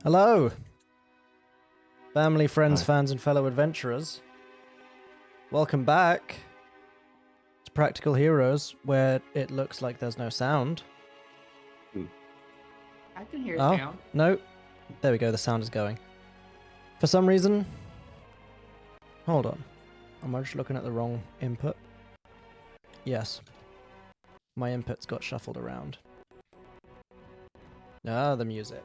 Hello, family, friends, fans, and fellow adventurers. Welcome back to Practical Heroes, where it looks like there's no sound. I can hear sound. No. There we go, the sound is going. For some reason... Hold on. Am I just looking at the wrong input? Yes. My inputs got shuffled around. Ah, the music.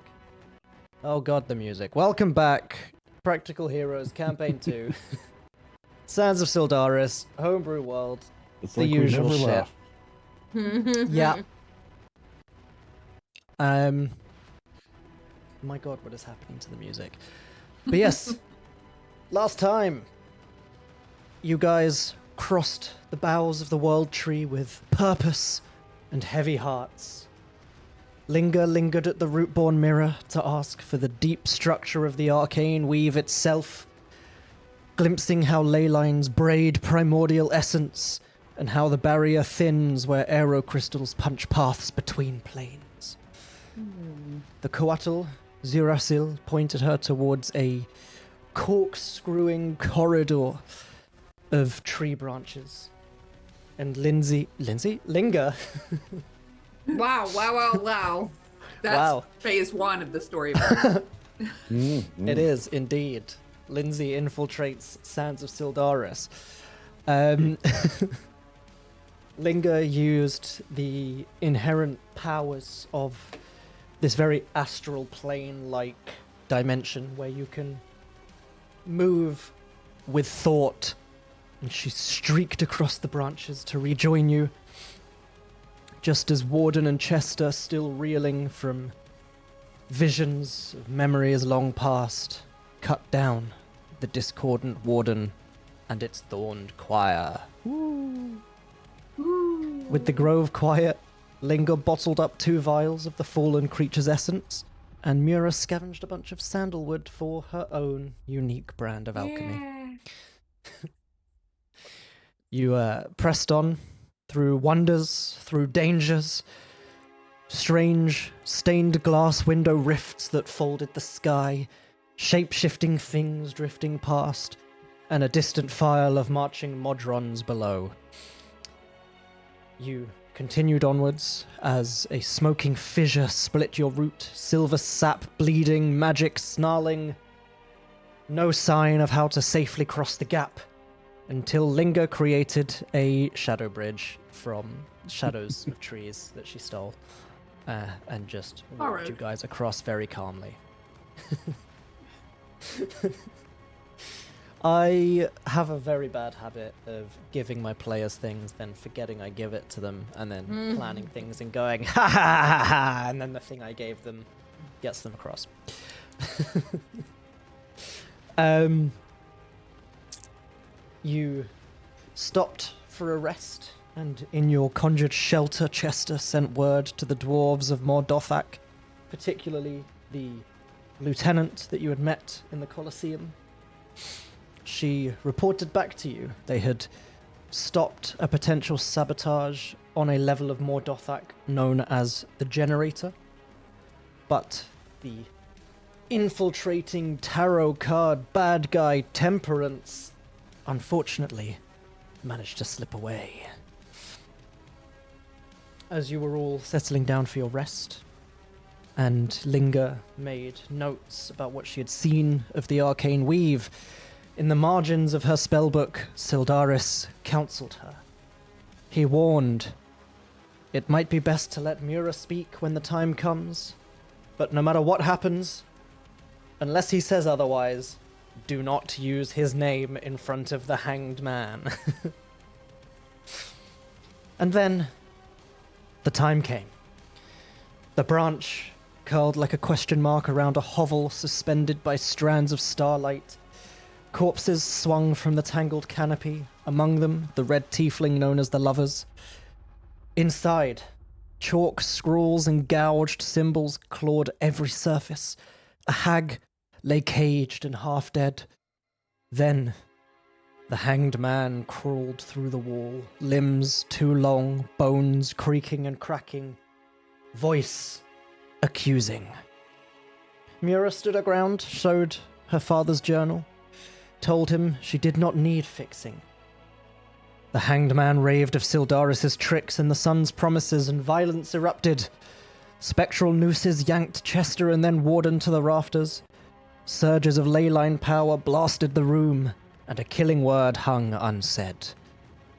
Oh god, the music. Welcome back, Practical Heroes Campaign 2. Sands of Syldaris, Homebrew World, It's the like usual we never shit. left. Yeah. My god, what is happening to the music? But yes, last time, you guys crossed the boughs of the World Tree with purpose and heavy hearts. Linger lingered at the root-born mirror to ask for the deep structure of the arcane weave itself, glimpsing how ley lines braid primordial essence and how the barrier thins where aerocrystals punch paths between planes. The Coatl, Zurasil, pointed her towards a corkscrewing corridor of tree branches. And Linger? Wow. That's Wow. phase 1 of the story. It is, indeed. Lindsay infiltrates Sands of Syldaris. Linger used the inherent powers of this very astral plane-like dimension where you can move with thought, and she streaked across the branches to rejoin you, just as Warden and Chester, still reeling from visions of memories long past, cut down the discordant Warden and its thorned choir. Woo. With the grove quiet, Linger bottled up 2 vials of the fallen creature's essence, and Mura scavenged a bunch of sandalwood for her own unique brand of alchemy. You pressed on through wonders, through dangers, strange stained glass window rifts that folded the sky, shape-shifting things drifting past, and a distant file of marching modrons below. You continued onwards as a smoking fissure split your route, silver sap bleeding, magic snarling. No sign of how to safely cross the gap until Linger created a shadow bridge from shadows of trees that she stole and just walked you guys across very calmly. I have a very bad habit of giving my players things, then forgetting I give it to them, and then planning things and going, ha ha ha ha, and then the thing I gave them gets them across. You stopped for a rest, and in your conjured shelter, Chester sent word to the dwarves of Mordothak, particularly the lieutenant that you had met in the Colosseum. She reported back to you they had stopped a potential sabotage on a level of Mordothak known as the Generator, but the infiltrating tarot card bad guy Temperance unfortunately managed to slip away. As you were all settling down for your rest, and Linger made notes about what she had seen of the arcane weave, in the margins of her spellbook, Syldaris counseled her. He warned, it might be best to let Mura speak when the time comes, but no matter what happens, unless he says otherwise, do not use his name in front of the hanged man. And then, the time came. The branch curled like a question mark around a hovel suspended by strands of starlight. Corpses swung from the tangled canopy, among them the red tiefling known as the Lovers. Inside, chalk scrawls and gouged symbols clawed every surface. A hag lay caged and half dead. Then, the hanged man crawled through the wall, limbs too long, bones creaking and cracking, voice accusing. Mura stood her ground, showed her father's journal, told him she did not need fixing. The hanged man raved of Syldaris' tricks and the sun's promises, and violence erupted. Spectral nooses yanked Chester and then Warden to the rafters. Surges of ley line power blasted the room, and a killing word hung unsaid.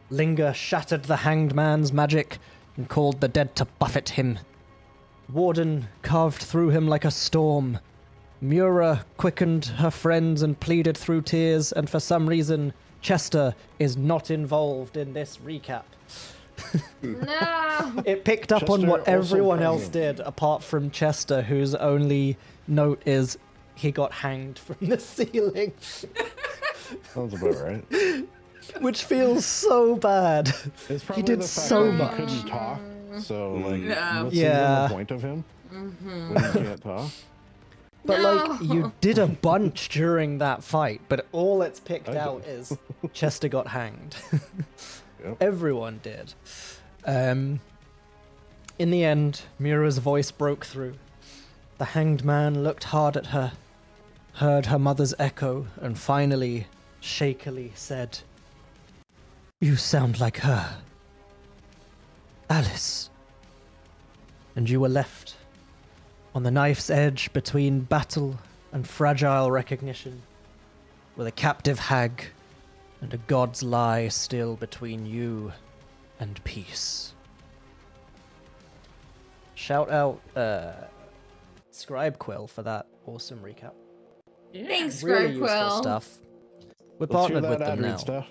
Linger shattered the hanged man's magic and called the dead to buffet him. Warden carved through him like a storm. Mura quickened her friends and pleaded through tears, and for some reason, Chester is not involved in this recap. No. It picked up on Chester what also everyone else present. did, apart from Chester, whose only note is he got hanged from the ceiling, Sounds about right. which feels so bad. It's He probably did the fact so that much. he couldn't talk. So like, Yeah. what's Yeah. even the point of him when he can't talk? But like, No. you did a bunch during that fight, but all it's picked I out did. is Chester got hanged. Yep. Everyone did. In the end, Mira's voice broke through. The hanged man looked hard at her, heard her mother's echo, and finally, shakily said, "You sound like her. Alice." And you were left on the knife's edge between battle and fragile recognition, with a captive hag and a god's lie still between you and peace. Shout out Scribe Quill for that awesome recap. Thanks, Really Scribe useful Quill. stuff. We're Let's hear partnered with that them ad read now. stuff.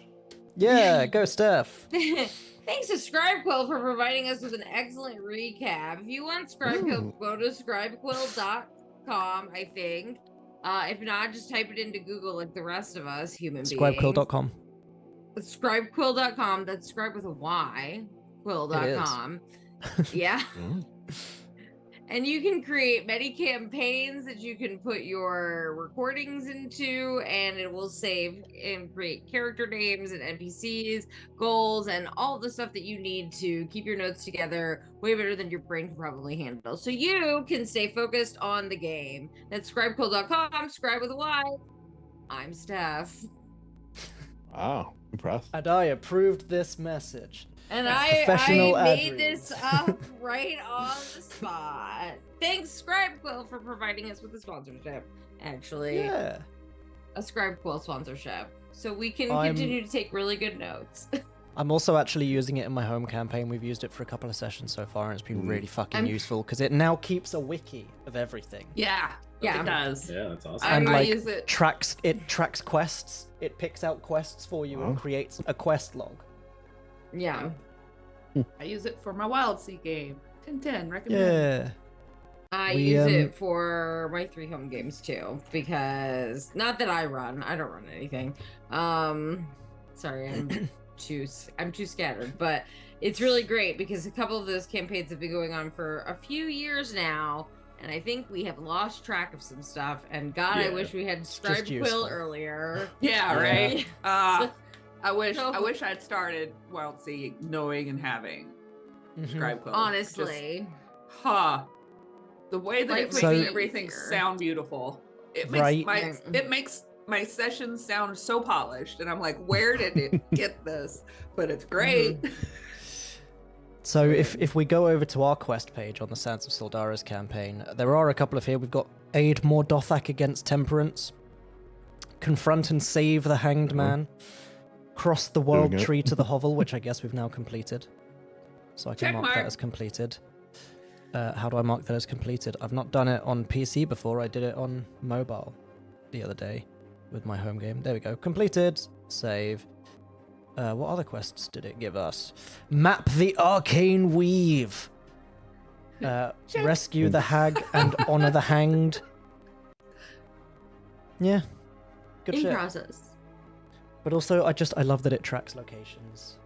Yeah, go Steph. Thanks to Scribe Quill for providing us with an excellent recap. If you want Scribe Quill, go to scribequill.com, I think. If not, just type it into Google like the rest of us human beings. Scribequill.com. Scribequill.com. That's scribe with a Y. Quill.com. Yeah. Mm. And you can create many campaigns that you can put your recordings into, and it will save and create character names and NPCs, goals, and all the stuff that you need to keep your notes together way better than your brain can probably handle. So you can stay focused on the game. That's scribequill.com, scribe with a Y. I'm Steph. Wow, impressed. And I approved this message. And Professional I ad made reads. this up right on the spot. Thanks, ScribeQuill, for providing us with a sponsorship. Actually, Yeah. a ScribeQuill sponsorship, so we can I'm- continue to take really good notes. I'm also actually using it in my home campaign. We've used it for a couple of sessions so far, and it's been really fucking I'm- useful because it now keeps a wiki of everything. Yeah. Yeah. It does. Yeah, that's awesome. And I like use it. tracks quests. It picks out quests for you and Wow. creates a quest log. Yeah, I use it for my Wild Sea game. 10/10, recommend. Yeah. I We, use um, it for my 3 home games too, because not that I don't run anything. Sorry, I'm too scattered, but it's really great because a couple of those campaigns have been going on for a few years now, and I think we have lost track of some stuff. And God, I Yeah. wish we had just ScribeQuill useful. earlier. Yeah, right. I wish So- I'd started Wild Sea knowing and having Mhm. ScribeQuill. Honestly, The way that Like, it makes So- everything sound beautiful. It Right. makes my sessions sound so polished, and I'm like, where did it get this? But it's great. So if we go over to our quest page on the Sands of Syldaris campaign, there are a couple of here. We've got aid Mordothak against Temperance, confront and save the Hanged Man, cross the World Doing it. Tree to the Hovel, which I guess we've now completed. So I can Check mark mark. that as completed. How do I mark that as completed? I've not done it on PC before. I did it on mobile the other day with my home game. There we go. Completed. Save. What other quests did it give us? Map the Arcane Weave. Rescue the Hag and honor the Hanged. Yeah. Good in shit. process. But also, I love that it tracks locations.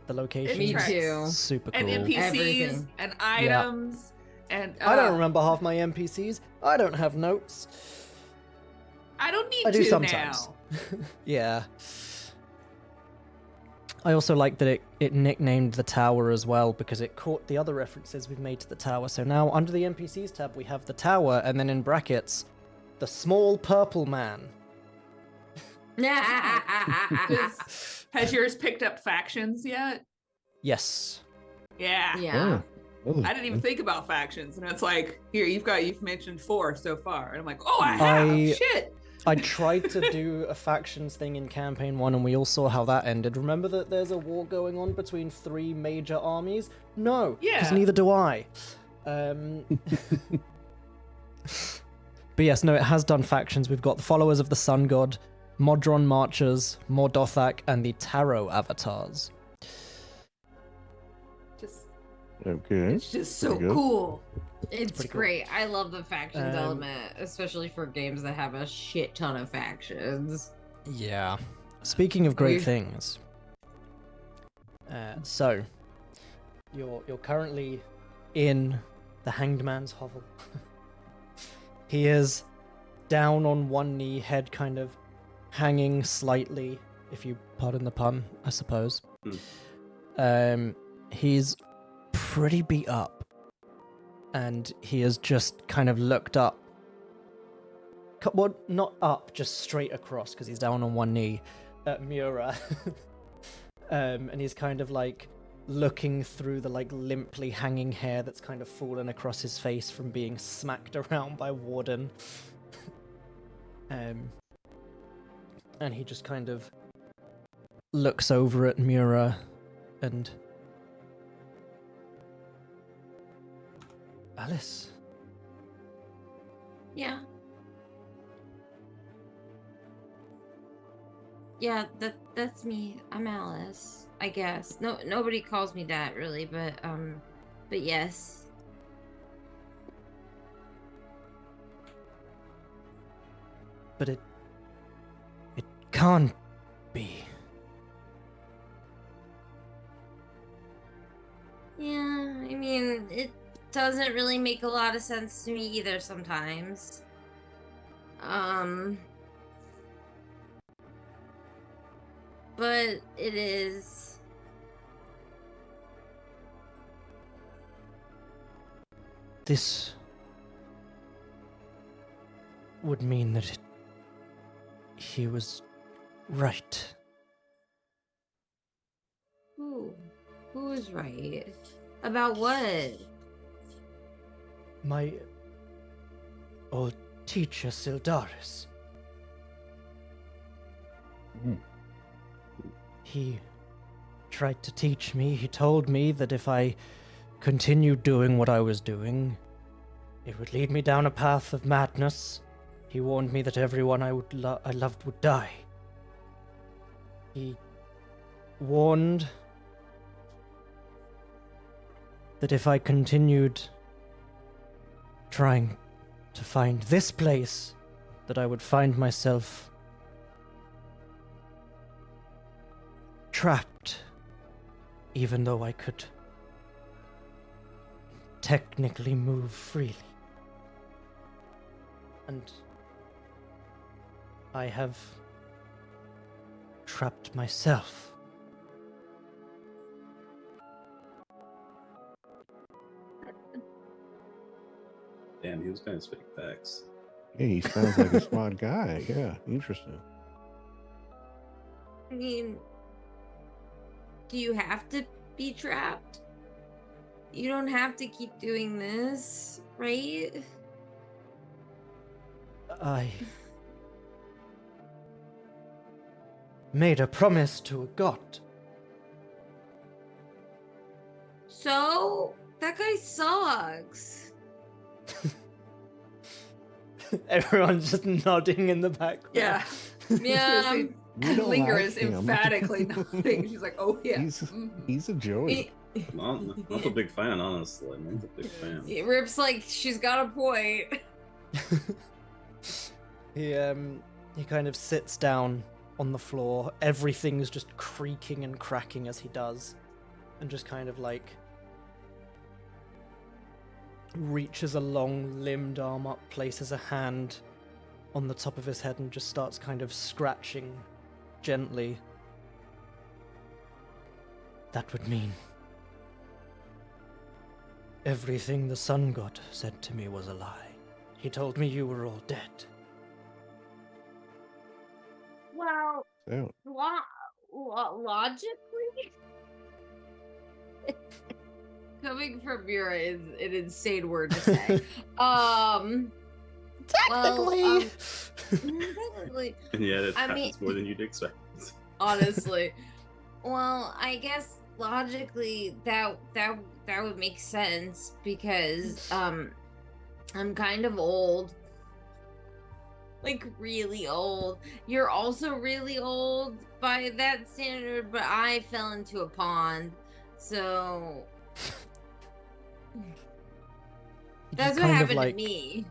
The locations. Me tracks. too. Super cool. And NPCs Everything. and items and I don't remember half my NPCs. I don't have notes. I don't need I do to sometimes. now. Yeah. I also like that it nicknamed the tower as well because it caught the other references we've made to the tower. So now under the NPCs tab we have the tower and then in brackets, the small purple man. Has yours picked up factions yet? Yes. Yeah. Yeah. Oh, I didn't even think about factions, and it's like, here you've mentioned 4 so far, and I'm like, oh, I have shit. I tried to do a factions thing in campaign 1 and we all saw how that ended. Remember that there's a war going on between 3 major armies? No, because Yeah. neither do I. But yes, no, it has done factions. We've got the followers of the Sun God, Modron Marchers, Mordothak, and the Tarot avatars. Just Okay. it's just so Pretty good. cool. It's Pretty cool. great. I love the factions Um, element, especially for games that have a shit ton of factions. Yeah. Speaking of great You- things, so you're currently in the Hanged Man's hovel. He is down on one knee, head kind of hanging slightly, if you pardon the pun, I suppose. He's pretty beat up, and he has just kind of looked up. Well, not up, just straight across, because he's down on one knee at Mura. And he's kind of like looking through the like limply hanging hair that's kind of fallen across his face from being smacked around by Warden. And he just kind of looks over at Mura and... Alice? Yeah. Yeah, that's me. I'm Alice, I guess. Nobody calls me that really, but yes. But it can't be. Yeah, I mean, it doesn't really make a lot of sense to me either sometimes. But it is. This would mean that he was right. Who is right? About what? My old teacher, Syldaris. He tried to teach me. He told me that if I continued doing what I was doing, it would lead me down a path of madness. He warned me that everyone I loved would die. He warned that if I continued trying to find this place, that I would find myself trapped, even though I could technically move freely. And I have trapped myself. Damn, he was kind of spitting facts. Yeah, he sounds like a smart guy. Yeah, interesting. I mean, do you have to be trapped? You don't have to keep doing this, right? I made a promise to a god. So, that guy sucks. Everyone's just nodding in the background. Yeah. Yeah. We don't Linger like is him. emphatically nodding. She's like, oh yeah. He's a joy. I'm a big fan, honestly. I'm a big fan. Rip's like, she's got a point. He kind of sits down on the floor. Everything's just creaking and cracking as he does, and just kind of like reaches a long limbed arm up, places a hand on the top of his head, and just starts kind of scratching gently. That would mean everything the sun god said to me was a lie. He told me you were all dead. Well, So, logically, coming from Mira is an insane word to say. Technically. Technically, And yet it I happens mean- more than you'd expect. honestly. Well, I guess logically that would make sense because I'm kind of old like really old. You're also really old by that standard, but I fell into a pond, so He that's just what kind of happened like to me.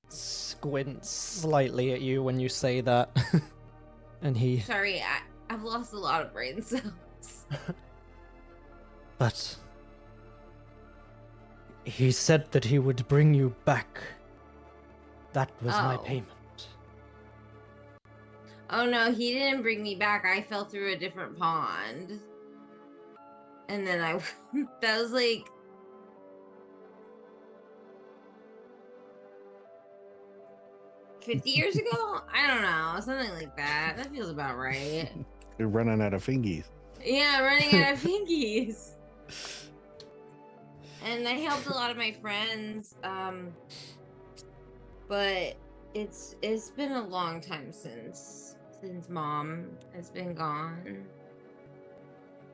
squints slightly at you when you say that. And he, Sorry, I've lost a lot of brain cells. but he said that he would bring you back. That was my Oh. payment. Oh no, he didn't bring me back. I fell through a different pond. And then that was like 50 years ago? I don't know, something like that. That feels about right. You're running out of fingies. Yeah, running out of fingies. And I helped a lot of my friends. But it's been a long time since mom has been gone.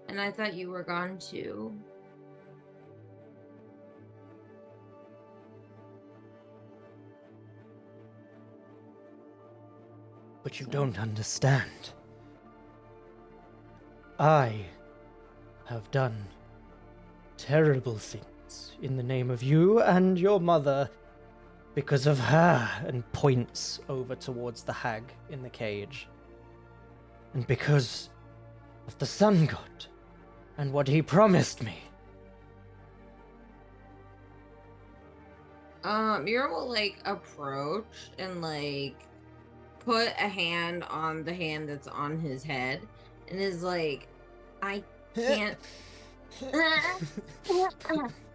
And I thought you were gone too. But you don't understand. I have done terrible things in the name of you and your mother because of her, and points over towards the hag in the cage. And because of the sun god and what he promised me. Mira will like approach and like put a hand on the hand that's on his head and is like, I can't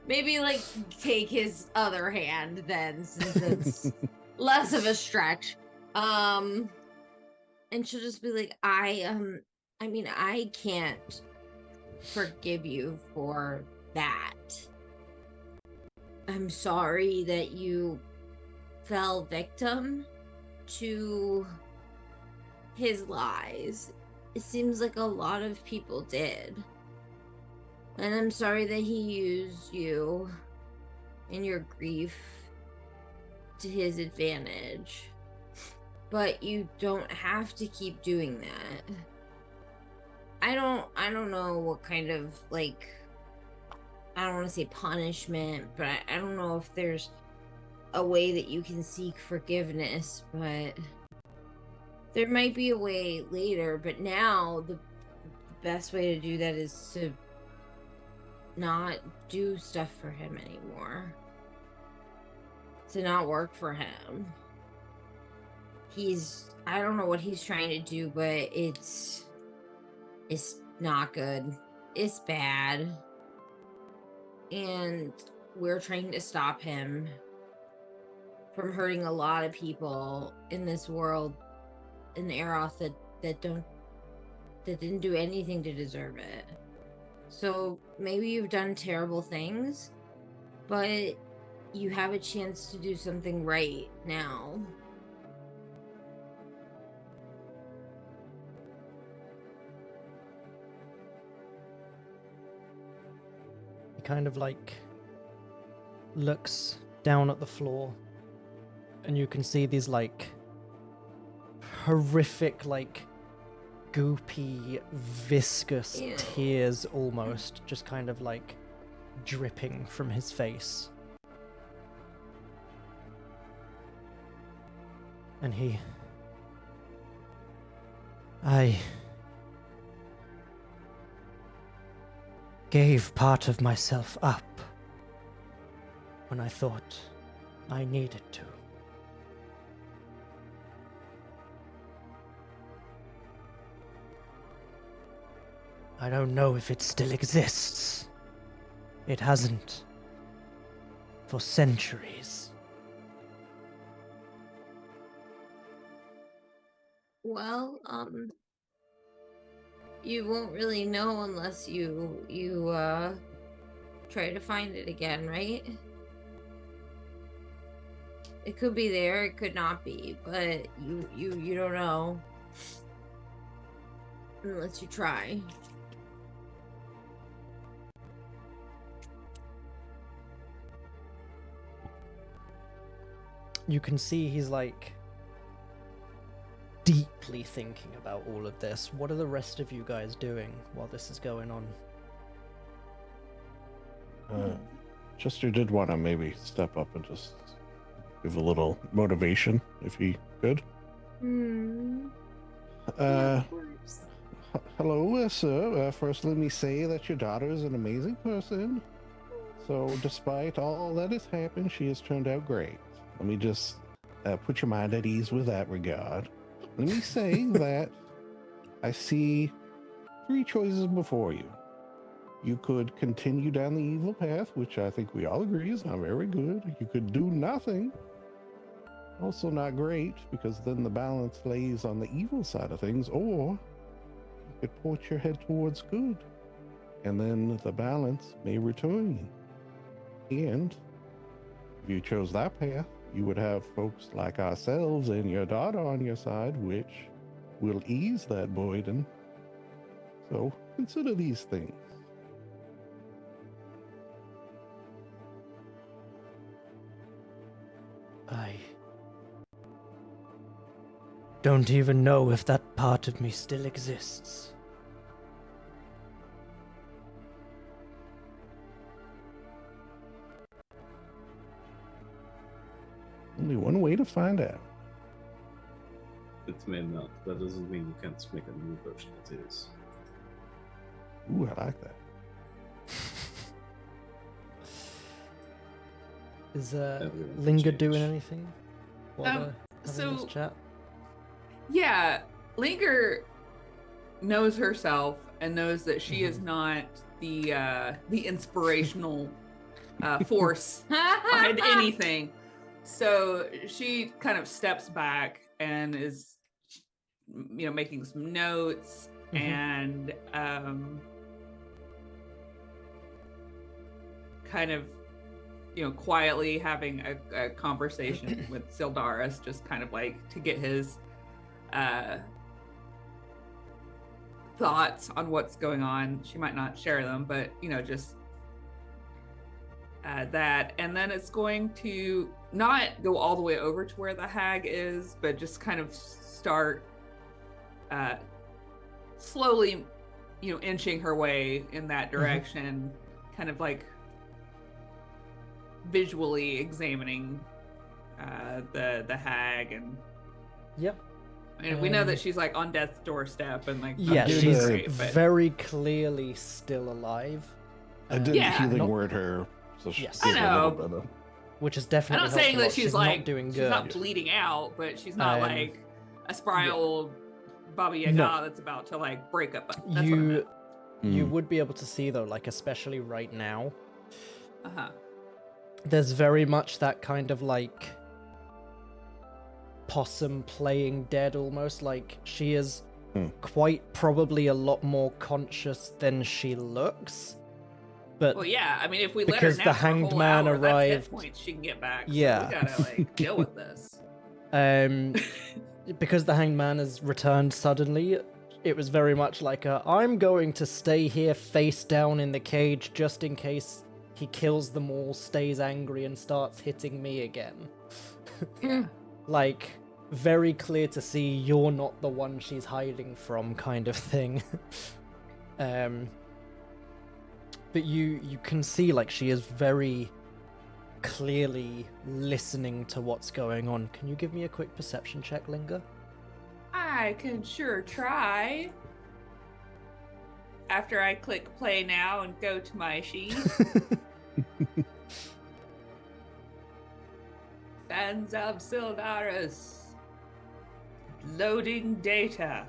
maybe like take his other hand then, since it's less of a stretch. And she'll just be like, I mean, I can't forgive you for that. I'm sorry that you fell victim to his lies. It seems like a lot of people did. And I'm sorry that he used you and your grief to his advantage. But you don't have to keep doing that. I don't know what kind of, like, I don't want to say punishment, but I don't know if there's a way that you can seek forgiveness, but there might be a way later. But now the best way to do that is to not do stuff for him anymore, to not work for him. I don't know what he's trying to do, but it's not good. It's bad. And we're trying to stop him from hurting a lot of people in this world, in Eros, that didn't do anything to deserve it. So maybe you've done terrible things, but you have a chance to do something right now. He kind of like looks down at the floor, and you can see these like horrific, like goopy, viscous Ew. tears almost just kind of like dripping from his face. And I gave part of myself up when I thought I needed to. I don't know if it still exists. It hasn't for centuries. Well, you won't really know unless you try to find it again, right? It could be there, it could not be, but you don't know unless you try. You can see he's like deeply thinking about all of this. What are the rest of you guys doing while this is going on? Chester did want to maybe step up and just give a little motivation if he could. Of course. Hello, sir. First, let me say that your daughter is an amazing person. So, despite all that has happened, she has turned out great. Let me just put your mind at ease with that regard. Let me say that I see 3 choices before you. You could continue down the evil path, which I think we all agree is not very good. You could do nothing. Also not great, because then the balance lays on the evil side of things, or you could port your head towards good, and then the balance may return. And if you chose that path, you would have folks like ourselves and your daughter on your side, which will ease that burden. So consider these things. I don't even know if that part of me still exists. Only one way to find out. It may not. That doesn't mean you can't make a new version of this. Ooh, I like that. Is Everyone Linger change. doing anything while they're having this so- chat? Yeah, Linger knows herself and knows that she is not the inspirational force behind anything. So she kind of steps back and is, making some notes and kind of, quietly having a conversation with Syldaris, just kind of like to get his thoughts on what's going on. She might not share them, but just that. And then it's going to not go all the way over to where the hag is, but just kind of start slowly, inching her way in that direction, kind of like visually examining the hag. And Yep. we know that she's like on death's doorstep and like not Yeah, doing she's great, but very clearly still alive. I did Yeah. healing Not- word her, so she Yes. gave I her a little know. bit of... Which is I'm definitely not saying helped a that lot. she's not like doing she's good. not bleeding out, but she's not like a spiral Baba Yaga No. that's about to like break up. That's what I You meant. you would be able to see though, like especially right now, Uh-huh. there's very much that kind of like possum playing dead almost. Like she is quite probably a lot more conscious than she looks. But Well, yeah. I mean, if we let her because nap the for a Hanged whole Man hour, that's arrived- hit points she can get back. Yeah. So we gotta like deal with this. Because the Hanged Man has returned suddenly, it was very much like I'm going to stay here face down in the cage just in case he kills them all, stays angry, and starts hitting me again. Yeah. Like, very clear to see you're not the one she's hiding from kind of thing. But you can see like she is very clearly listening to what's going on. Can you give me a quick perception check, Linger? I can sure try. After I click play now and go to my sheet. Fans of Syldaris. Loading data.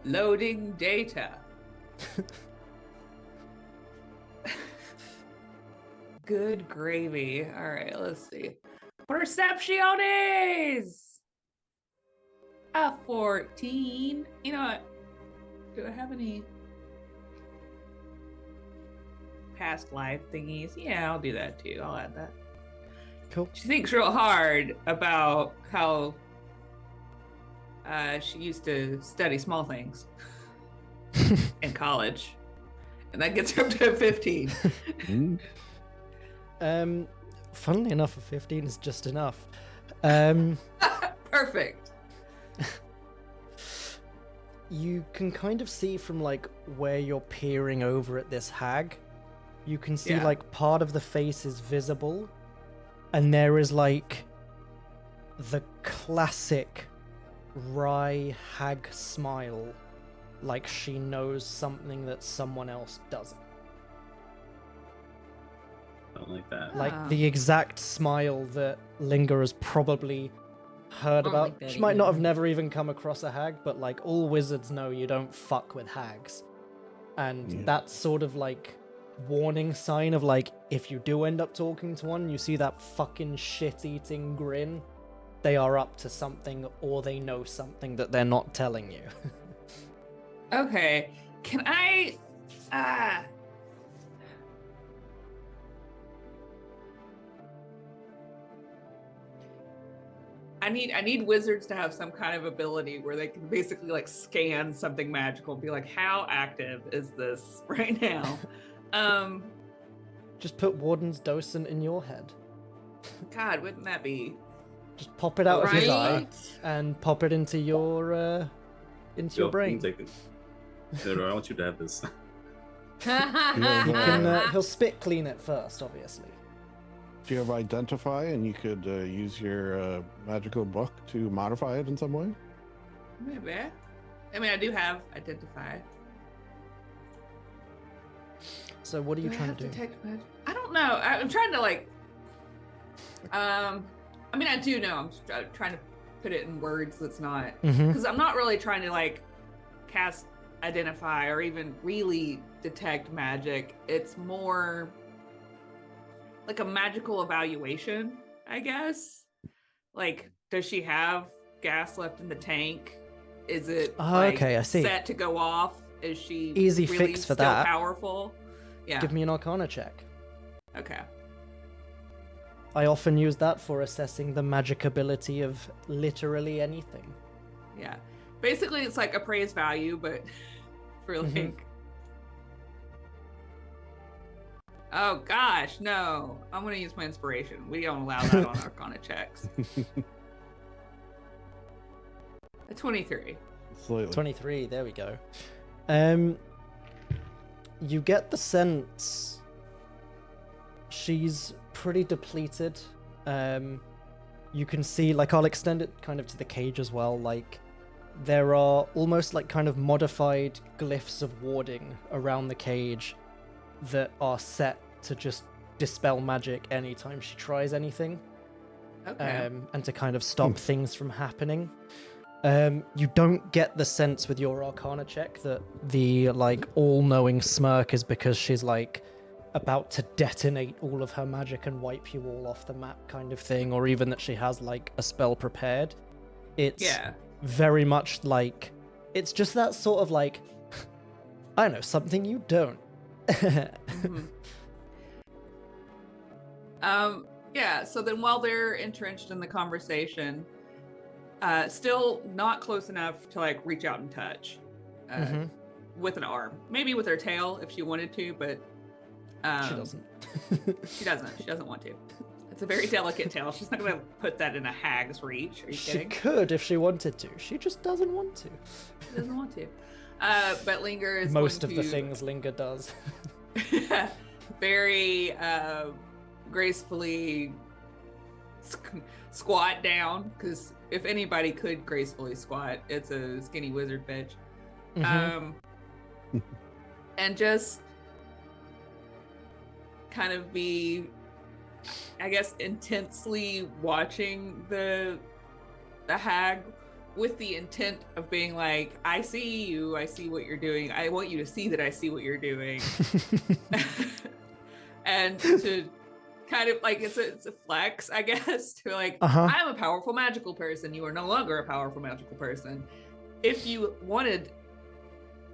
Loading data. Good gravy. All right, let's see. Percepciones! A 14. You know what? Do I have any past life thingies? Yeah, I'll do that too. I'll add that. Cool. She thinks real hard about how she used to study small things in college. And that gets her up to a 15. Funnily enough, a 15 is just enough. Perfect. you can kind of see from like where you're peering over at this hag, you can see Yeah. like part of the face is visible, and there is like the classic wry hag smile, like she knows something that someone else doesn't. Don't like that. Like Ah. the exact smile that Linger has probably heard Don't about. like that She might not have either. never even come across a hag, but like all wizards know you don't fuck with hags. And Yeah. that's sort of like warning sign of like if you do end up talking to one, you see that fucking shit-eating grin, they are up to something or they know something that they're not telling you. Okay. Can I I need wizards to have some kind of ability where they can basically like scan something magical and be like, how active is this right now? Just put Warden's Docent in your head. God, wouldn't that be Just pop it out of his eye Right? and pop it into your Yo, brain. take it. Theodore, I want you to have this. He can, he'll spit clean it first, obviously. Do you have identify, and you could use your magical book to modify it in some way? maybe? I mean, I do have identify. So what are you Do I trying have to do? detect magic? I don't know. I'm trying to like. I mean, I do know. I'm trying to put it in words that's not Mm-hmm. because I'm not really trying to like cast identify or even really detect magic. It's more like a magical evaluation, I guess. Like, does she have gas left in the tank? Is it Okay, I see. set to go off? Is she Easy really fix for still that. powerful? Yeah. Give me an Arcana check. Okay. I often use that for assessing the magic ability of literally anything. Yeah. Basically, it's like appraised value, but for like. Mhm. Oh gosh, no! I'm gonna use my inspiration. We don't allow that on Arcana checks. A 23. Slightly. 23, there we go. You get the sense she's pretty depleted. You can see, like, I'll extend it kind of to the cage as well, like, there are almost like kind of modified glyphs of warding around the cage that are set to just dispel magic anytime she tries anything. Okay. And to kind of stop things from happening. You don't get the sense with your Arcana check that the like all-knowing smirk is because she's like about to detonate all of her magic and wipe you all off the map kind of thing, or even that she has like a spell prepared. It's Yeah. very much like it's just that sort of like I know something you don't. Mhm. Yeah, so then while they're entrenched in the conversation, still not close enough to like reach out and touch Mhm. with an arm. Maybe with her tail if she wanted to, but She doesn't. She doesn't. She doesn't want to. It's a very delicate tail. She's not going to put that in a hag's reach. Are you She kidding? could if she wanted to. She just doesn't want to. She doesn't want to. But Linger is Most going of the to things Linger does. very gracefully squat down, because if anybody could gracefully squat, it's a skinny wizard bitch. Mhm. And just kind of be, I guess, intensely watching the hag with the intent of being like, I see you, I see what you're doing, I want you to see that I see what you're doing. And to kind of like it's a flex, I guess, to like, Uh-huh. I'm a powerful magical person, you are no longer a powerful magical person. If you wanted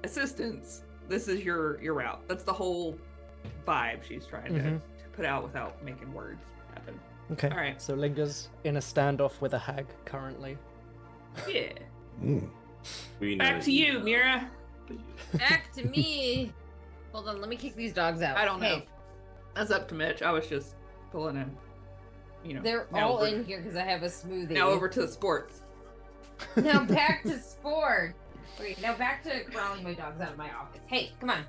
assistance, this is your route. That's the whole vibe she's trying to put out without making words happen. Okay. All right. So Linger's in a standoff with a hag currently. Yeah. Mm. We know Back that to you, know. Mira. Back to me. Hold on, let me kick these dogs out. I don't know. Hey, That's up to Mitch. I was just pulling in. they're now all over- in here because I have a smoothie. Now over to the sports. Now back to sport. Okay, now back to growling my dogs out of my office. Hey, come on.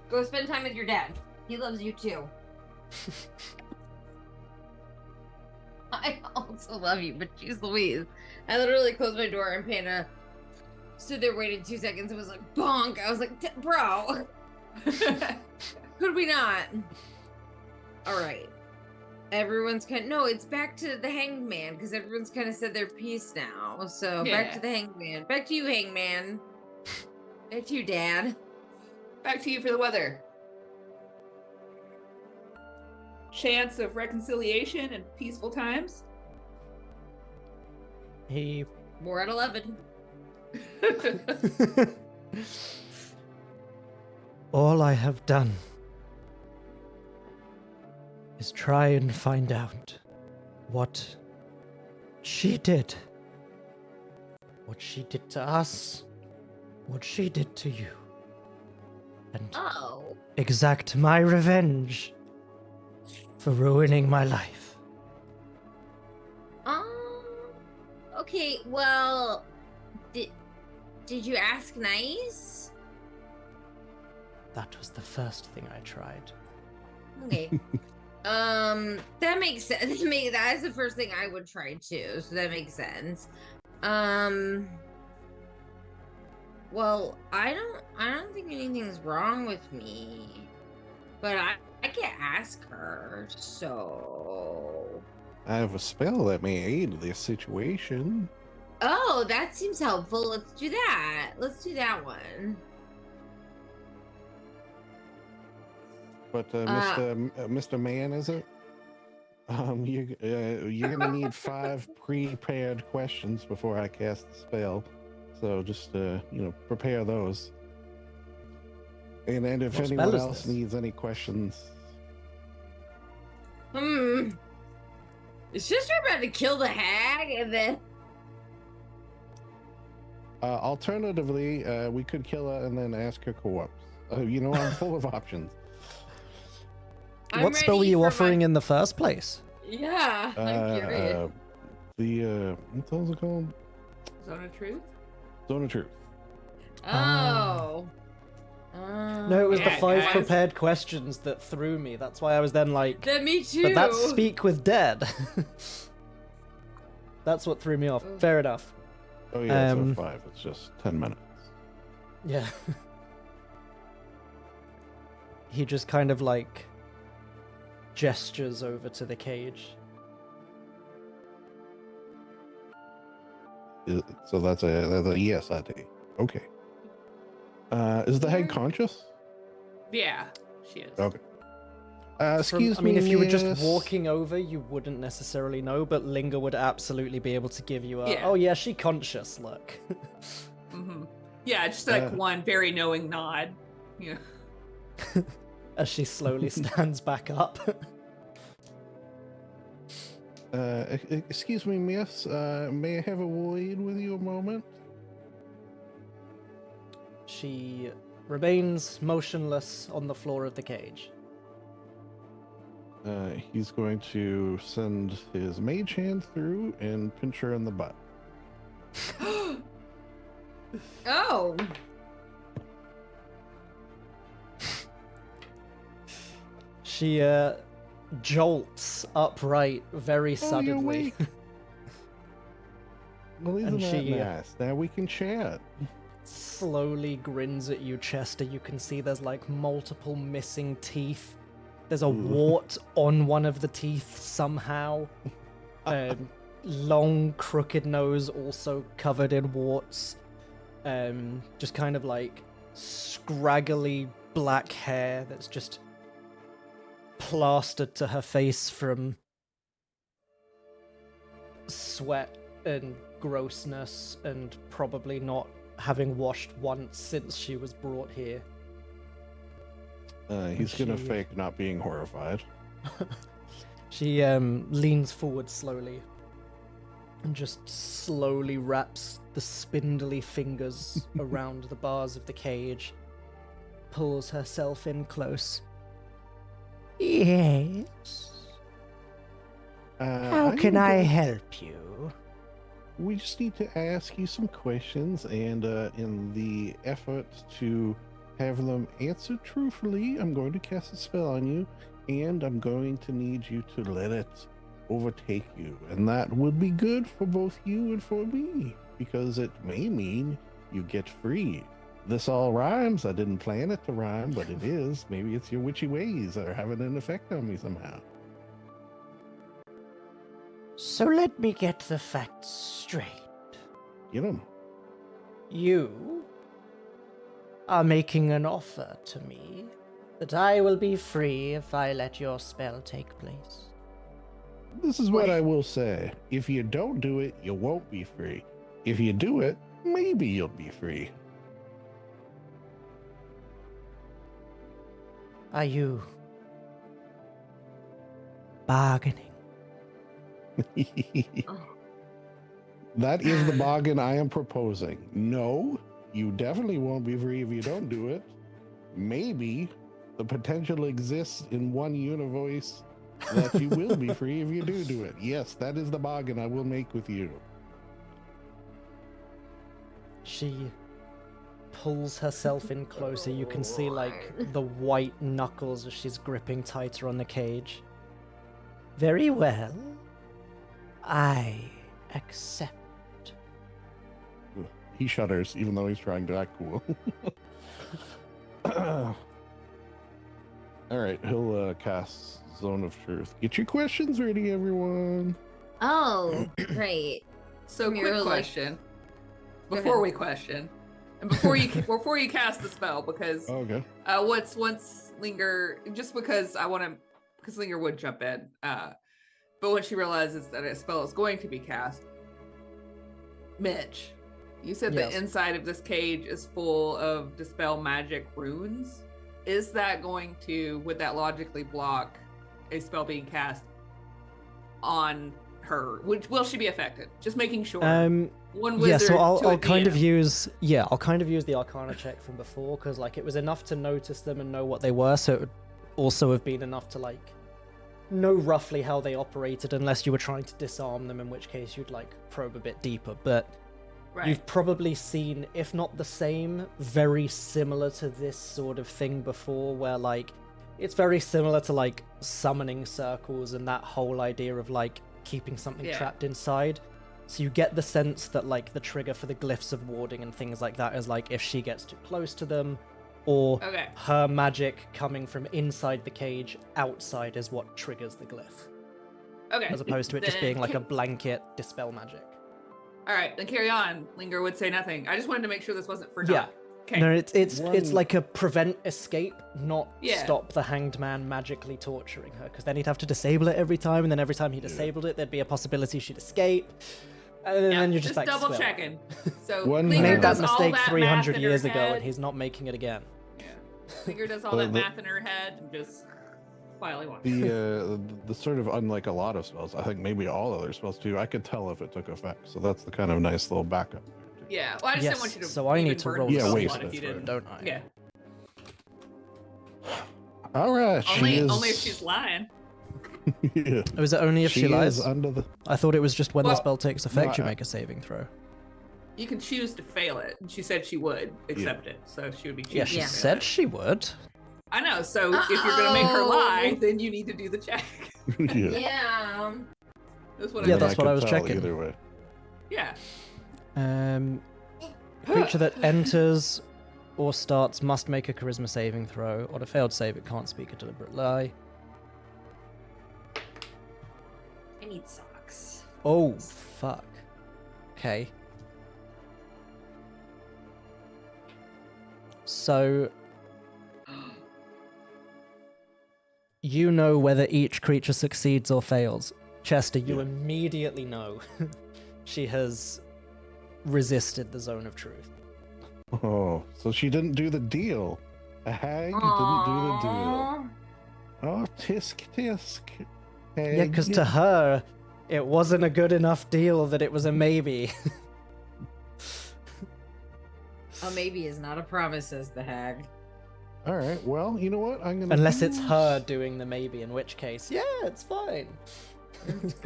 Go spend time with your dad. He loves you too. I also love you, but jeez Louise. I literally closed my door and Panda stood there, waited 2 seconds, and was like, bonk. I was like, bro. Could we not? Alright. Everyone's no, it's back to the hanged man, because everyone's kind of said their piece now. So back to the hanged man. Back to you, hangman. Back to you, Dad. Back to you for the weather. Chance of reconciliation and peaceful times. He. We're at 11. All I have done is try and find out what she did. What she did to us. What she did to you. And Oh. exact my revenge for ruining my life. Okay, well, did you ask nice? That was the first thing I tried. Okay. That makes sense. That's the first thing I would try too, so that makes sense. Well, I don't think anything's wrong with me. But I can ask her, so I have a spell that may aid this situation. oh, that seems helpful. Let's do that. Let's do that one. But Mr. Man, is it? You're gonna need 5 prepared questions before I cast the spell. So just prepare those. And if What spell anyone is else this? needs any questions, Is sister about to kill the hag and then alternatively, we could kill her and then ask her corpse. I'm full of options. I'm What spell were ready you for offering my- in the first place? Yeah, I'm curious. What was it called? Zone of Truth? Zone of Truth. Oh. No, it was the Yeah, 5 guys. prepared questions that threw me. That's why I was then like, Then me too. but that's speak with dead. That's what threw me off. Fair enough. Oh yeah, Um, so 5. It's just 10 minutes. Yeah. He just kind of like gestures over to the cage. So that's a yes, I take. Okay. Is the hag Yeah. conscious? Yeah, she is. Okay. From- Excuse I mean, me, if you were just miss. walking over, you wouldn't necessarily know, but Linger would absolutely be able to give you a, Yeah. oh yeah, she conscious look. Mm-hmm. Yeah, just like one very knowing nod. Yeah. As she slowly stands back up. Excuse me, miss. May I have a word with you a moment? She remains motionless on the floor of the cage. He's going to send his mage hand through and pinch her in the butt. Oh. She jolts upright very Oh, you're suddenly. awake. Well, isn't And that she- nice? Now we can chat. Slowly grins at you, Chester. You can see there's like multiple missing teeth. There's a wart on one of the teeth somehow. Long, crooked nose, also covered in warts. Just kind of like scraggly black hair that's just plastered to her face from sweat and grossness and probably not having washed once since she was brought here. He's gonna She- fake not being horrified. She leans forward slowly and just slowly wraps the spindly fingers around the bars of the cage, pulls herself in close. Yes. How can I help you? we just need to ask you some questions, and in the effort to have them answered truthfully, I'm going to cast a spell on you, and I'm going to need you to let it overtake you. And that would be good for both you and for me, because it may mean you get free. This all rhymes. I didn't plan it to rhyme, but it is. Maybe it's your witchy ways that are having an effect on me somehow. So let me get the facts straight. Get 'em. You are making an offer to me that I will be free if I let your spell take place. This is what I will say. If you don't do it, you won't be free. If you do it, maybe you'll be free. Are you bargaining? That is the bargain I am proposing. No, you definitely won't be free if you don't do it. Maybe the potential exists in one universe that you will be free if you do it. Yes, that is the bargain I will make with you. She pulls herself in closer. You can see like the white knuckles as she's gripping tighter on the cage. Very well. I accept. He shudders, even though he's trying to act cool. All right, he'll cast Zone of Truth. Get your questions ready, everyone. Oh, great. So, You're quick like- question. Go Before ahead. we question, and before you cast the spell, because Okay. once Linger, just because because Linger would jump in, but when she realizes that a spell is going to be cast, Mitch, you said Yes. the inside of this cage is full of dispel magic runes. Is that would that logically block a spell being cast on her? Will she be affected? Just making sure. One wizard Yeah, so to a I'll kind of DM. use the Arcana check from before, because like it was enough to notice them and know what they were, so it would also have been enough to like know roughly how they operated, unless you were trying to disarm them, in which case you'd like probe a bit deeper. But Right. you've probably seen, if not the same, very similar to this sort of thing before, where like it's very similar to like summoning circles and that whole idea of like keeping something Yeah. trapped inside. So you get the sense that like the trigger for the glyphs of warding and things like that is like if she gets too close to them, or Okay. her magic coming from inside the cage outside is what triggers the glyph, Okay. as opposed to it just Then being like a ca- blanket dispel magic. All right, then carry on. Linger would say nothing. I just wanted to make sure this wasn't forgotten. Yeah. Okay. No, it's One- like a prevent escape, not Yeah. stop the hanged man magically torturing her, because then he'd have to disable it every time, and then every time he disabled it, there'd be a possibility she'd escape, and Yeah, then you're just back double to square checking. So One one. He Linger made that does all mistake that 300 math in her years ago, head. and he's not making it again. Yeah. Linger does all The- that the- math in her head and just quietly walks. The sort of, unlike a lot of spells, I think maybe all other spells too, I could tell if it took effect. So that's the kind of nice little backup. Yeah. Well, I just didn't want Yes, you to. so I even need to burn roll Yeah, yourself waste out if it, you through, didn't. don't I? Yeah. All right, she is. Only if she's lying. Yeah. Was it only if she lies? is under the. I thought it was just when the Well, spell takes effect, you no, I- make a saving throw. You can choose to fail it. And she said she would accept it, so she would be choosing. Yeah, she to fail said it. she would. I know. So if you're gonna make her lie, Oh. then you need to do the check. Yeah. Yeah. That's what Yeah, I that's what could I was tell checking. Either way. Yeah. Creature that enters or starts must make a charisma saving throw. On a failed save, it can't speak a deliberate lie. I need socks. Oh, fuck. Okay. So, you know whether each creature succeeds or fails. Chester, you Yeah. immediately know she has resisted the zone of truth. Oh, so she didn't do the deal. A hag didn't do the deal. Oh, tisk tisk. Hag. Yeah, because to her, it wasn't a good enough deal that it was a maybe. A maybe is not a promise, says the hag. All right. Well, you know what? I'm gonna. Unless it's use- her doing the maybe, in which case, yeah, it's fine.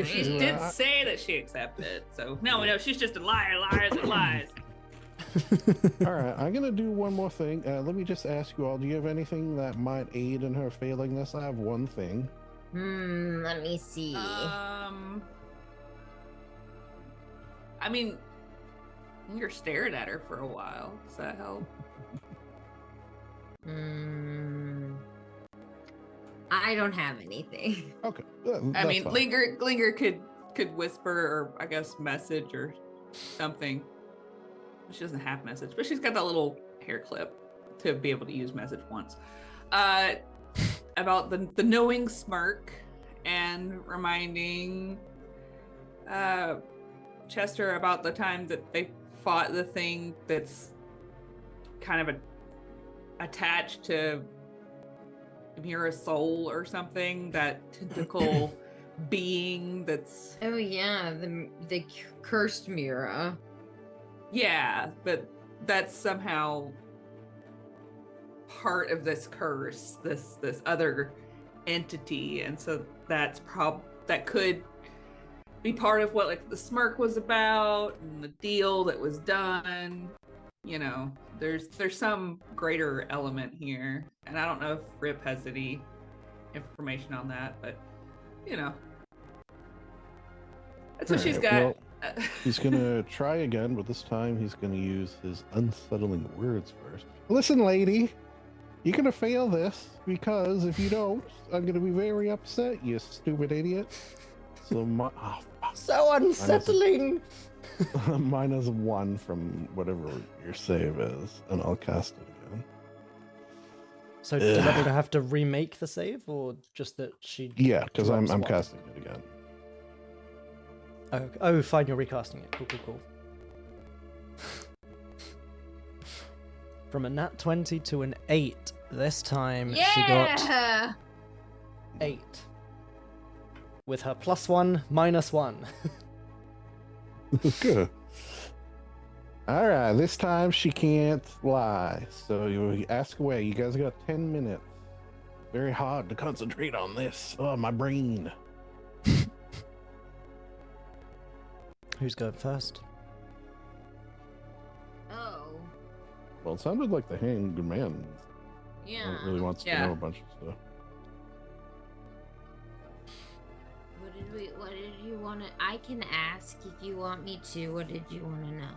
She Yeah. did say that she accepted. So no, she's just a liar, liars and lies. All right, I'm gonna do one more thing. Let me just ask you all: do you have anything that might aid in her failing this? I have one thing. Let me see. I mean, you're staring at her for a while. Does that help? I don't have anything. Okay. I that's mean, fine. Linger could whisper or I guess message or something. She doesn't have message, but she's got that little hair clip to be able to use message once. About the knowing smirk and reminding Chester about the time that they fought the thing that's kind of attached to Mira's soul or something, that tentacle being that's Oh yeah, the cursed Mira. yeah, but that's somehow part of this curse, this other entity, and so that could be part of what like the smirk was about and the deal that was done. You know, there's some greater element here, and I don't know if Rip has any information on that, but you know, that's what she's Alright, got. well, he's gonna try again, but this time he's gonna use his unsettling words first. Listen, lady, you're gonna fail this because if you don't, I'm gonna be very upset, you stupid idiot. So So unsettling. minus 1 from whatever your save is, and I'll cast it again. So does that mean I have to remake the save, or just that she? Yeah, because I'm drops one? casting it again. Oh, fine, you're recasting it. Cool. From a nat 20 to an 8. This time she got 8. With her +1, -1. Good. All right, this time she can't lie. So you ask away. You guys got 10 minutes. Very hard to concentrate on this. Oh, my brain. Who's going first? Oh, Well, it sounded like the hanged man yeah. really wants to Yeah. know a bunch of stuff. What did you want to? I can ask if you want me to. What did you want to know?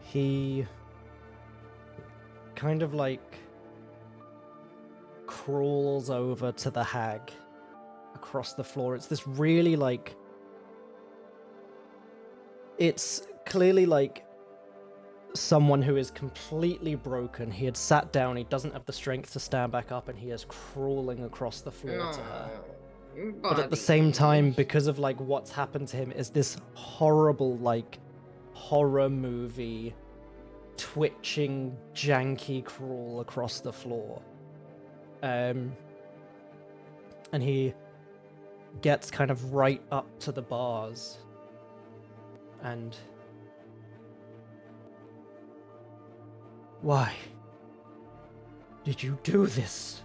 He kind of like crawls over to the hag across the floor. It's this really like, it's clearly like someone who is completely broken. He had sat down, he doesn't have the strength to stand back up, and he is crawling across the floor to her. But at the same time, because of like what's happened to him, is this horrible like horror movie twitching janky crawl across the floor. And he gets kind of right up to the bars and why did you do this?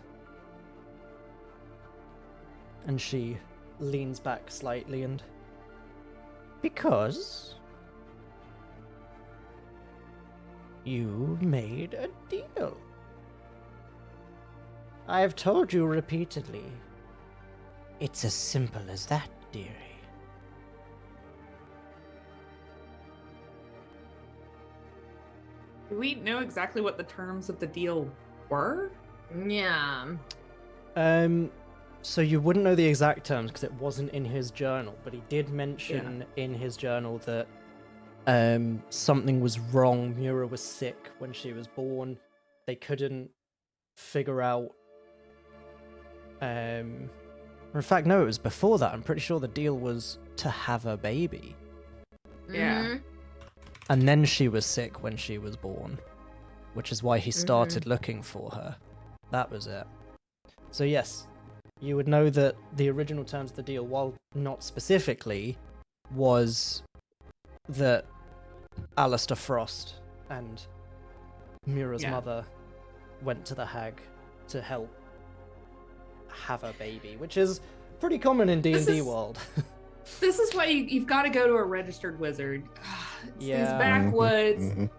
And she leans back slightly and... Because... you made a deal. I've told you repeatedly. It's as simple as that, dearie. Do we know exactly what the terms of the deal were? Yeah. So you wouldn't know the exact terms because it wasn't in his journal, but he did mention in his journal that something was wrong. Mura was sick when she was born. They couldn't figure out. In fact, no, it was before that. I'm pretty sure the deal was to have a baby. Yeah. Mhm. And then she was sick when she was born, which is why he started looking for her. That was it. So yes, you would know that the original terms of the deal, while not specifically, was that Alistair Frost and Mira's mother went to the hag to help have a baby, which is pretty common in This D&D is- world. This is why you've got to go to a registered wizard. It's these Yeah. backwoods, Mhm.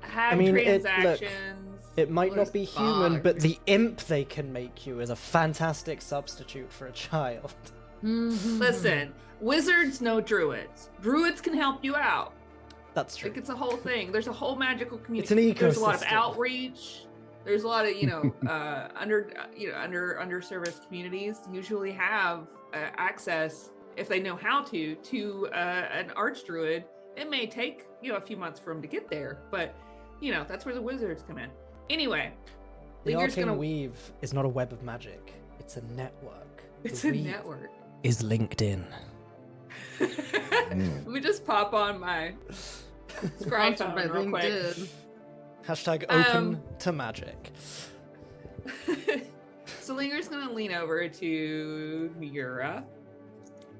hag I mean, look, transactions. It might not there's be human, bugs. but the imp they can make you is a fantastic substitute for a child. Listen, wizards know druids. Druids can help you out. That's true. Like it's a whole thing. There's a whole magical community. It's an There's a lot of ecosystem. outreach. There's a lot of underserviced communities usually have access, if they know how to an archdruid. It may take a few months for them to get there, but that's where the wizards come in. Anyway, The Linger's arcane gonna- weave is not a web of magic. It's a network. It's The a weave network. is LinkedIn. Let me just pop on my scribe Sponsored by phone real quick. LinkedIn. Hashtag open to magic. So Linger's gonna lean over to Miura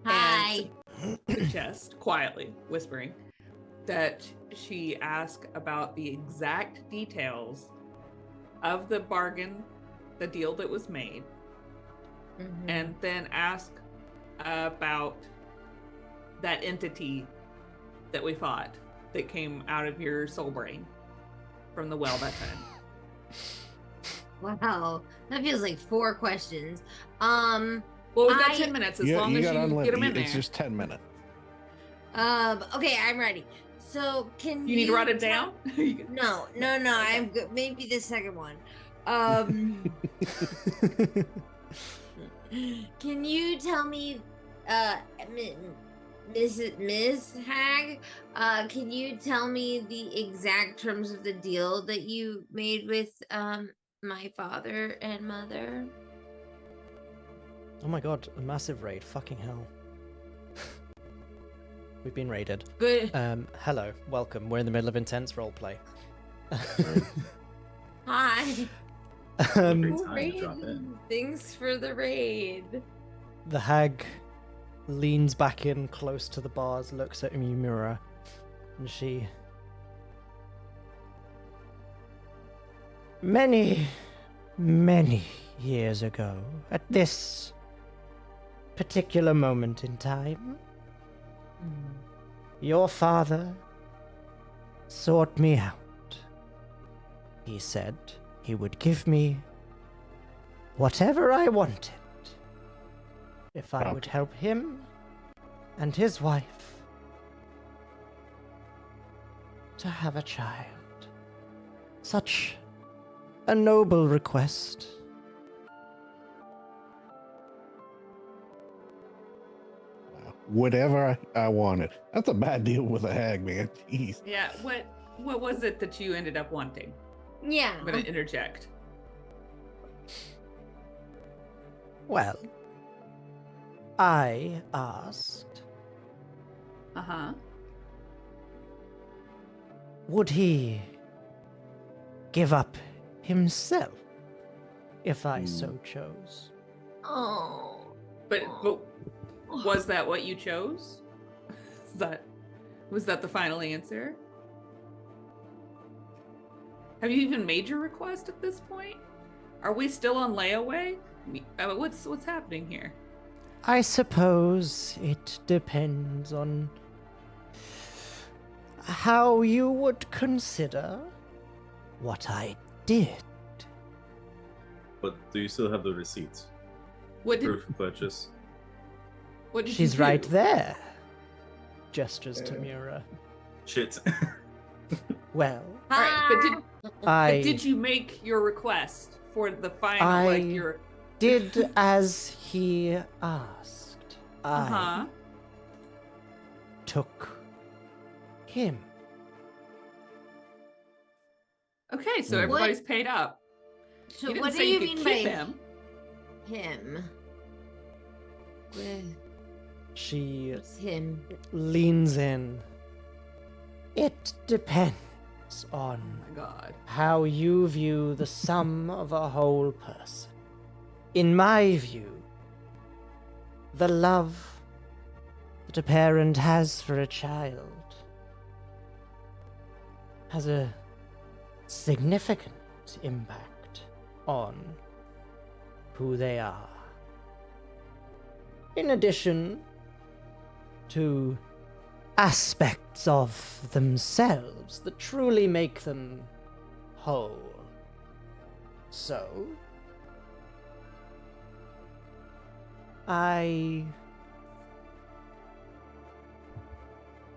Hi. and suggest, quietly whispering, that she ask about the exact details of the bargain, the deal that was made, Mhm. and then ask about that entity that we fought that came out of your soul brain from the well that time. Wow, that feels like 4 questions. Well, we've got I- 10 minutes as You, long you as got you unlimited. get them in there. It's just 10 minutes. Okay, I'm ready. So can You need to write it tell- down? No, I'm good. Maybe the second one. Can you tell me, Ms. Hag? Can you tell me the exact terms of the deal that you made with my father and mother? Oh my god, a massive raid. Fucking hell. We've been raided. Good. Hello, welcome. We're in the middle of intense roleplay. Hi. um, Great time to drop in. Thanks for the raid. the hag leans back in close to the bars, looks at Miura, and she... Many years ago, at this particular moment in time, your father sought me out. He said he would give me whatever I wanted if I would help him and his wife to have a child. Such a noble request. Whatever I wanted. That's a bad deal with a hag, man. Jeez. Yeah, what was it that you ended up wanting? Yeah. I'm gonna interject. Well, I asked, Uh-huh. would he give up himself if I so chose? Oh. But was that what you chose? Was that the final answer? Have you even made your request at this point? Are we still on layaway? What's happening here? I suppose it depends on how you would consider what I did. But do you still have the receipts? What did, Proof of purchase? what did you She's right do? there. Gestures to Mura. Shit. Well, All right, I did you make your request for the final, like I- your? did as he asked. I Uh-huh. took him. Okay, so What- everybody's paid up. So You didn't what say do you could mean keep by him. him? She What's him? leans in. It depends on Oh my god. how you view the sum of a whole person. In my view, the love that a parent has for a child has a significant impact on who they are in addition to aspects of themselves that truly make them whole. So, I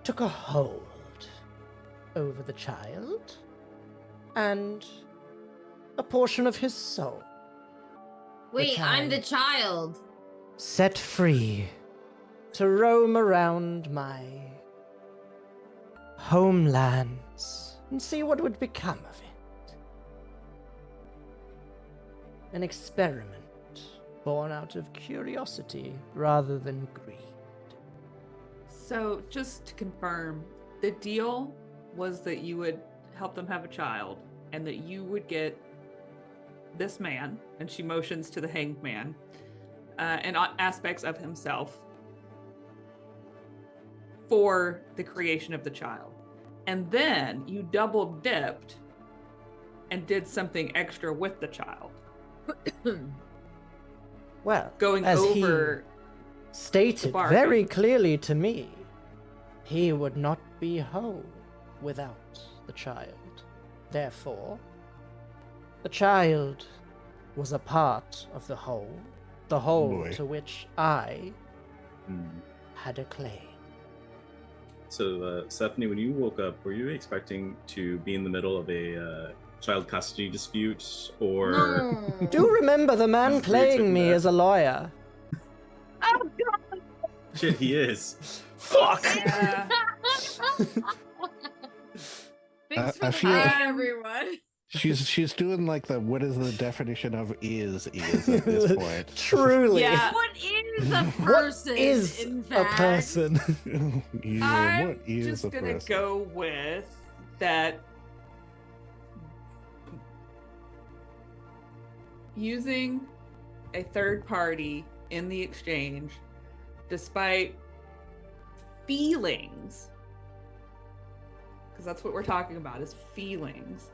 took a hold over the child and a portion of his soul. Wait, I'm the child. Set free to roam around my homelands and see what would become of it. An experiment born out of curiosity rather than greed. So, just to confirm, the deal was that you would help them have a child and that you would get this man, and she motions to the hanged man, and aspects of himself for the creation of the child. And then you double dipped and did something extra with the child. Well, Going as over he stated bargain. very clearly to me, he would not be whole without the child. Therefore, the child was a part of the whole Boy. to which I Hmm. had a claim. So, Stephanie, when you woke up, were you expecting to be in the middle of a child custody dispute, or No. Do remember the man You're playing taking me that. as a lawyer? Oh god! shit? He is. Fuck! Yeah. Thanks for I the feel- fight, everyone. She's doing like the what is the definition of is at this point. Truly. Yeah. What is a What person? is in a fact? person? Yeah, I'm what is just a gonna person? go with that. Using a third party in the exchange, despite feelings, because that's what we're talking about is feelings,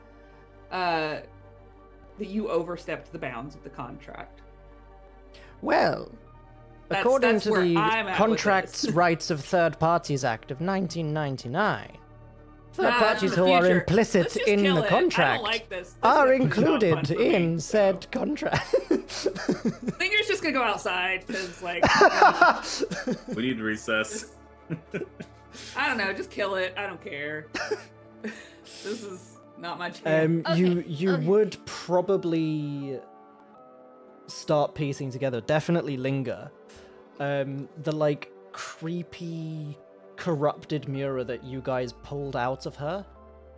that you overstepped the bounds of the contract. Well, That's- according that's to where the I'm at with Contracts this. Rights of Third Parties Act of 1999, third Ah, parties in the who are future. implicit Let's just in kill the it. I contract don't like this. This are is not fun included for me, in so. said contract. I think you're just gonna go outside because, like, We need recess. I don't know, just kill it. I don't care. This is not my jam. You Okay. would probably start piecing together, definitely linger. The like creepy, corrupted mirror that you guys pulled out of her,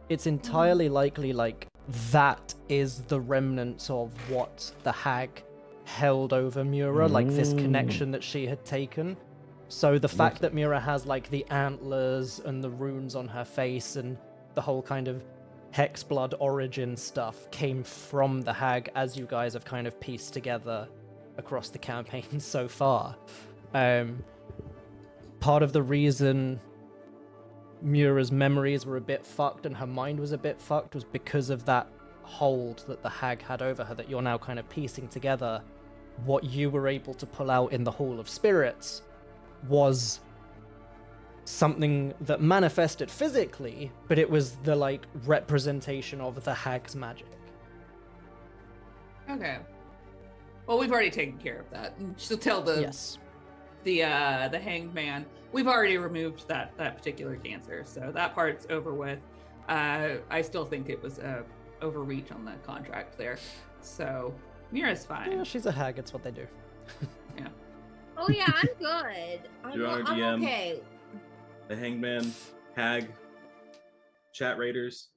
it's entirely likely like that is the remnants of what the hag held over Mura, like this connection that she had taken. So the fact that Mura has like the antlers and the runes on her face and the whole kind of Hexblood origin stuff came from the hag, as you guys have kind of pieced together across the campaign so far. Part of the reason Mura's memories were a bit fucked and her mind was a bit fucked was because of that hold that the hag had over her, that you're now kind of piecing together. What you were able to pull out in the Hall of Spirits was something that manifested physically, but it was the like representation of the hag's magic. Okay. Well, we've already taken care of that. And she'll tell the Yes. the hanged man. We've already removed that particular cancer, so that part's over with. I still think it was a overreach on the contract there. So Mira's fine. Yeah, she's a hag, it's what they do. Oh yeah, I'm good. Your Honor, I'm GM. okay. The Hangman, Hag, Chat Raiders.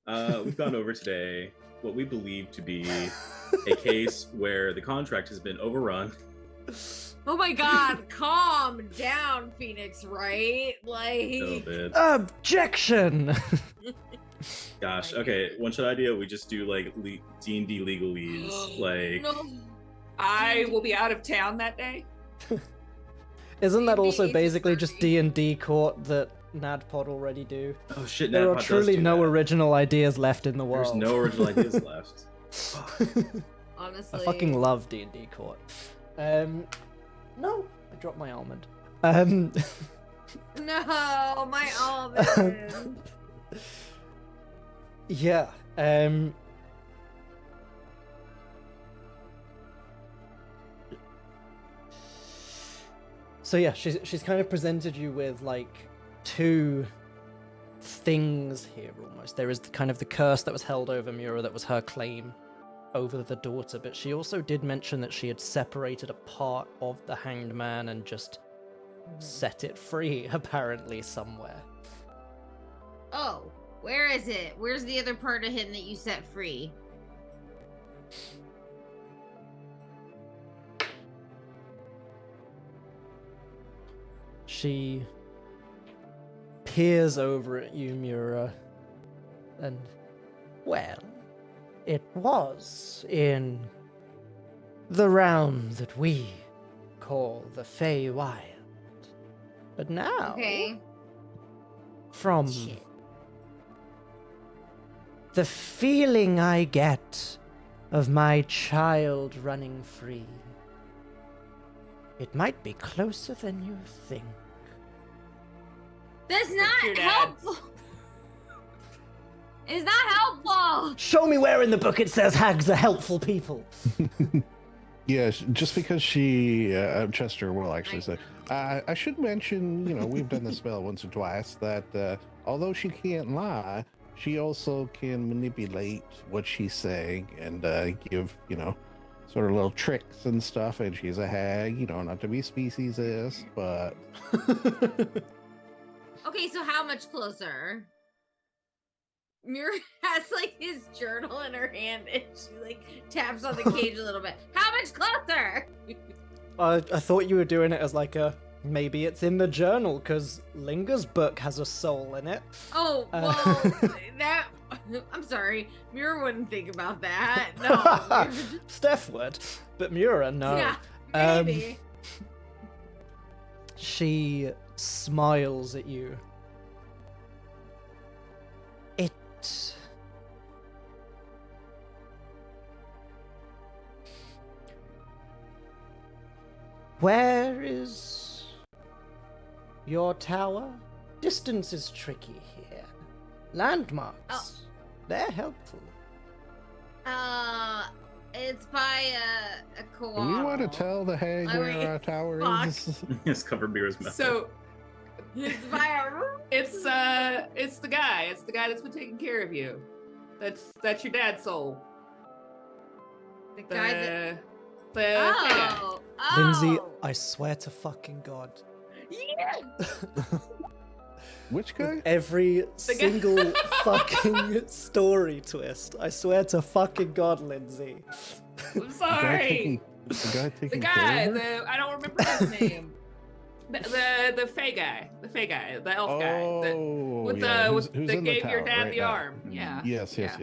We've gone over today what we believe to be a case where the contract has been overrun. Oh my god, calm down, Phoenix, right? Like A little bit. Objection! Gosh, okay. One shot idea. We just do like D&D legalese, like no. I will be out of town that day. Isn't that also D&D basically just 8:30. D&D court that NADPOD already do? oh shit. There NADPOD are does truly do no that. original ideas left in the world. There's no original ideas left. Honestly. I fucking love D&D court. No, I dropped my almond. No, my almond. Yeah. So yeah, she's kind of presented you with like two things here almost. There is kind of the curse that was held over Mura that was her claim over the daughter, but she also did mention that she had separated a part of the hanged man and just set it free, apparently, somewhere. Oh, where is it? Where's the other part of him that you set free? She peers over at you, Mura, and, well, it was in the realm that we call the Feywild. But now, Okay. from Shit. the feeling I get of my child running free, it might be closer than you think. That's your not dad. helpful. It's not helpful. Show me where in the book it says hags are helpful people. Yeah, just because she, Chester will actually say, I should mention, we've done the spell once or twice, that although she can't lie, she also can manipulate what she's saying and give, sort of little tricks and stuff. And she's a hag, not to be speciesist, but. Okay, so how much closer? Mira has like his journal in her hand and she like taps on the cage a little bit. How much closer? I thought you were doing it as like a, maybe it's in the journal because Linger's book has a soul in it. Oh, well, that. I'm sorry. Mira wouldn't think about that. No. Steph would, but Mura, no. Yeah, maybe. She smiles at you. It... Where is your tower? Distance is tricky here. Landmarks, they're helpful. It's by a Do koala. we want to tell the hag I where mean, our tower fuck. is? Yes, cover Mira's mouth. So It's by a. it's the guy. It's the guy that's been taking care of you. That's your dad's soul. The guy that. The guy. Oh. Lindsay, I swear to fucking God. Yeah. Which guy? With every guy- single fucking story twist. I swear to fucking God, Lindsay. I'm sorry. The guy The taking guy. care of her? I don't remember his name. The Fey guy. The Fey guy. The elf guy. Oh, With yeah, the who's that in the gave your tower dad right the now. arm. Yeah. Yes. Yeah.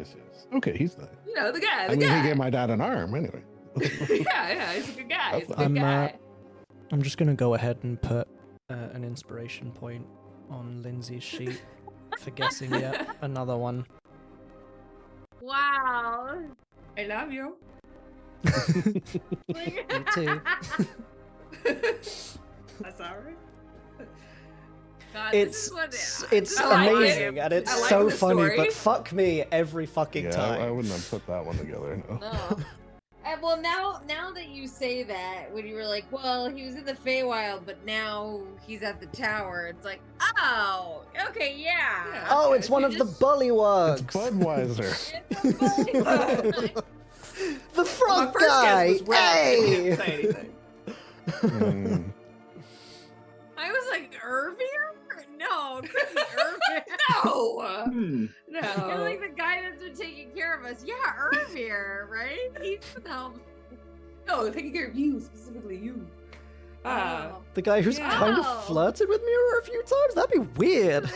Okay, he's the. You know the guy. The I mean, guy. he gave my dad an arm anyway. yeah, he's a good guy. He's a good I'm, guy. I'm just gonna go ahead and put an inspiration point on Lindsay's sheet for guessing yet another one. Wow. I love you. Me too. That's all right. God, this It's is what it's I like it. amazing and it's I like so the funny, story. but fuck me every fucking Yeah, time. I wouldn't have put that one together. No. Oh. Well, now that you say that, when you were like, well, he was in the Feywild, but now he's at the tower, it's like, oh, okay, yeah. Yeah. Oh, it's one of the It's bullywugs. Budweiser. It's a Bullywug. The My frog first guy. guess was Ralph, and he Hey. didn't say anything. Mm. I was like, Irvier? No, it couldn't be Irvier. No, Hmm. You're no. like the guy that's been taking care of us. Yeah, Irvier, right? He's been helping. No, taking care of you, specifically you. Oh. The guy who's Yeah. kind of Oh. flirted with Mira a few times? That'd be weird.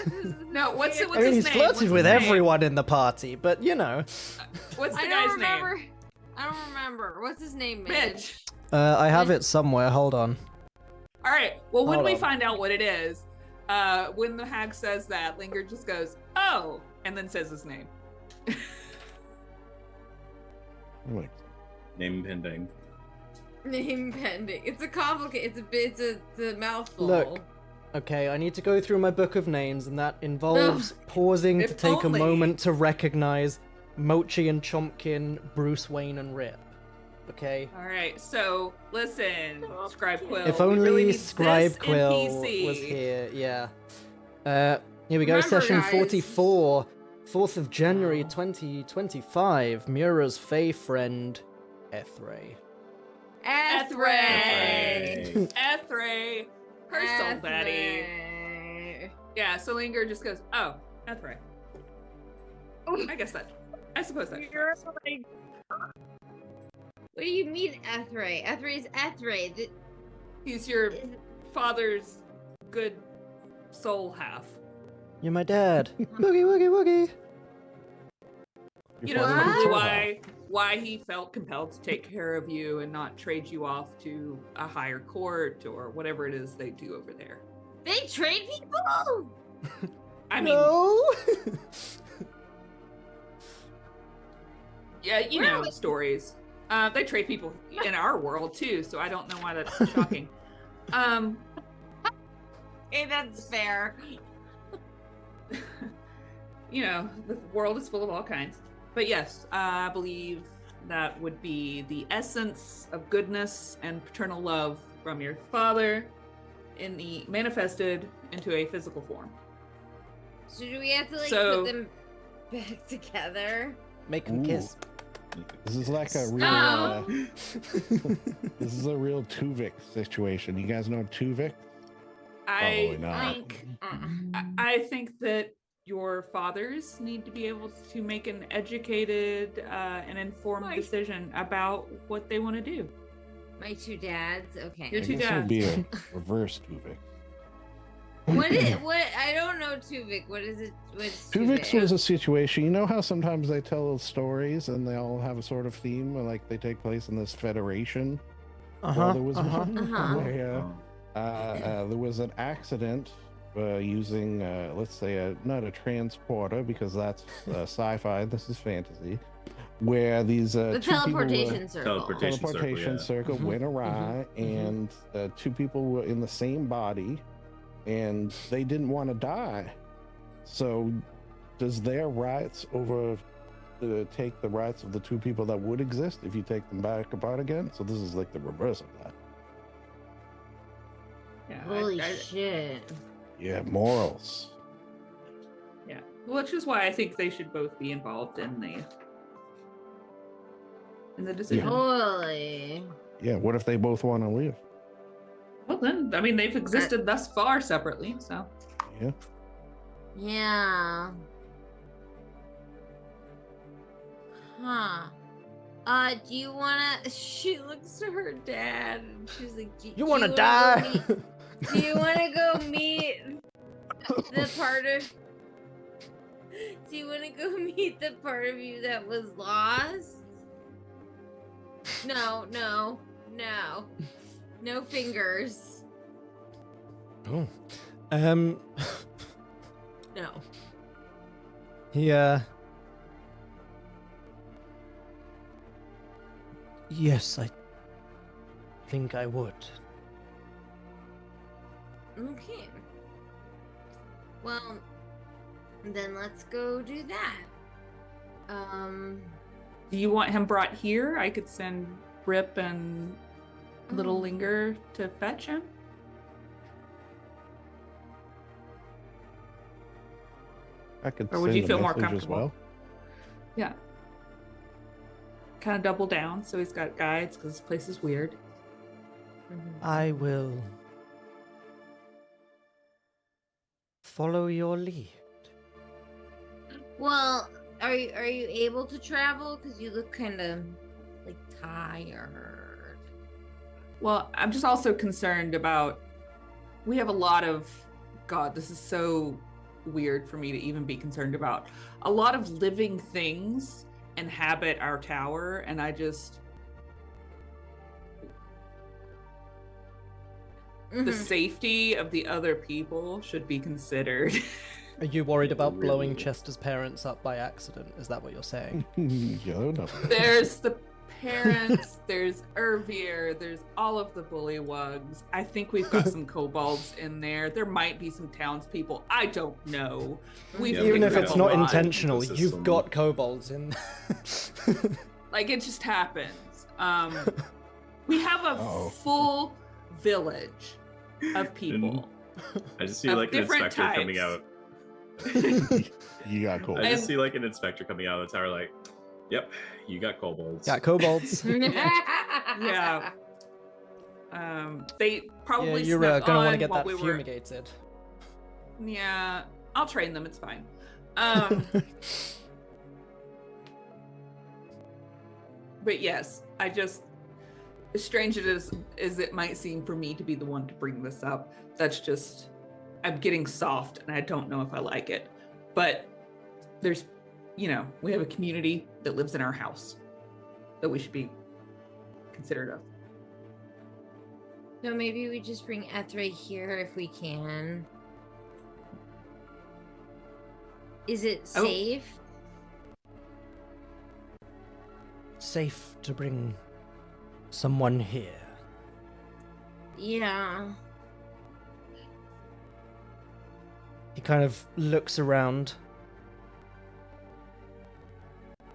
No, what's it? I What's mean, his he's name? flirted What's with his name? everyone in the party, but you know. What's the I guy's don't remember. name? I don't remember. What's his name, man? Mitch. I have it somewhere. Hold on. All right. Well, when Hold we on. find out what it is, when the hag says that, Linger just goes, "Oh," and then says his name. Like, Name pending. Name pending. It's a complicated. It's a mouthful. Look. Okay, I need to go through my book of names, and that involves pausing to If take only. a moment to recognize Mochi and Chompkin, Bruce Wayne and Rip. Okay? All right, so listen, Scribe Quill. If we only really need Scribe this Quill NPC. was here, yeah. Here we go, Remember, session guys. 44, 4th of January 2025. Mura's Fae friend, Ethray. Ethray. Ethray. Her soul daddy. Ethray. Yeah, so Linger just goes, oh, Ethray. I suppose that. You're like. What do you mean, Ethray? Ethray's Ethray. He's your father's good soul half. You're my dad. Boogie woogie woogie. You Your know, father What? is probably why he felt compelled to take care of you and not trade you off to a higher court or whatever it is they do over there. They trade people. I mean, No! yeah, you Where know was- stories. They trade people in our world too, so I don't know why that's shocking. Hey, that's fair. You know, the world is full of all kinds. But yes, I believe that would be the essence of goodness and paternal love from your father in the manifested into a physical form. So do we have to like So- put them back together? Make them kiss. This is like a real. Oh. This is a real Tuvik situation. You guys know Tuvik? I Probably not. think I think that your fathers need to be able to make an educated and informed decision about what they want to do. My two dads. Okay. Your I two guess it would dads. be a reverse Tuvik. What is what? I don't know Tuvik. What is it? What's Tuvik's was a situation. You know how sometimes they tell stories and they all have a sort of theme, like they take place in this federation. Well, there was one Uh-huh. where there was an accident using, let's say, not a transporter because that's sci-fi. This is fantasy. Where these the two people were- teleportation circle. teleportation circle Mhm, went awry, and two people were in the same body, and they didn't want to die. So, does their rights take the rights of the two people that would exist if you take them back apart again? So this is like the reverse of that. Yeah, Holy shit. Yeah, morals. Yeah, which is why I think they should both be involved in the decision. Holy. Yeah, what if they both want to live? Well, then, I mean, they've existed thus far separately, so. Yeah. Yeah. Huh. Do you wanna? She looks to her dad and she's like, You wanna go die? meet- Do you wanna go meet the part of? Do you wanna go meet the part of you that was lost? No, no, no, no fingers. Oh. No. Yeah. Yes, I think I would. Okay. Well, then let's go do that. Do you want him brought here? I could send Rip and Little Oh. Linger to fetch him. I could Or would send you a feel more message as comfortable? well. Yeah. Kind of double down, so he's got guides because this place is weird. I will follow your lead. Well, are you able to travel? Because you look kind of like tired. Well, I'm just also concerned about. We have a lot of. God, this is so weird for me to even be concerned about. A lot of living things inhabit our tower, and I just. The Mhm. safety of the other people should be considered. Are you worried about blowing Really? Chester's parents up by accident? Is that what you're saying? Yeah, no. There's the parents, there's Ervier, there's all of the bullywugs. I think we've got some kobolds in there. There might be some townspeople. I don't know. We've Even if picked it's up a not lot. intentional, Ecosystem. you've got kobolds in. Like, it just happens. We have a Uh-oh. full village of people. I just see Of like an different inspector coming types. out. You got cool. I just And- see like an inspector coming out of the tower, like, "Yep, you got kobolds." Got kobolds. Yeah. They probably Yeah, you're snuck gonna want to on get while that we were. fumigated. Yeah, I'll train them. It's fine. But yes, I just, as strange as it might seem for me to be the one to bring this up, that's just, I'm getting soft and I don't know if I like it. But there's, we have a community that lives in our house that we should be considerate of. So maybe we just bring Ethra here if we can. Is it Oh. safe? Safe to bring someone here. Yeah. He kind of looks around.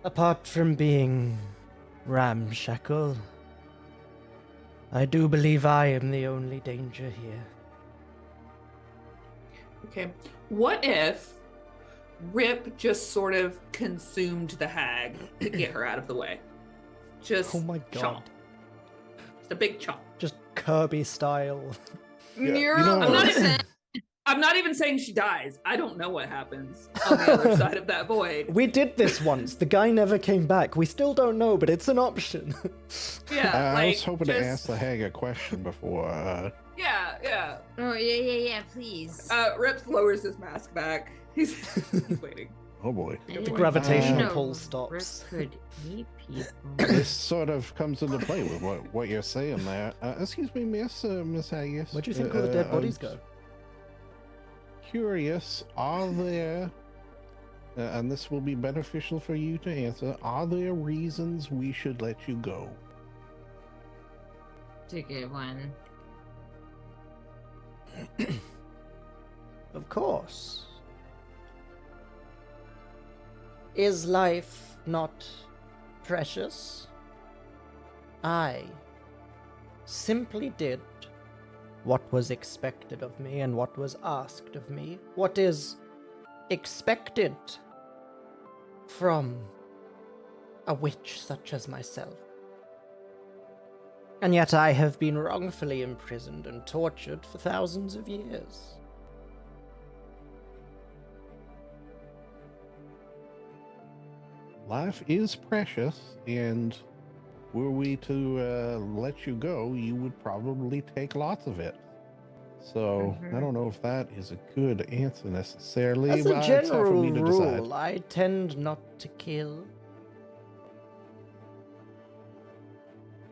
Apart from being ramshackle, I do believe I am the only danger here. Okay. What if Rip just sort of consumed the hag to get her out of the way? Just Oh my god. chomp. Just a big chomp. Just Kirby style. Yeah, Neural you know- I'm not even saying she dies. I don't know what happens on the other side of that void. We did this once. The guy never came back. We still don't know, but it's an option. Yeah, I like, was hoping to just- ask the hag a question before. Yeah. Oh, yeah, please. Rip lowers his mask back. He's waiting. Oh boy. I The didn't gravitational know pull Rip stops. could eat people. This sort of comes into play with what you're saying there. Excuse me, Miss Haggis. Where do you think all the dead bodies go? Curious, are there, and this will be beneficial for you to answer, are there reasons we should let you go? It's a good one. Of course. Is life not precious? I simply did what was expected of me and what was asked of me. What is expected from a witch such as myself. And yet I have been wrongfully imprisoned and tortured for thousands of years. Life is precious, and were we to let you go, you would probably take lots of it. So I don't know if that is a good answer necessarily. As but a it's all for general me to decide. rule, I tend not to kill.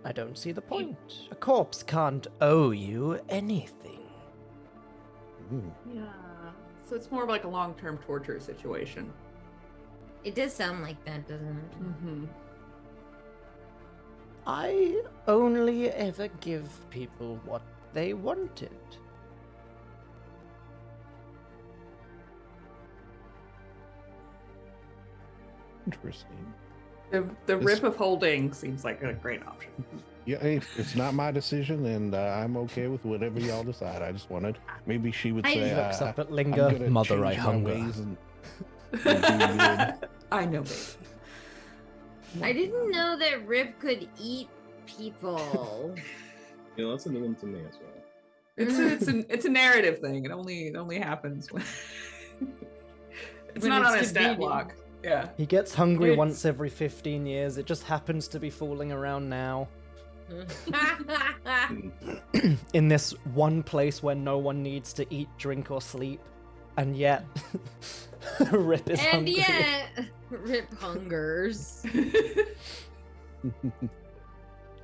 I don't see the point. A corpse can't owe you anything. Ooh. Yeah. So it's more of like a long-term torture situation. It does sound like that, doesn't it? Mm-hmm. I only ever give people what they wanted. Interesting. The This- rip of holding seems like a great option. Yeah, hey, it's not my decision, and I'm okay with whatever y'all decide. I just wanted, maybe she would I- say, Looks up at I'm Linger. gonna Mother, I change my hunger. ways and do good. I know, baby. I didn't know that Rip could eat people. You know, that's a new one to me as well. It's a narrative thing. It only happens when it's When not it's on a stat convenient. block. Yeah. He gets hungry It's- once every 15 years. It just happens to be fooling around now. In this one place where no one needs to eat, drink, or sleep. And yet, Rip is And hungry. yet, Rip hungers.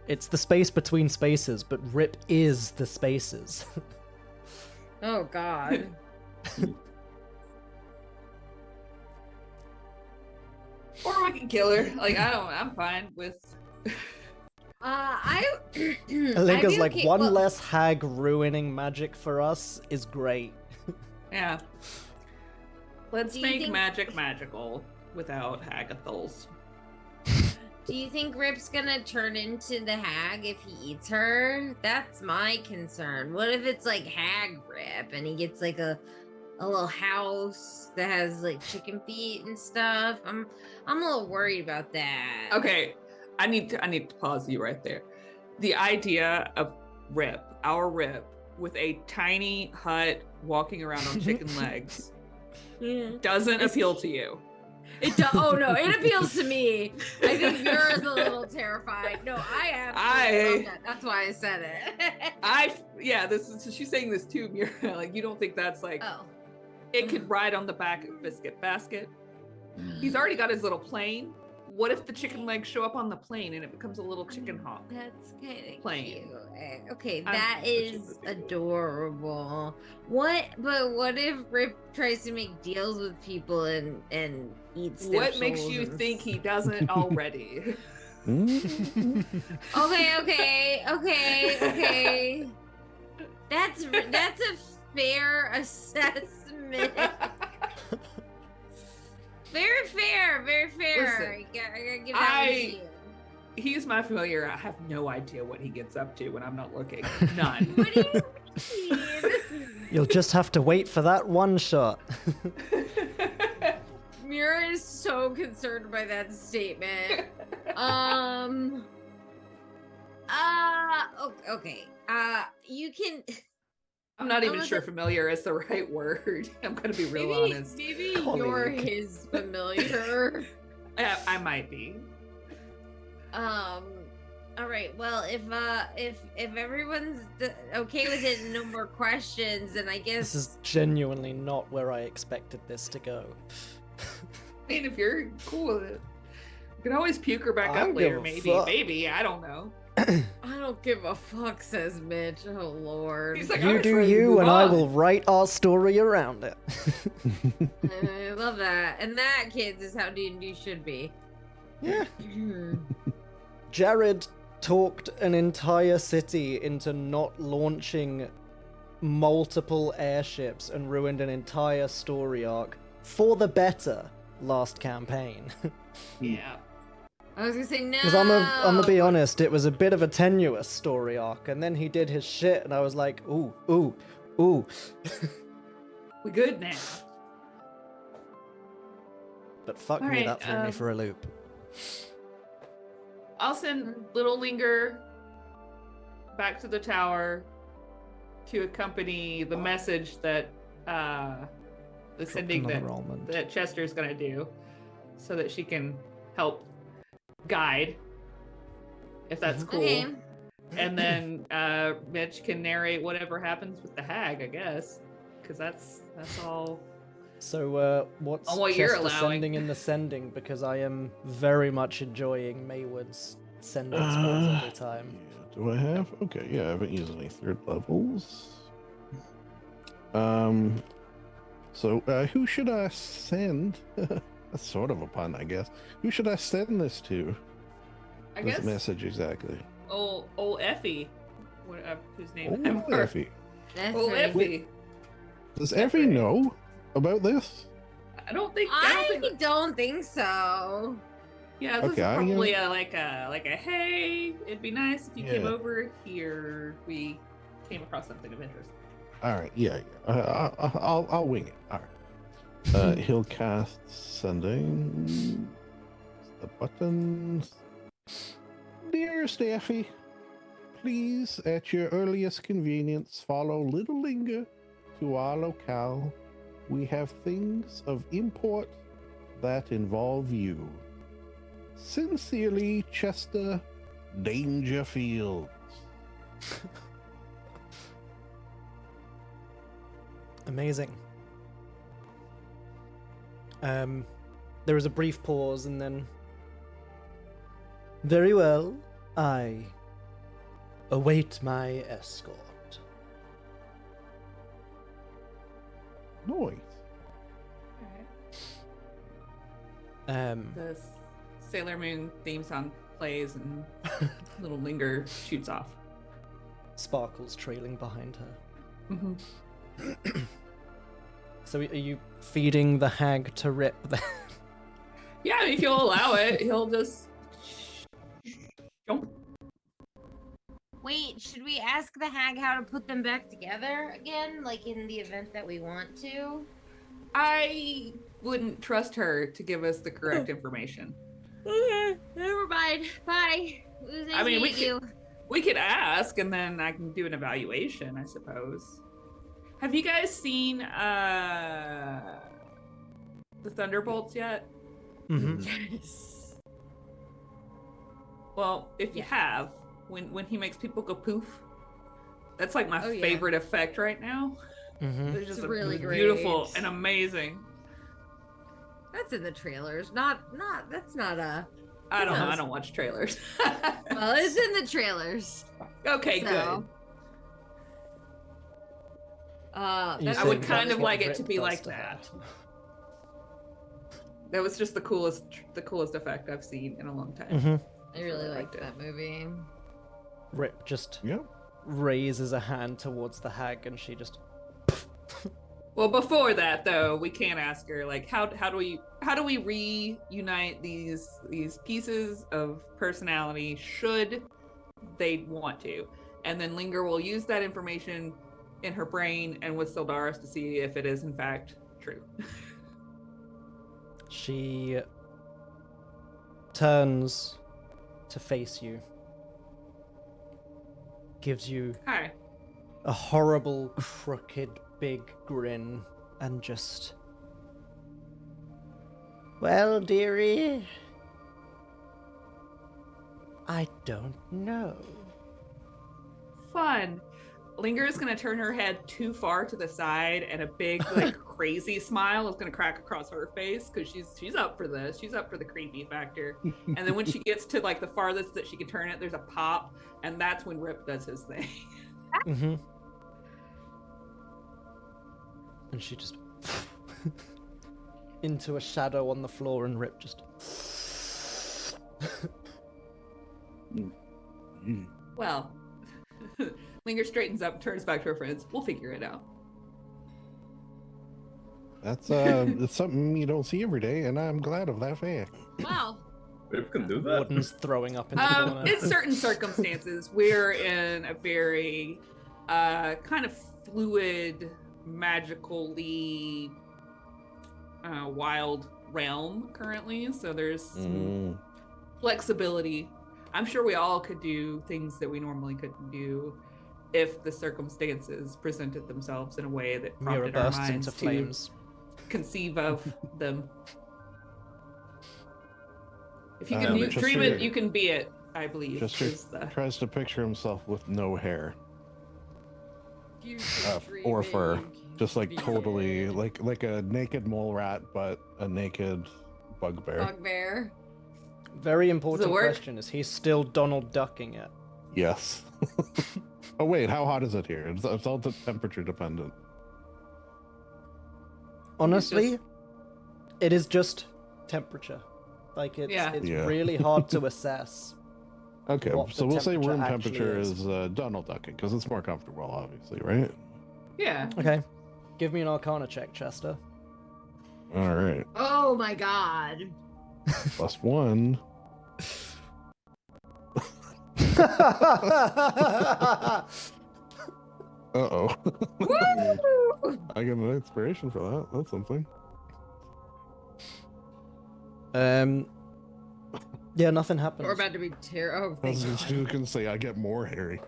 It's the space between spaces, but Rip is the spaces. Oh God. Or we can kill her. Like I'm fine with I'd Linka's be like, okay- one well, less hag ruining magic for us is great. Yeah. Let's Do you make think- magic magical without Hagathals. Do you think Rip's gonna turn into the hag if he eats her? That's my concern. What if it's like hag Rip and he gets like a little house that has like chicken feet and stuff? I'm a little worried about that. Okay, I need to pause you right there. The idea of our Rip, with a tiny hut walking around on chicken legs Yeah. doesn't appeal to you. It does. Oh no, it appeals to me. I think Mira's a little terrified. No, I absolutely love that. That's why I said it. She's saying this too, Mira. Like, you don't think that's like Oh. it could ride on the back of Biscuit Basket? He's already got his little plane. What if the chicken legs show up on the plane and it becomes a little chicken hawk? That's kind of Plane. cute. Okay, I'm that pushing is the big adorable. What if Rip tries to make deals with people and eats their What makes souls you and think he doesn't already? Mm. Okay. That's a fair assessment. Very fair. Listen, I gotta give that one to you. He's my familiar. I have no idea what he gets up to when I'm not looking. None. What do you mean? You'll just have to wait for that one shot. Mira is so concerned by that statement. Okay. You can. I'm not even Unless sure it- familiar is the right word. I'm gonna be real honest. Maybe you're Colleague. his familiar. I might be. All right. Well, if everyone's okay with it, and no more questions, then I guess. This is genuinely not where I expected this to go. I mean, if you're cool with it, you can always puke her back I don't up later. give a Maybe, fuck. maybe. I don't know. I don't give a fuck, says Mitch. Oh Lord. He's like, You I'm do ready to you, move and I on. will write our story around it. I love that. And that, kids, is how D&D should be. Yeah. Jared talked an entire city into not launching multiple airships and ruined an entire story arc for the better last campaign. Yeah. I was gonna say no. Because I'm gonna be honest, it was a bit of a tenuous story arc, and then he did his shit, and I was like, ooh. We good now. But fuck All me, right, that threw me for a loop. I'll send Little Linger back to the tower to accompany the message that the sending another that, almond. that Chester's gonna do, so that she can help guide, if that's cool. Okay. And then Mitch can narrate whatever happens with the hag, I guess, because that's all. So, what's On what you're Chester allowing. sending in the sending? Because I am very much enjoying Mayward's sending spells every time. Yeah, do I have? Okay, yeah, I haven't used any third levels. So, who should I send? That's sort of a pun, I guess. Who should I send this to? I This guess message exactly. old Effie, whose name Oh, I remember. Effie. That's Old right. Effie. Does That's Effie right. know about this? I don't think. I don't think so. Yeah, this Okay, is I, probably like a hey, it'd be nice if you came Yeah. over here. We came across something of interest. All right, yeah. I'll wing it. All right. He'll cast sending. The buttons. Dearest Effie, please, at your earliest convenience, follow Little Linger to our locale. We have things of import that involve you. Sincerely, Chester Dangerfield. Amazing. There was a brief pause, and then. Very well, I await my escort. Noise. Um, The Sailor Moon theme song plays and little Linger shoots off. Sparkles trailing behind her. Mm-hmm. So are you feeding the hag to Rip then? Yeah, if you'll allow it, he'll just jump. Wait, should we ask the hag how to put them back together again? Like in the event that we want to? I wouldn't trust her to give us the correct information. Okay, never mind. Bye. It was nice I mean, meeting we could ask, and then I can do an evaluation, I suppose. Have you guys seen the Thunderbolts yet? Mm-hmm. Yes. Well, if you have, when he makes people go poof, that's like my Oh, yeah. favorite effect right now. Mm-hmm. It's just It's really beautiful great. and amazing. That's in the trailers. That's not a. I Yes. don't watch trailers. Well, it's in the trailers. Okay, So, good. You That's I would saying kind that's of what like it Rip to be does like to her? that. That was just the coolest effect I've seen in a long time. Mm-hmm. I really I liked liked it. that movie. Rip just Yep. raises a hand towards the hag and she just Well, before that though, we can't ask her like how do we reunite these pieces of personality should they want to, and then Linger will use that information in her brain and with Syldaris to see if it is in fact true. she turns to face you, gives you Hi. a horrible, crooked, big grin, and just. Well, dearie. I don't know. Fun. Linger is gonna turn her head too far to the side, and a big, like, crazy smile is gonna crack across her face because she's up for this. She's up for the creepy factor. And then when she gets to like the farthest that she can turn it, there's a pop, and that's when Rip does his thing. Mm-hmm. And she just into a shadow on the floor, and Rip just. Well, Linger straightens up, turns back to her friends. We'll figure it out. That's it's something you don't see every day, and I'm glad of that fact. Wow. Rip can do that. Warden's throwing up in the corner. In certain circumstances, we're in a very kind of fluid, magically wild realm currently. So there's some flexibility. I'm sure we all could do things that we normally couldn't do if the circumstances presented themselves in a way that Mira prompted our bursts minds into to flames. conceive of them. If you just can dream it, so- you can be it, I believe. Just is the- tries to picture himself with no hair You or fur, just like totally like a naked mole rat, but a naked bugbear. Bugbear. Very important work? question: is he still Donald Ducking it? Yes. Oh wait, how hot is it here? It's all temperature dependent. Honestly, it is just temperature. Like it's Yeah. it's Yeah. really hard to assess. Okay, What so the we'll say temperature room actually temperature is. is Donald ducking because it's more comfortable, obviously, right? Yeah. Okay, give me an Arcana check, Chester. All right, Oh my god. +1. Uh-oh. Woo! I get an inspiration for that. That's something. Yeah, nothing happens. We're about to be terrible. I was just gonna say I get more hairy.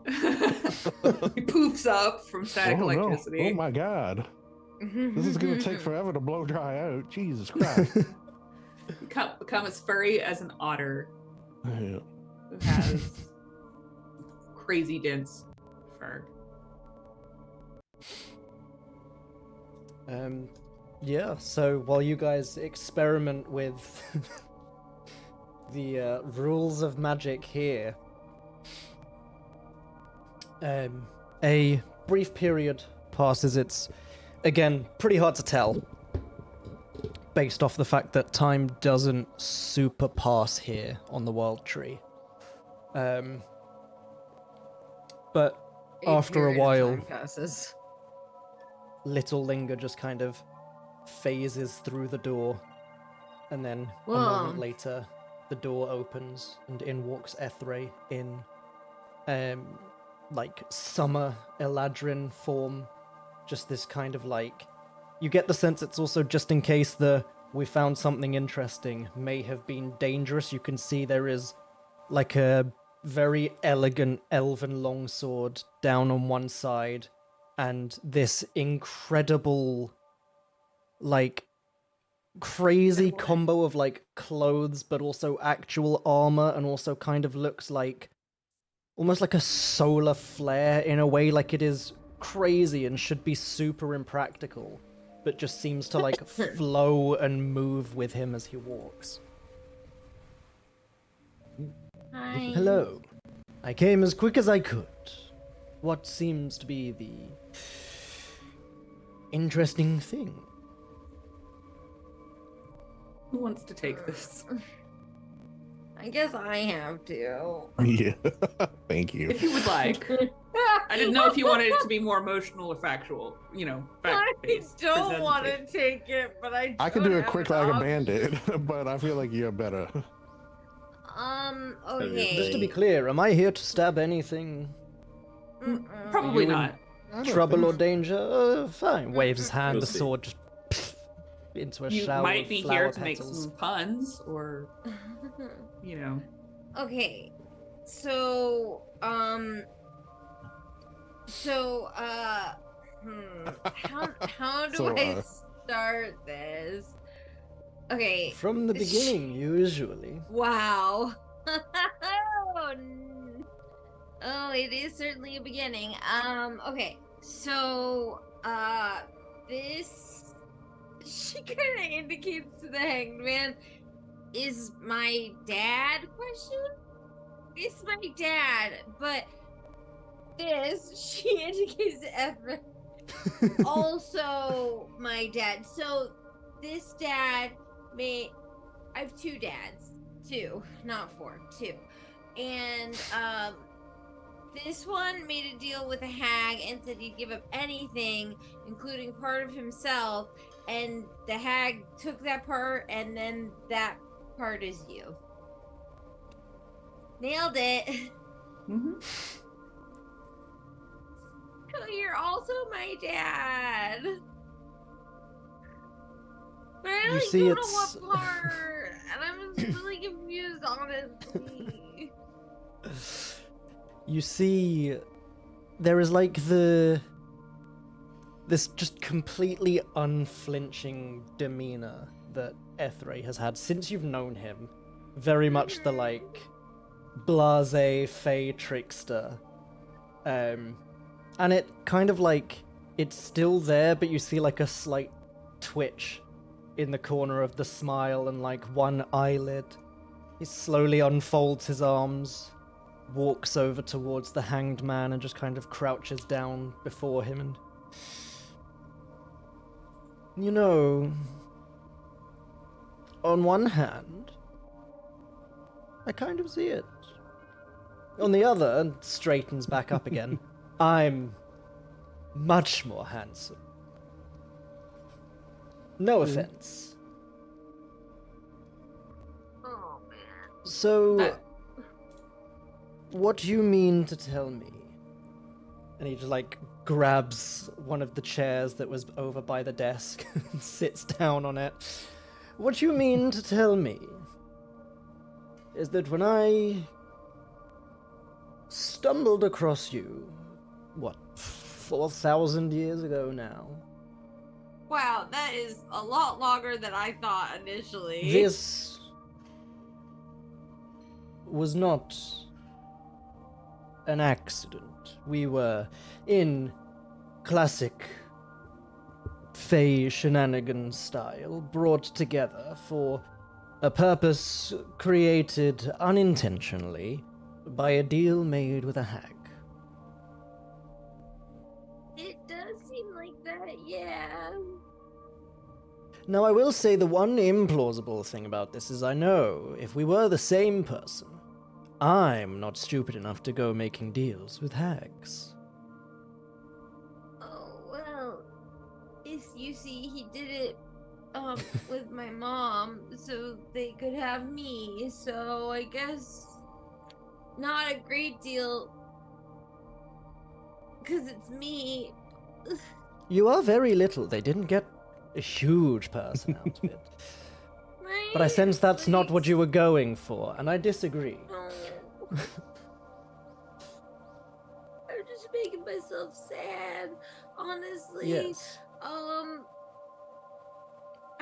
He poofs up from static Oh no! electricity. Oh my god! This is gonna take forever to blow dry out. Jesus Christ! Become as furry as an otter Yeah. who has crazy dense fur. Yeah, so while you guys experiment with the rules of magic here, a brief period passes. It's, again, pretty hard to tell, based off the fact that time doesn't super pass here on the world tree. But after a period of while, time passes. Little Linger just kind of phases through the door, and then a Whoa. moment later, the door opens, and in walks Ethray in, like, summer Eladrin form. Just this kind of, like... You get the sense it's also just in case the "we found something interesting" may have been dangerous. You can see there is, like, a very elegant elven longsword down on one side, and this incredible, like, crazy combo of, like, clothes, but also actual armor, and also kind of looks like almost like a solar flare in a way, like it is crazy and should be super impractical, but just seems to, like, flow and move with him as he walks. Hi. Hello. I came as quick as I could. What seems to be the interesting thing? Who wants to take this? I guess I have to. Yeah. Thank you. If you would like. I didn't know if you wanted it to be more emotional or factual, you know, I fact-based. don't want to presentation. take it, but I can do don't it have quick an like a option. bandit, but I feel like you're better. Okay. Just to be clear, am I here to stab anything? Mm-mm. Probably You in not. I don't Trouble think or so. danger? Fine. Waves his hand, We'll the see. sword just into a You shower might of be flower here to make petals. some puns or, you know. Okay. So, how do So, I start this? Okay. From the beginning, usually. Wow. Oh, it is certainly a beginning. Okay. So, this she kind of indicates to the hanged man is my dad question? It's my dad, but this she indicates to Everett also my dad. So this dad may I have two dads. Two, not four, two. And this one made a deal with a hag and said he'd give up anything, including part of himself, and the hag took that part, and then that part is you. Nailed it. Mm-hmm. Oh, you're also my dad. But I You like, see, don't it's- know what part, and I was really confused, honestly. You see, there is like this just completely unflinching demeanor that Ethray has had since you've known him. Very much the, like, blasé fey trickster. And it kind of like, it's still there, but you see like a slight twitch in the corner of the smile and like one eyelid. He slowly unfolds his arms, walks over towards the hanged man and just kind of crouches down before him and... You know, on one hand, I kind of see it. On the other, and straightens back up again, I'm much more handsome. No offense. Oh man. So, what do you mean to tell me? And he just like grabs one of the chairs that was over by the desk and sits down on it. What you mean to tell me is that when I stumbled across you, what, 4,000 years ago now, Wow, that is a lot longer than I thought initially. this was not an accident. We were in classic Fey shenanigan style, brought together for a purpose created unintentionally by a deal made with a hag. It does seem like that, yeah. Now, I will say the one implausible thing about this is I know if we were the same person, I'm not stupid enough to go making deals with hags. Oh, well, you see, he did it with my mom so they could have me, so I guess not a great deal because it's me. You are very little. They didn't get a huge person out of it. Right? But I sense that's not Like, what you were going for, and I disagree. no. I'm just making myself sad, honestly. Yes.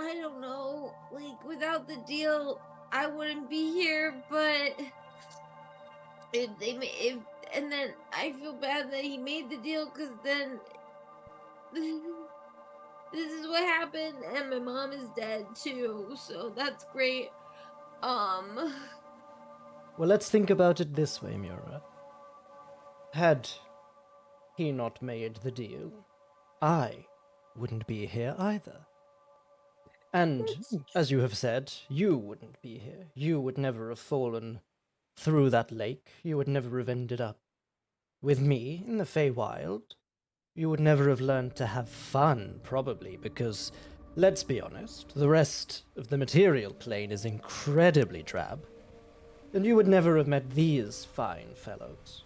I don't know. Like, without the deal, I wouldn't be here. But and then I feel bad that he made the deal, because then this is what happened, and my mom is dead too. So that's great. Well, let's think about it this way, Mura. Had he not made the deal, I wouldn't be here either. And, as you have said, you wouldn't be here. You would never have fallen through that lake. You would never have ended up with me in the Feywild. You would never have learned to have fun, probably, because, let's be honest, the rest of the material plane is incredibly drab. And you would never have met these fine fellows.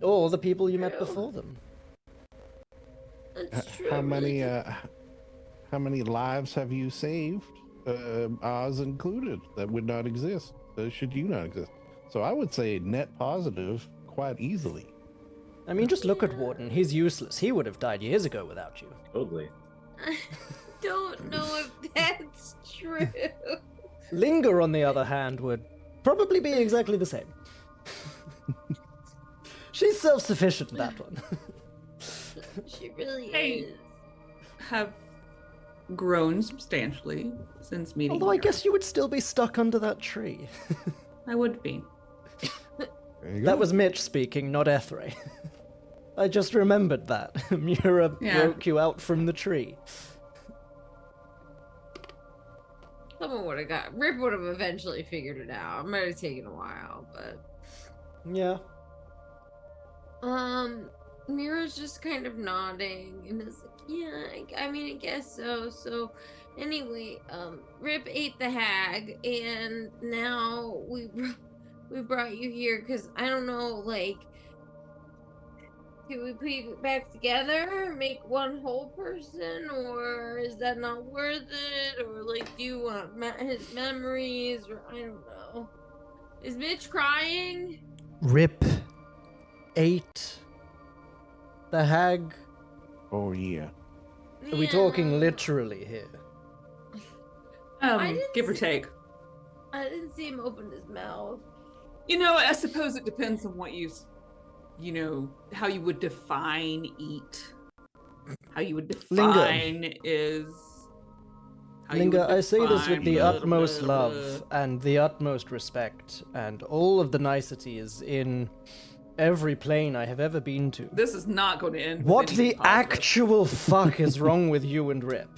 Or the people you met True. before them. That's true. How it really many did. how many lives have you saved, ours included, that would not exist should you not exist? So I would say net positive quite easily. I mean, just look at Warden. He's useless. He would have died years ago without you. Totally. I don't know if that's true. Linger, on the other hand, would probably be exactly the same. She's self-sufficient, that one. She really Hey. is. Have grown substantially since meeting. Although I Mira. guess you would still be stuck under that tree. I would be. There you That go. was Mitch speaking, not Ethray. I just remembered that. Mura Yeah. broke you out from the tree. Someone would have got. Rip would have eventually figured it out. It might have taken a while, but Yeah. Mira's just kind of nodding and is like, yeah, I mean, I guess so. So, anyway, Rip ate the hag, and now we brought you here because I don't know, like, can we put you back together and make one whole person, or is that not worth it, or like, do you want his memories, or I don't know. Is Mitch crying? Rip ate the hag. Oh yeah. Are we talking literally here? I didn't Give or see- take. I didn't see him open his mouth. You know, I suppose it depends on what how you would define eat. How you would define is. how you Linga, would I say this with define the blah, utmost blah, love and the utmost respect and all of the niceties in every plane I have ever been to. This is not going to end. with What anything the positive. actual fuck is wrong with you and Rip?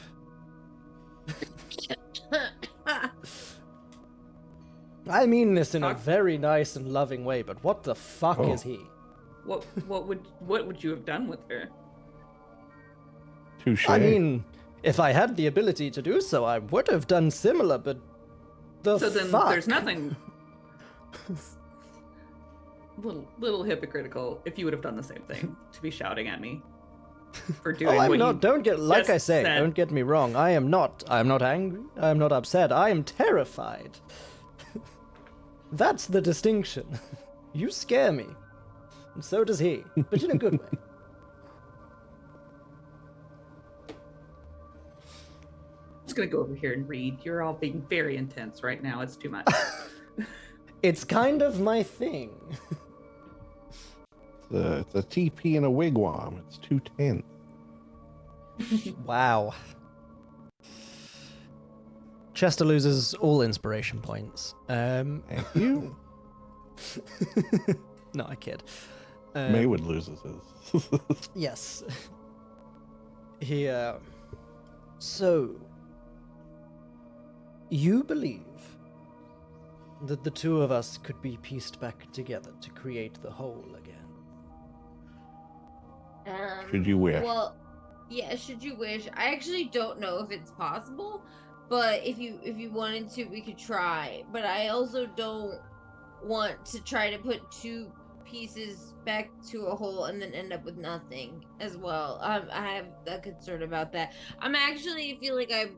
I mean this in a Talk- very nice and loving way, but what the fuck Oh. is he? What would you have done with her? Touche. I mean, if I had the ability to do so, I would have done similar, but the So then fuck? there's nothing. little hypocritical if you would have done the same thing to be shouting at me for doing Oh, I'm what not. you Don't get like I just say. said. Don't get me wrong. I am not angry. I am not upset. I am terrified. That's the distinction. You scare me, and so does he, but in a good way. I'm just gonna go over here and read. You're all being very intense right now. It's too much. It's kind of my thing. It's a TP in a wigwam. It's 210. Wow. Chester loses all inspiration points. Thank you. No, I kid. Maywood loses his. Yes. He So, you believe that the two of us could be pieced back together to create the whole again? Should you wish. Well, yeah, should you wish. I actually don't know if it's possible, but if you wanted to, we could try. But I also don't want to try to put two pieces back to a whole and then end up with nothing as well. I have a concern about that. I'm actually feel like I've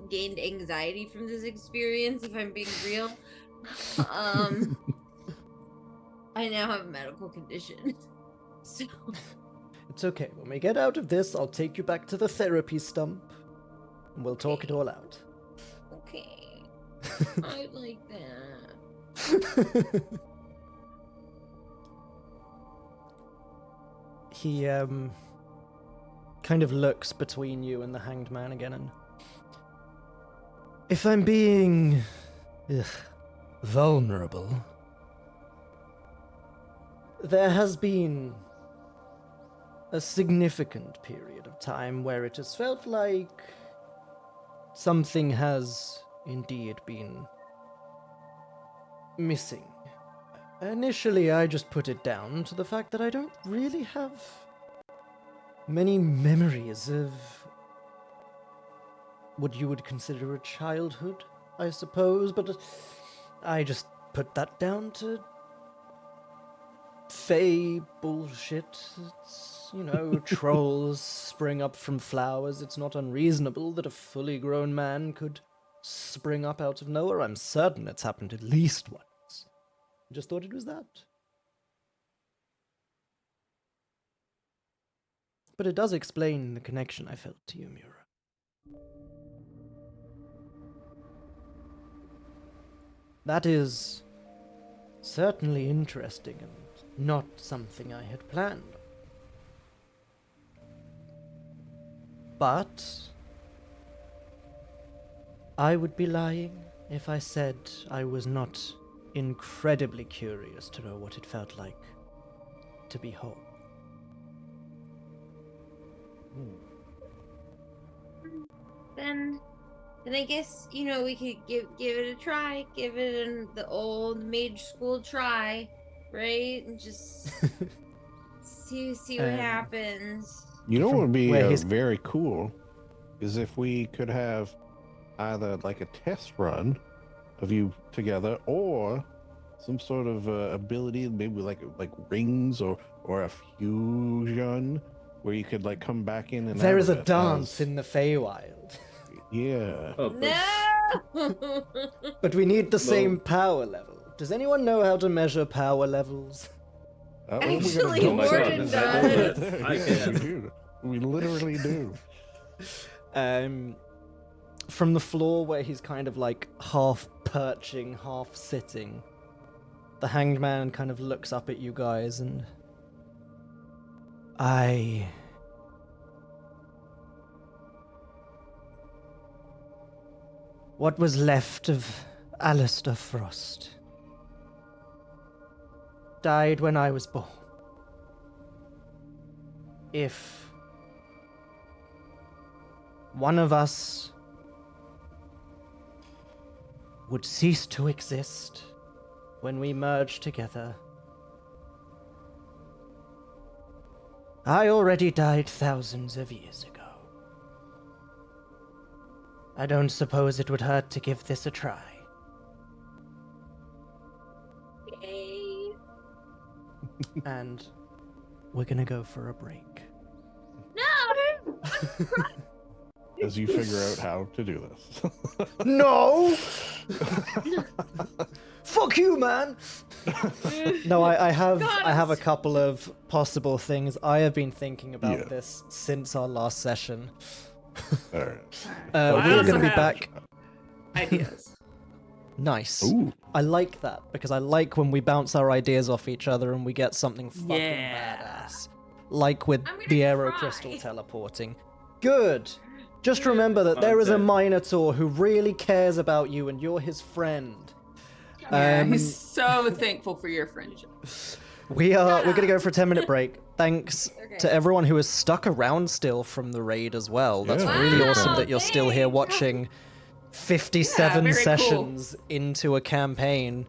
gained anxiety from this experience, if I'm being real. I now have a medical condition. So It's okay. When we get out of this, I'll take you back to the therapy stump, and we'll talk it all out. okay. I like that. He kind of looks between you and the Hanged Man again, and if I'm being vulnerable, there has been a significant period of time where it has felt like something has indeed been missing. Initially, I just put it down to the fact that I don't really have many memories of what you would consider a childhood, I suppose, but I just put that down to Fae bullshit. It's, trolls spring up from flowers. It's not unreasonable that a fully grown man could spring up out of nowhere. I'm certain it's happened at least once. Just thought it was that. But it does explain the connection I felt to you, Mura. That is certainly interesting and not something I had planned. But I would be lying if I said I was not incredibly curious to know what it felt like to be whole. Then I guess we could give it a try, give it the old mage school try, right? And just see what happens. You know what would be where he's- very cool is if we could have either like a test run of you together or some sort of ability, maybe like rings or a fusion where you could like come back in and There out is of a it dance as- in the Feywild. Yeah. Oh, No. But we need the Well- same power level. Does anyone know how to measure power levels? What are we gonna Actually, do? Oh my God, Warden is that all does. it- I Yeah, can. we do. We literally do. From the floor where he's kind of like half perching, half sitting, the Hanged Man kind of looks up at you guys and... What was left of Alistair Frost died when I was born. If one of us would cease to exist when we merge together, I already died thousands of years ago. I don't suppose it would hurt to give this a try. Yay. And we're gonna go for a break. No. As you figure out how to do this. No! Fuck you, man! No, I have a couple of possible things. I have been thinking about Yeah. this since our last session. All right. Well, I We are also going to be have back. Ideas. Nice. Ooh. I like that because I like when we bounce our ideas off each other and we get something fucking Yeah. badass. Like with I'm gonna the aero cry. crystal teleporting. Good. Just remember that there is a Content. Minotaur who really cares about you and you're his friend. Yeah, Um, he's so thankful for your friendship. We're gonna go for a 10-minute break. thanks Okay. to everyone who is stuck around still from the raid as well. That's Yeah, really wow, awesome that you're still here thanks. watching 57 very cool. sessions into a campaign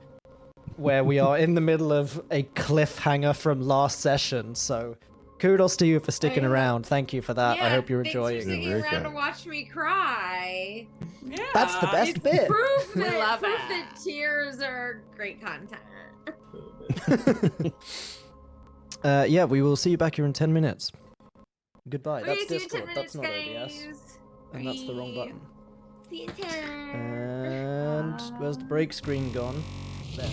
where we are in the middle of a cliffhanger from last session. So kudos to you for sticking yeah. around. Thank you for that. I Yeah, hope you're thanks for enjoying. sticking very around to kind. watch me cry. Yeah. That's the best It's bit. proof We that love proof it. that tears are great content. Yeah, we will see you back here in 10 minutes. Goodbye. Okay, That's see you in 10 Discord. minutes, That's not OBS. guys. And that's the wrong Bye. button. See you in 10. And where's the break screen gone? There.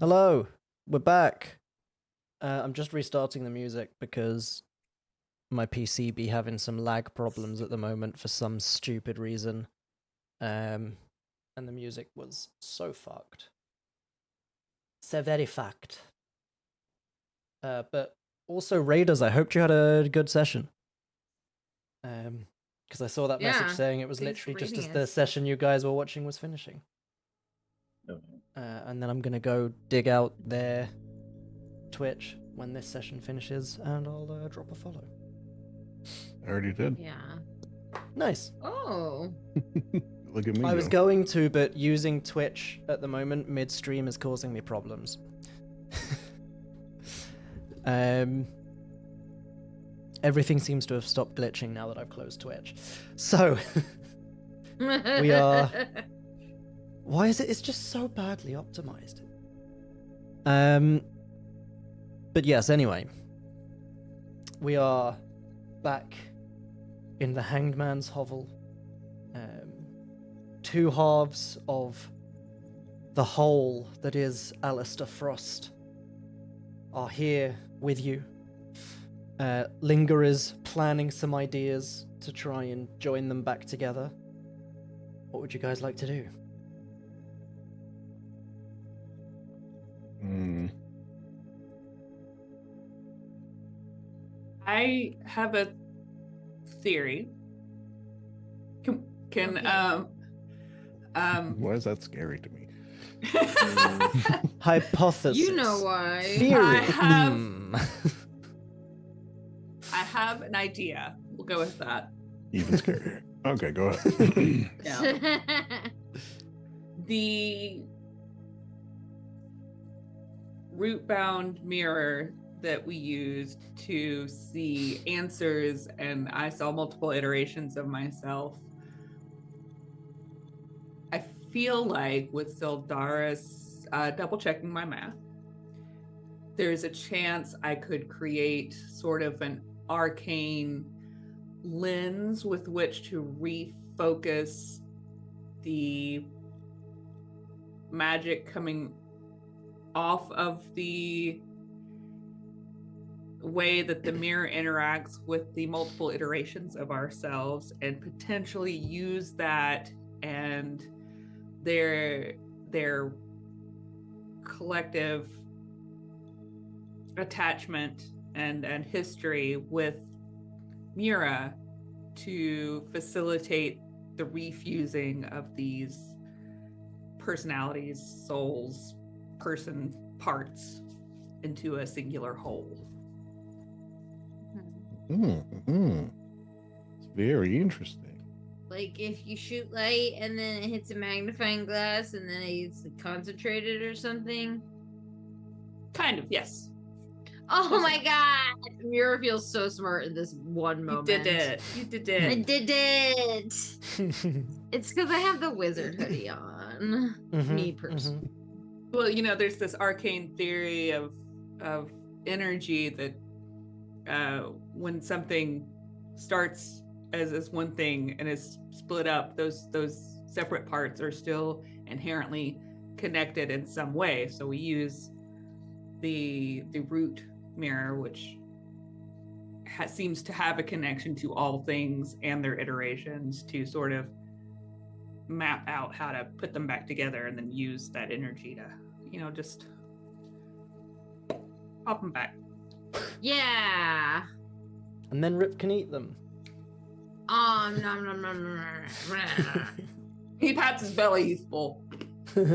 Hello, we're back. I'm just restarting the music because my PC be having some lag problems at the moment for some stupid reason. And the music was so fucked. So very fucked. But also Raiders, I hoped you had a good session. Because I saw that message Yeah, saying it was thanks for literally just as rating the us. session you guys were watching was finishing. Okay. And then I'm gonna go dig out their Twitch when this session finishes, and I'll drop a follow. I already did. Yeah. Nice. Oh. Look at me. I was go. going to, but using Twitch at the moment midstream is causing me problems. Everything seems to have stopped glitching now that I've closed Twitch. So we are. Why is it? It's just so badly optimized. But yes. Anyway, we are back in the Hanged Man's hovel. Two halves of the whole that is Alistair Frost are here with you. Linger is planning some ideas to try and join them back together. What would you guys like to do? I have a theory. Can Okay. Why is that scary to me? Hypothesis. You know why. Theory. I have- Hmm. I have an idea. We'll go with that. Even scarier. Okay, go ahead. Yeah. The root-bound mirror that we used to see answers, and I saw multiple iterations of myself. I feel like with Syldaris, double checking my math, there's a chance I could create sort of an arcane lens with which to refocus the magic coming off of the way that the mirror interacts with the multiple iterations of ourselves, and potentially use that and their collective attachment and history with Mira to facilitate the refusing of these personalities, souls, person parts into a singular whole. It's very interesting. Like if you shoot light and then it hits a magnifying glass and then it's concentrated or something. Kind of, yes. Oh my god! Mira feels so smart in this one moment. You did it. You did I it. did it. It's because I have the wizard hoodie on. Me personally. Well, you know, there's this arcane theory of energy that when something starts as one thing and is split up, those separate parts are still inherently connected in some way. So we use the root mirror, which seems to have a connection to all things and their iterations, to sort of map out how to put them back together and then use that energy to, you know, just pop them back. Yeah. And then Rip can eat them. Nom, nom, nom, nom, nom. He pats his belly, he's full.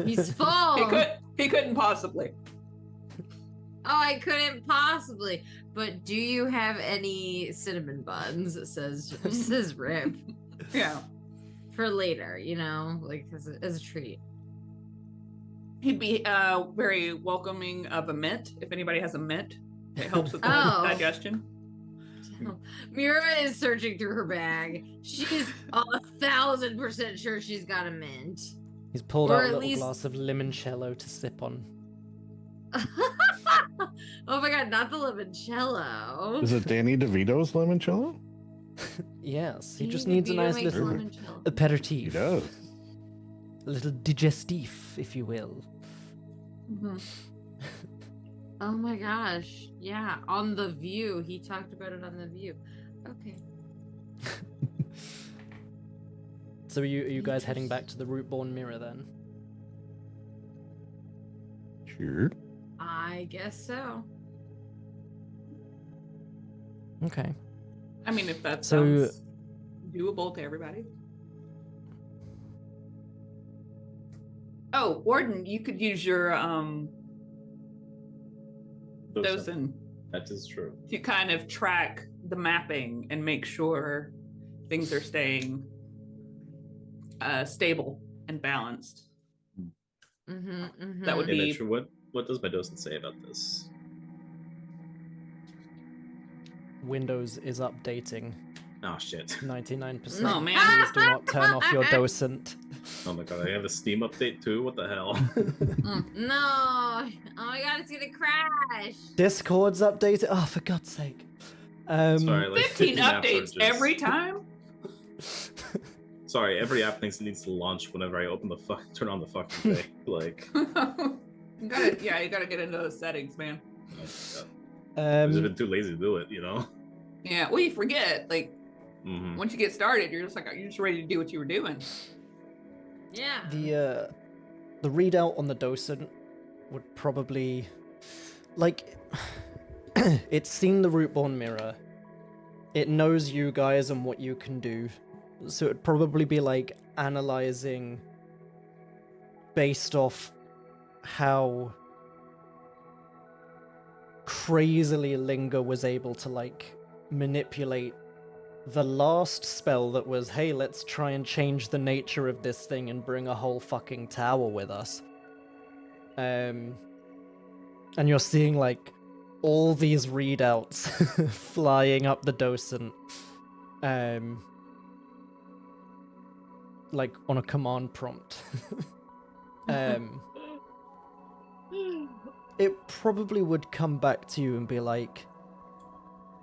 He's full. He couldn't possibly. Oh, I couldn't possibly. But do you have any cinnamon buns? It says Rip. Yeah. For later, you know, like as a treat. He'd be very welcoming of a mint. If anybody has a mint, it helps with the Oh. digestion. Mira is searching through her bag. She's 1,000% sure she's got a mint. He's pulled Or out a at little least- glass of limoncello to sip on. Oh my god, not the limoncello. Is it Danny DeVito's limoncello? Yes, he just Danny needs a DeVito nice makes little limoncello. He aperitif. does. A little digestif, if you will. Oh my gosh. Yeah, on The View. He talked about it on The View. Okay. So are you guys heading back to the Rootborn Mirror then? Sure. I guess so. Okay. I mean, if that So- sounds doable to everybody. Oh, Warden, you could use your docent That is true. to kind of track the mapping and make sure things are staying stable and balanced. That would Hey, be Metro, what does my docent say about this? Windows is updating. Oh shit. 99%. Oh, man. Please do not turn off your docent. Oh my god, I have a Steam update too? What the hell? No. Oh my god, it's gonna crash. Discord's updated. Oh, for God's sake. Sorry, like 15 apps are updates just- every time. Sorry, every app thinks it needs to launch whenever I turn on the fucking thing. Like, you gotta get into those settings, man. I've just been Um, too lazy to do it, you know? Yeah, well, you forget. Like, Mhm. once you get started, you're just ready to do what you were doing. Yeah. the readout on the docent would probably, like, it's seen the Rootborn Mirror. It knows you guys and what you can do. So it'd probably be like analyzing based off how crazily Linger was able to like manipulate the last spell that was, hey, let's try and change the nature of this thing and bring a whole fucking tower with us. And you're seeing like all these readouts flying up the docent, like on a command prompt. It probably would come back to you and be like,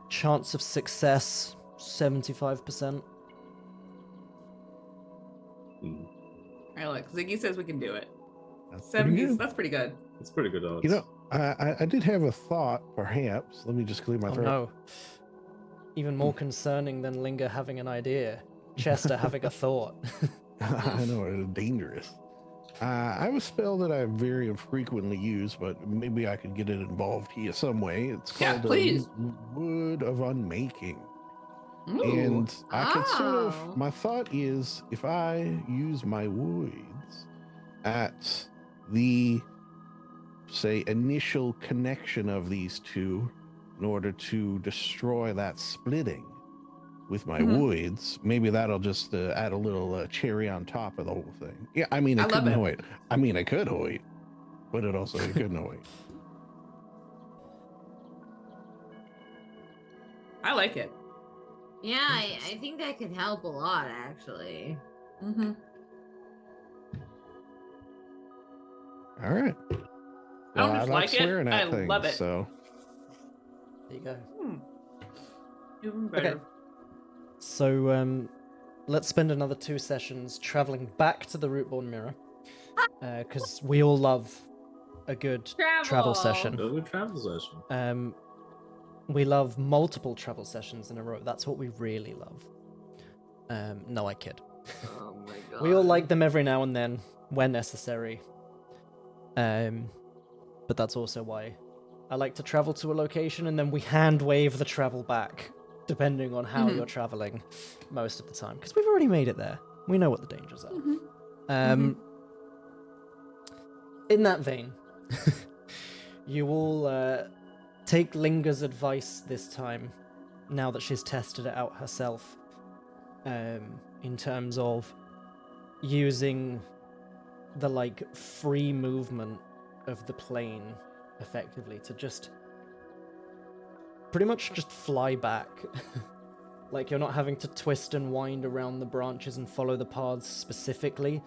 chance of success 75%. Look, Ziggy says we can do it. That's pretty 70s, good. that's pretty good. It's pretty good odds. You know, I did have a thought, perhaps. Let me just clear my Oh throat. no. Even more concerning than Linger having an idea. Chester having a thought. I know, it's dangerous. I have a spell that I very infrequently use, but maybe I could get it involved here some way. It's Yeah, called please. Wood of Unmaking. Ooh. And I could sort Oh. of, my thought is, if I use my woods at the, say, initial connection of these two in order to destroy that splitting with my Mhm. woods, maybe that'll just add a little cherry on top of the whole thing. Yeah, I mean, I it love couldn't it. wait. I mean, I could wait, but it also it couldn't wait. I like it. Yeah, I think that could help a lot, actually. Mm-hmm. All right. I don't Well, just like like it, swearing I at things, love it. so There you go. Even better. Okay. So, let's spend another 2 sessions traveling back to the Rootborn Mirror. Because we all love a good travel Travel. session. Another travel session. We love multiple travel sessions in a row. That's what we really love. No, I kid. Oh my god. We all like them every now and then, when necessary. But that's also why I like to travel to a location and then we hand wave the travel back, depending on how you're traveling most of the time. Because we've already made it there. We know what the dangers are. In that vein, you all take Linger's advice this time, now that she's tested it out herself, in terms of using the like free movement of the plane effectively to just pretty much just fly back. Like you're not having to twist and wind around the branches and follow the paths specifically.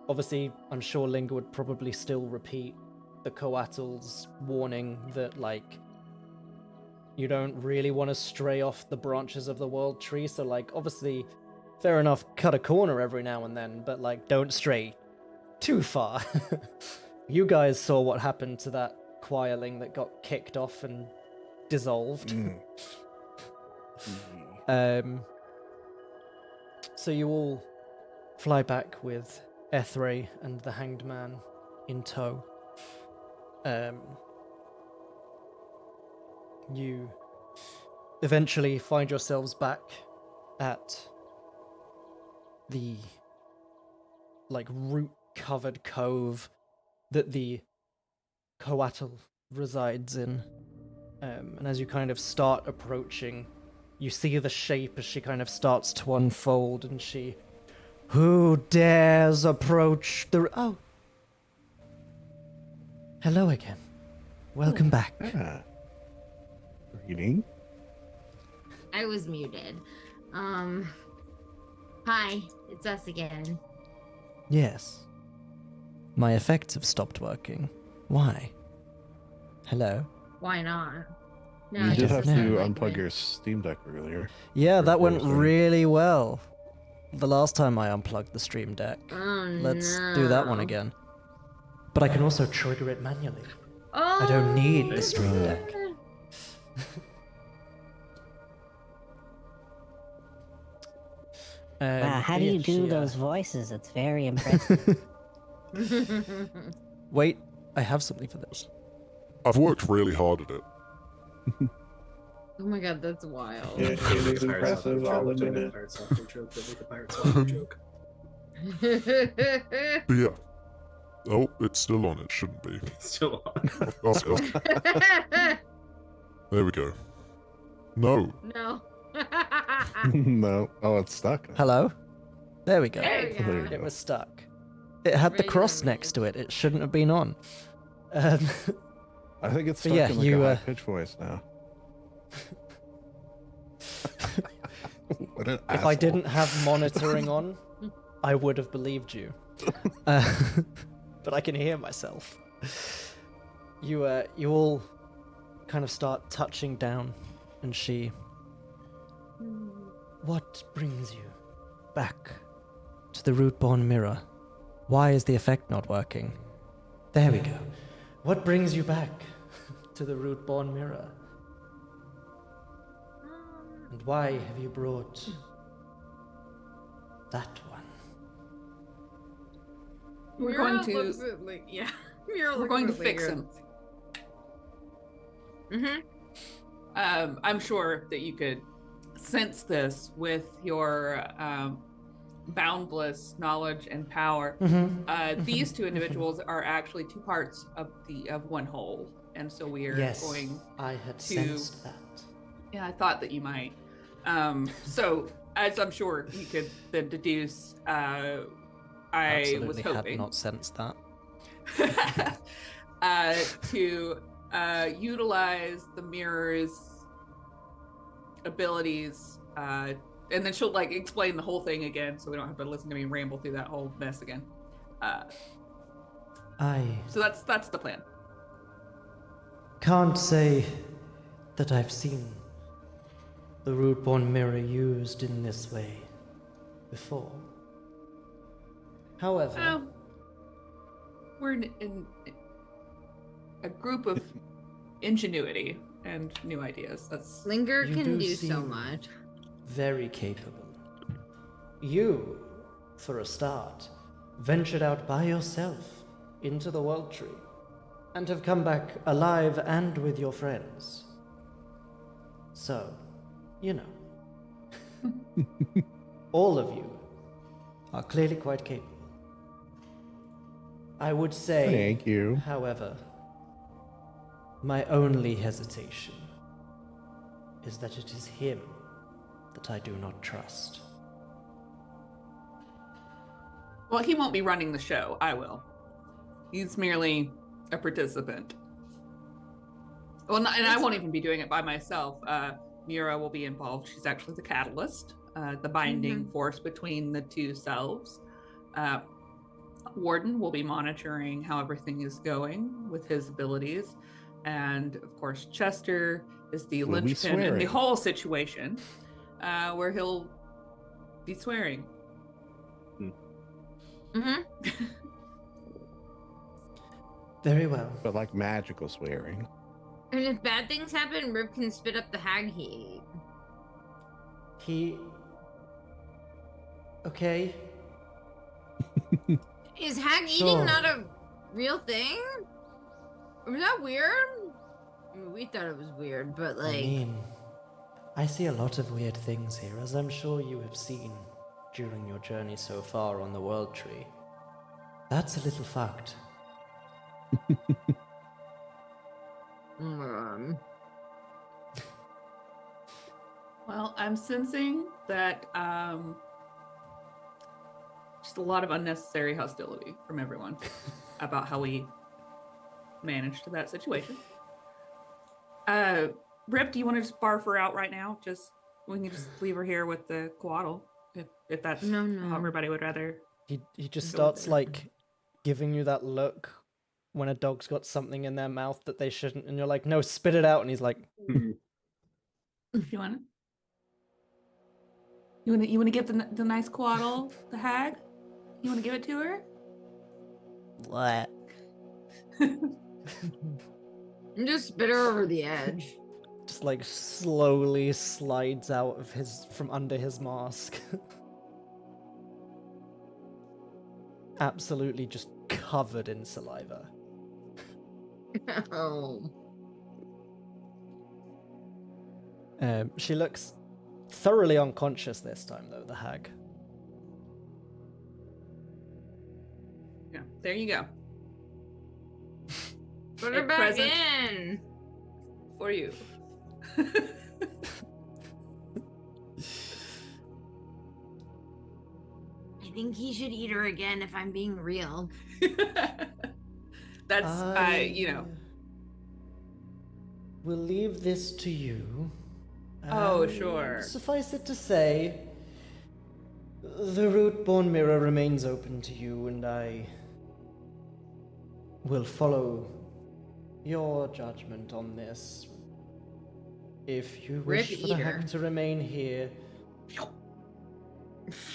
Obviously, I'm sure Linger would probably still repeat the Coatl's warning that like you don't really want to stray off the branches of the world tree, so like obviously fair enough, cut a corner every now and then, but like don't stray too far. You guys saw what happened to that choirling that got kicked off and dissolved. So you all fly back with Ethray and the Hanged Man in tow. You eventually find yourselves back at the like root-covered cove that the Coatl resides in. And as you kind of start approaching, you see the shape as she kind of starts to unfold, and she... Who dares approach the... Oh. Hello again. Welcome back. Reading. I was muted. Hi, it's us again. Yes. My effects have stopped working. Why? Hello? Why not? No, You it did just have to doesn't like unplug me. your Steam Deck earlier. Yeah, that went Thursday. really well. The last time I unplugged the Stream Deck. Oh, Let's do that one no. again. But I can also trigger it manually. Oh, I don't need the Thank Stream you. Deck. Wow, how do yeah, you do she, those voices? It's very impressive. Wait, I have something for this. I've worked really hard at it. Oh my god, that's wild. Yeah, it is impressive. I'll admit it. Pirate software joke. Don't make a pirate software joke. But yeah. Oh, it's still on. It shouldn't be. It's still on. Oh, there we go. No. No. No. Oh, it's stuck. Hello? There we go. There we There you go. go. It was stuck. It had the Raise cross and next to raise. it. It shouldn't have been on. Um, I think it's But stuck yeah, in like you, a high pitch voice now. What an if I asshole. didn't have monitoring on, I would have believed you. Uh, but I can hear myself. You all kind of start touching down, and she. What brings you back to the root-born mirror? Why is the effect not working? There we go. What brings you back to the root-born mirror? And why have you brought that one? We're going to- looks at, like, yeah. We're going to fix him. Mm-hmm. I'm sure that you could sense this with your boundless knowledge and power. These two individuals are actually two parts of one whole, and so we are Yes, going. I had to- sensed that. Yeah, I thought that you might. So as I'm sure you could then deduce, I Absolutely was had hoping not sensed that. to utilize the mirror's abilities, and then she'll like explain the whole thing again, so we don't have to listen to me ramble through that whole mess again. I So that's the plan. can't say that I've seen the root-born mirror used in this way before. However, We're in a group of ingenuity and new ideas. That's Linger You can do do so seem- much. very capable. You, for a start, ventured out by yourself into the world tree and have come back alive and with your friends. So, you know, all of you are clearly quite capable. I would say, Thank you. however, my only hesitation is that it is him that I do not trust. well, he won't be running the show. I will. He's merely a participant. Well, and I won't even be doing it by myself. Mira will be involved. She's actually the catalyst, the binding force between the two selves. Warden will be monitoring how everything is going with his abilities. And of course, Chester is the Will be linchpin in the swearing. whole situation, where he'll be swearing. Mm-hmm. Very well. But like magical swearing. And if bad things happen, Rip can spit up the hag he ate. He. Okay. Is hag Sure. eating not a real thing? Was that weird? I mean, we thought it was weird, but I like, mean, I see a lot of weird things here, as I'm sure you have seen during your journey so far on the World Tree. That's a little fucked. Well, I'm sensing that just a lot of unnecessary hostility from everyone about how we managed that situation. Rip, do you want to just barf her out right now? Just we can just leave her here with the coatl, if that's No, no. how everybody would rather. He just Go starts there. like giving you that look when a dog's got something in their mouth that they shouldn't, and you're like, no, spit it out, and he's like, You want to? You want to give the nice coatl, the hag? You want to give it to her? what? just spit her over the edge. Just like slowly slides out of from under his mask. Absolutely just covered in saliva. Oh. She looks thoroughly unconscious this time, though, the hag. Yeah, there you go. Put her A back present. in. For you. I think he should eat her again if I'm being real. That's you know. We'll leave this to you. Oh, sure. Suffice it to say, the root-born mirror remains open to you, and I will follow your judgment on this. If you wish Rip for the eater. hag to remain here,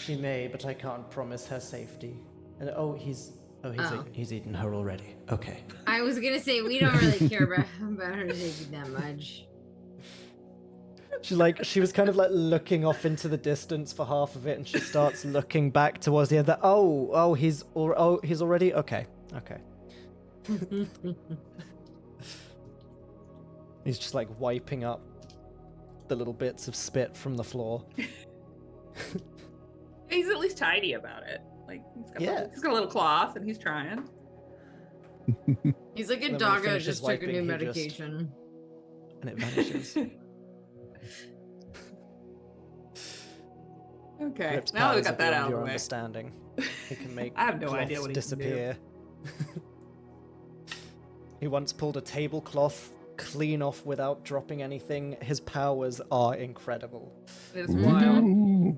she may, but I can't promise her safety. And he's eaten her already. Okay. I was gonna say we don't really care about her taking that much. She was kind of like looking off into the distance for half of it, and she starts looking back towards the other. He's already okay. He's just like wiping up the little bits of spit from the floor. He's at least tidy about it. Like he's got a little cloth and he's trying. He's like a Then when he doggo finishes just took a wiping, new he medication. And it vanishes. Okay, Rip's now we powers got are that beyond out of your the way. understanding. He can make I have no idea cloths what he can do. disappear. He once pulled a tablecloth clean off without dropping anything. His powers are incredible. It's wild. Ooh.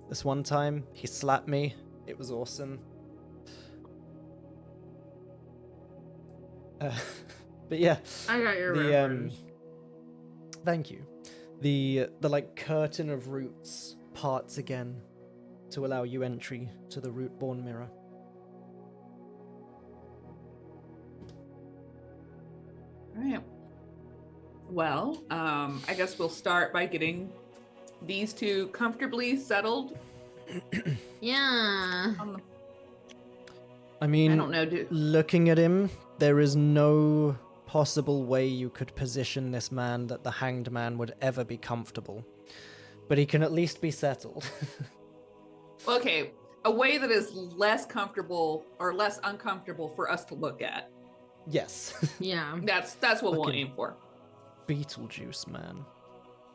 This one time, he slapped me. It was awesome. But yeah, I got your the reference. thank you. The like curtain of roots parts again to allow you entry to the root-born mirror. All right. Well, I guess we'll start by getting these two comfortably settled. Yeah. I mean, I don't know, dude. looking at him, there is no possible way you could position this man that the hanged man would ever be comfortable. But he can at least be settled. Okay, a way that is less comfortable or less uncomfortable for us to look at. Yes. Yeah. That's what we'll Fucking- aim for. Beetlejuice, man.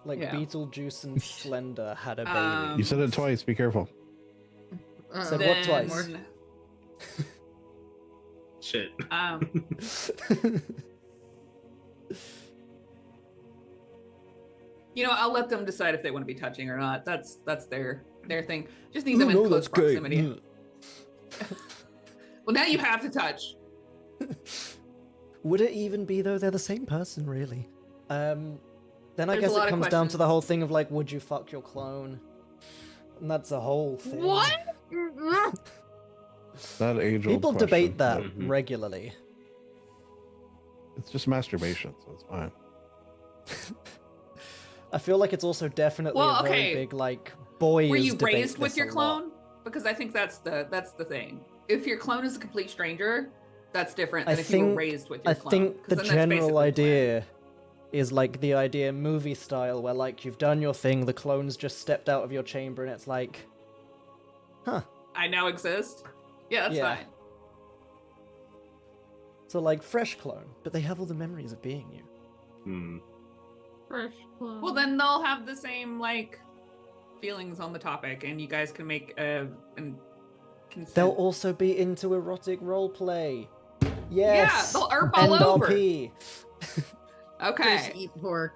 Like Yeah. Beetlejuice and Slender had a baby. You said it twice. Be careful. Said what twice? Then, Shit. You know, I'll let them decide if they want to be touching or not. That's their thing. Just need them in close proximity. Well, now you have to touch. Would it even be though? They're the same person, really. Then I There's a guess lot it of comes down to the questions. whole thing of like, would you fuck your clone? And that's a whole thing. What? That age-old People question. debate that Mhm. regularly. It's just masturbation, so it's fine. I feel like it's also definitely Well, a very okay. big like boys. Were you debate raised with this your a lot. clone? Because I think that's the thing. If your clone is a complete stranger, that's different I than if you were think- raised with your I clone. think 'cause the then that's general basically idea is like the idea movie style where like you've done your thing, the clone's just stepped out of your chamber, and it's like, huh. I now exist. Yeah, that's Yeah. fine. So like fresh clone, but they have all the memories of being you. Hmm. Fresh clothes. Well, then they'll have the same like feelings on the topic, and you guys can make and consent. They'll also be into erotic roleplay. Yes. they'll erp all over. NRP. Okay. Just eat pork.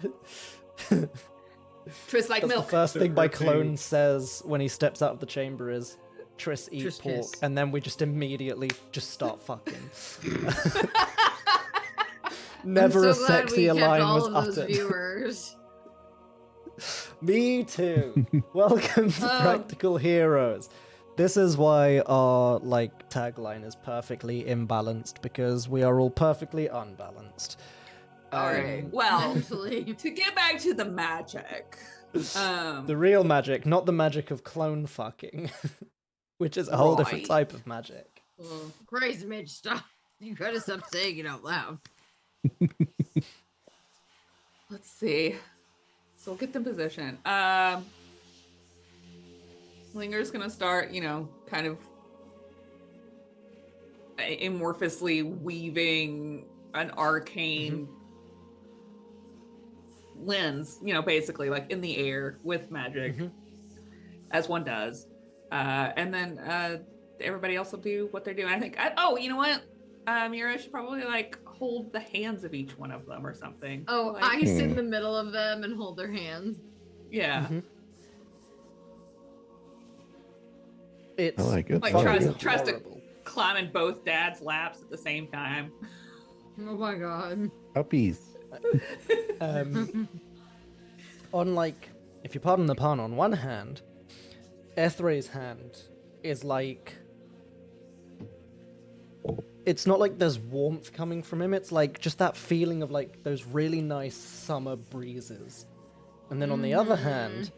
Tris like That's milk. the first thing my RP. clone says when he steps out of the chamber is, Tris eat Tris pork, kiss. and then we just immediately just start fucking. Never I'm a so glad sexier we kept line all was of those uttered. viewers. Me too. Welcome to Oh. Practical Heroes. This is why our like tagline is perfectly imbalanced, because we are all perfectly unbalanced. All right. Well, Actually. to get back to the magic. The real magic, not the magic of clone fucking, which is a whole different Right. type of magic. Christ, Mitch, stop. You gotta stop saying it out loud. Let's see. So we'll get the position. Linger's gonna start, kind of amorphously weaving an arcane lens, basically like in the air with magic, as one does. And then everybody else will do what they're doing. I think, you know what? Mira should probably like hold the hands of each one of them or something. Oh, like, I sit in the middle of them and hold their hands. yeah. It's I like it. Like I like tries it. to climb in both dad's laps at the same time. Oh my god. Puppies. On like, if you pardon the pun, on one hand, Ethray's hand is like, it's not like there's warmth coming from him, it's like just that feeling of like those really nice summer breezes. And then on the other hand,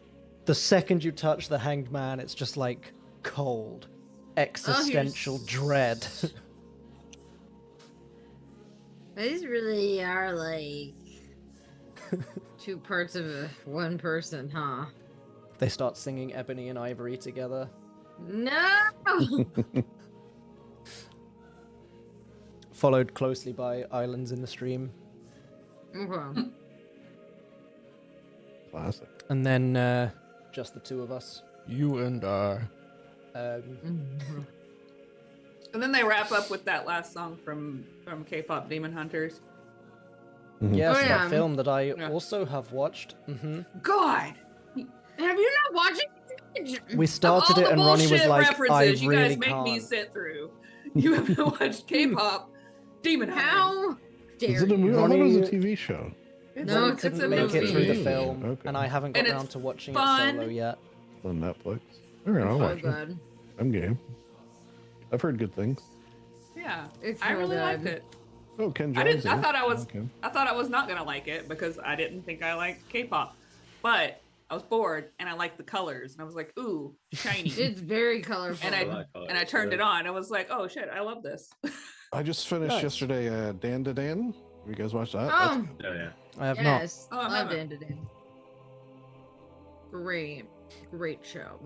the second you touch the hanged man, it's just like cold, existential dread. These really are like two parts of one person, huh? They start singing Ebony and Ivory together. No! Followed closely by Islands in the Stream. Okay. Classic. And then just the two of us. You and I. And then they wrap up with that last song from K-pop Demon Hunters. Yes, Oh, yeah. that film that I also have watched. God, Have you not watched it? We of started all it the and Ronnie was bullshit like, references I you really guys make can't. me sit through. You haven't watched K-pop Demon Hunters. How dare Is it a you? movie? I thought it was a Ronnie- TV show. No, Ronnie it's a couldn't make it through the movie. film, Okay. and I haven't got And it's around to watching fun. it solo yet. On Netflix. All right, I'll So watch it. good. I'm game. I've heard good things. Yeah, It's I so really good. liked it. Oh, Ken I Jones. didn't. I in it. thought I was. Okay. I thought I was not gonna like it because I didn't think I liked K-pop, but I was bored and I liked the colors and I was like, ooh, shiny. It's very colorful. and I I like colors, and I turned yeah. it on. I was like, oh shit, I love this. I just finished Nice. yesterday. Dan to Dan. You guys watched that? That's Oh, good. Oh yeah. I have not. yes. Oh, I Loved haven't. it. Great show.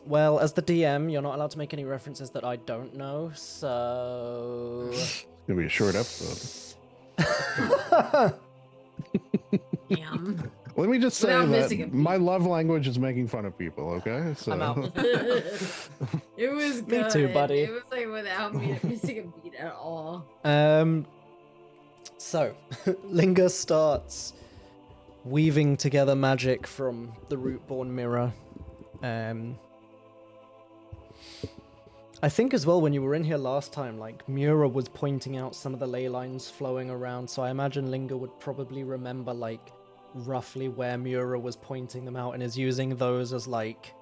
Well, as the DM, you're not allowed to make any references that I don't know, so... It's gonna be a short episode. Damn. Let me just say Without missing a that beat. my love language is making fun of people. Okay, so I'm out. It was Me good. too, buddy. It was like without me missing a beat at all. So, Linger starts weaving together magic from the root-born mirror. I think as well when you were in here last time, like, Mura was pointing out some of the ley lines flowing around, so I imagine Linger would probably remember, like, roughly where Mura was pointing them out and is using those as, like,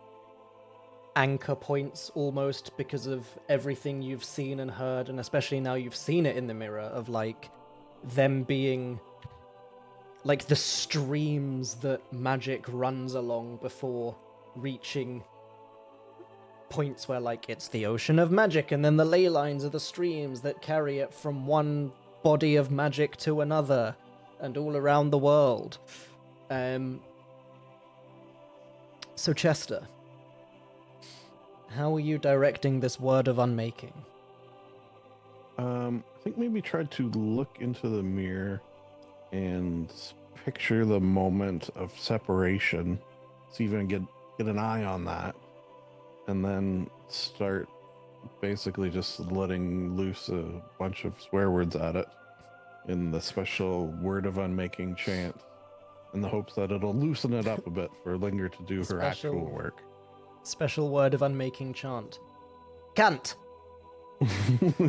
anchor points almost because of everything you've seen and heard, and especially now you've seen it in the mirror of, like, them being like the streams that magic runs along before reaching points where like it's the ocean of magic, and then the ley lines are the streams that carry it from one body of magic to another and all around the world. So Chester, how are you directing this word of unmaking? I think maybe try to look into the mirror and picture the moment of separation. See if I can get an eye on that, and then start basically just letting loose a bunch of swear words at it in the special word of unmaking chant, in the hopes that it'll loosen it up a bit for Linger to do her actual Special- work. Special word of unmaking chant. Cant!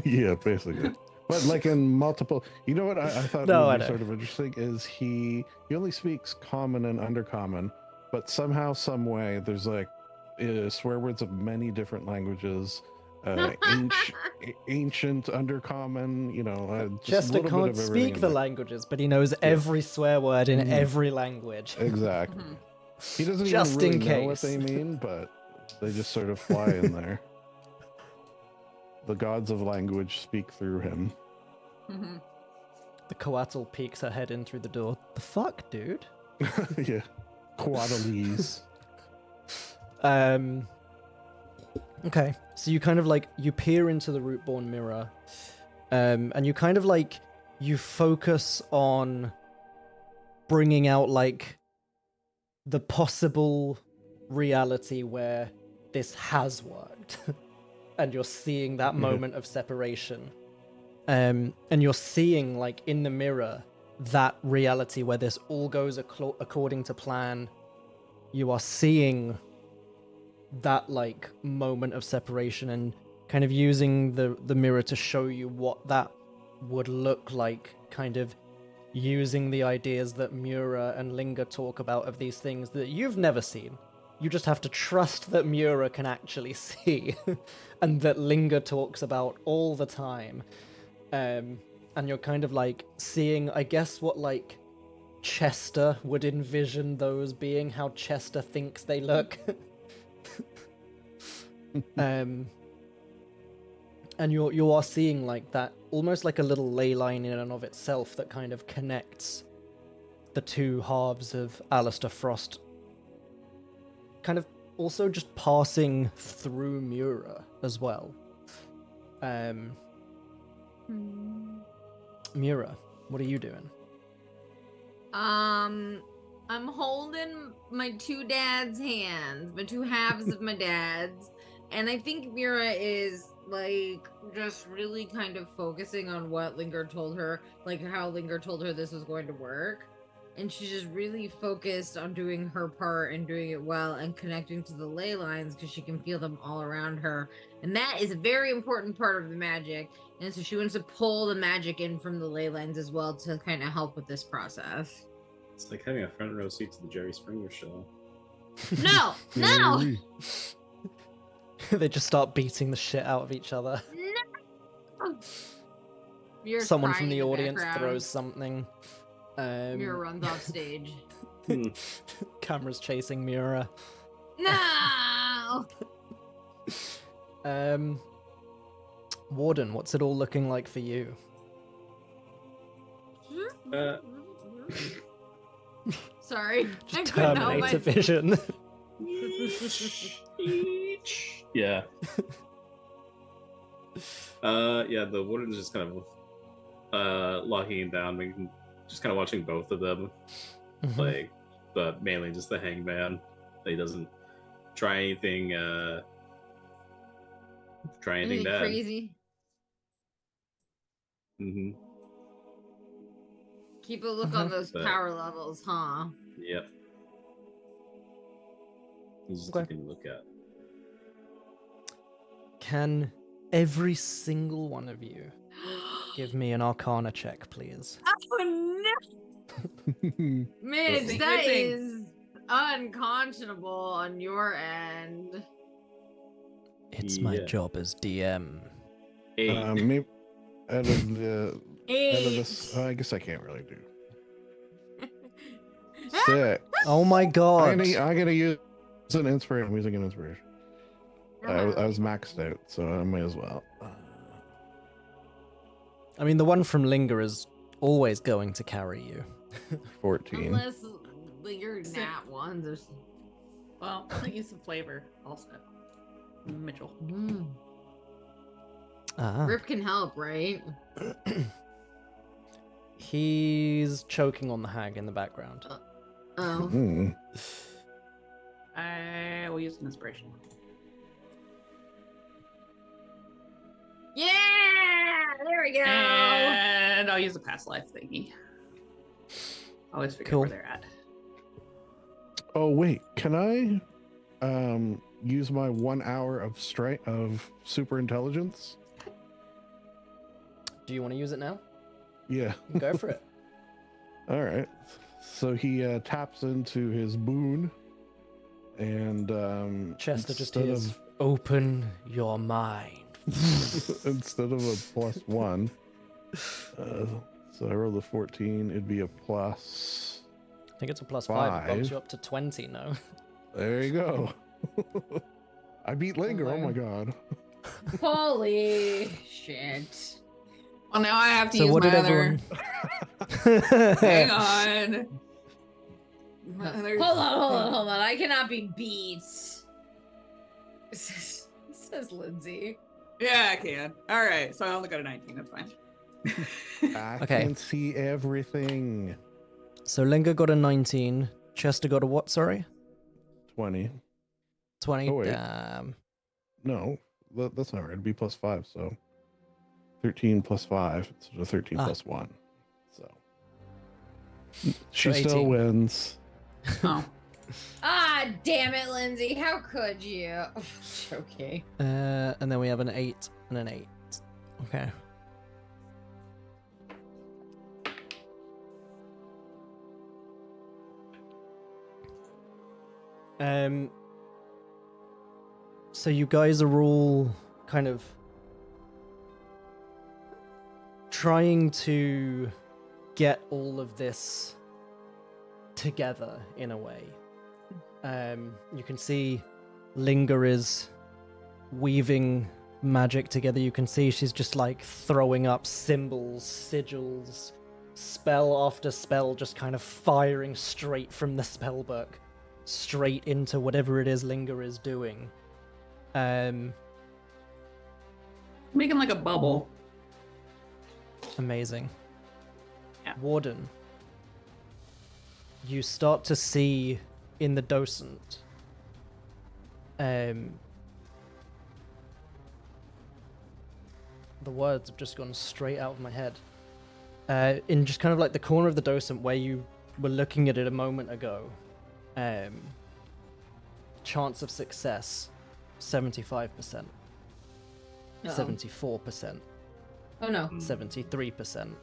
Yeah, basically. But like in multiple, you know what I thought No, would I be know. sort of interesting is he only speaks common and undercommon, but somehow, some way, there's like swear words of many different languages, ancient, undercommon. You know, just a Chester little bit can't of everything speak in the there. languages, but he knows every swear word in Mhm. every language. Exactly. Mhm. He doesn't Just even in really know what case. they mean, but they just sort of fly in there. The gods of language speak through him. Mhm. The Coatl peeks her head in through the door. The fuck, dude? Yeah. Quadalese. Okay, so you kind of like, you peer into the root-born mirror, and you kind of like, you focus on bringing out like the possible reality where this has worked. And you're seeing that moment of separation. And you're seeing like in the mirror that reality where this all goes according to plan. You are seeing that like moment of separation and kind of using the mirror to show you what that would look like, kind of using the ideas that Mura and Linga talk about of these things that you've never seen. You just have to trust that Mura can actually see and that Linga talks about all the time. And you're kind of like seeing, I guess, what like Chester would envision those being, how Chester thinks they look. And you are seeing like that, almost like a little ley line in and of itself that kind of connects the two halves of Alistair Frost, kind of also just passing through Mura as well. Mura, what are you doing? I'm holding my two dads' hands, my two halves of my dad's, and I think Mira is like just really kind of focusing on what Linger told her, like how Linger told her this was going to work. And she's just really focused on doing her part and doing it well and connecting to the ley lines because she can feel them all around her. And that is a very important part of the magic. And so she wants to pull the magic in from the ley lines as well to kind of help with this process. It's like having a front row seat to the Jerry Springer show. No, no, They just start beating the shit out of each other. no. You're Someone from crying the in audience background. throws something. Mira runs off stage. Camera's chasing Mura. No. Warden, what's it all looking like for you? Sorry, I Just couldn't help Terminator myself. vision. Yeah. Yeah, the warden's just kind of locking him down. We can just kind of watching both of them, like, but mainly just the hangman. He doesn't try anything bad. Crazy. Mm-hmm. Keep a look on those But- power levels, huh? Yep. He's just Okay. taking a look at. Can every single one of you give me an Arcana check, please? Oh no, Midge, Good that thing. is unconscionable on your end. It's my Yeah. job as DM. 8. Maybe out of Eight. this, I guess I can't really do. 6. Oh my god. I'm gonna use an inspiration. I'm using an inspiration. I was maxed out, so I might as well. I mean, the one from Linger is always going to carry you. 14. Unless like, your nat ones or something. Well, I'll use some flavor also. Mitchell. Ah. Rip can help, right? He's choking on the hag in the background. Oh. Mm. I will use an inspiration. Yeah! There we go! And I'll use a past life thingy. Always figure Cool. where they're at. Oh wait, can I use my 1 hour of super intelligence? Do you want to use it now? Yeah. Go for it. All right. So he taps into his boon, and Chester just instead hears, open your mind. instead of a +1, so I rolled a 14. It'd be a plus. I think it's a +5. It bumps 5. you up to 20, no? There you go. I beat Linger. Oh my god. Holy shit. Well, now I have to So use what my did other. everyone... Hang on. Hold on. I cannot be beat. Says Lindsay. Yeah, I can. All right, so I only got a 19. That's fine. I Okay. can see everything. So Linga got a 19. Chester got a what, sorry? 20. 20. Oh, wait. Damn. No, that's not right. It'd be +5, so 13 + 5 instead of 13 Ah. + 1. So she So still 18. wins. Oh. Ah, damn it, Lindsay. How could you? Okay. And then we have an 8 and an 8. Okay. So you guys are all kind of trying to get all of this together in a way. You can see Linger is weaving magic together. You can see she's just like throwing up symbols, sigils, spell after spell, just kind of firing straight from the spell book, straight into whatever it is Linger is doing. Making like a bubble. Amazing. Yeah. Warden, you start to see in the docent, the words have just gone straight out of my head. In just kind of like the corner of the docent where you were looking at it a moment ago, chance of success, 75%, Uh-oh. 74%, Oh no. 73%,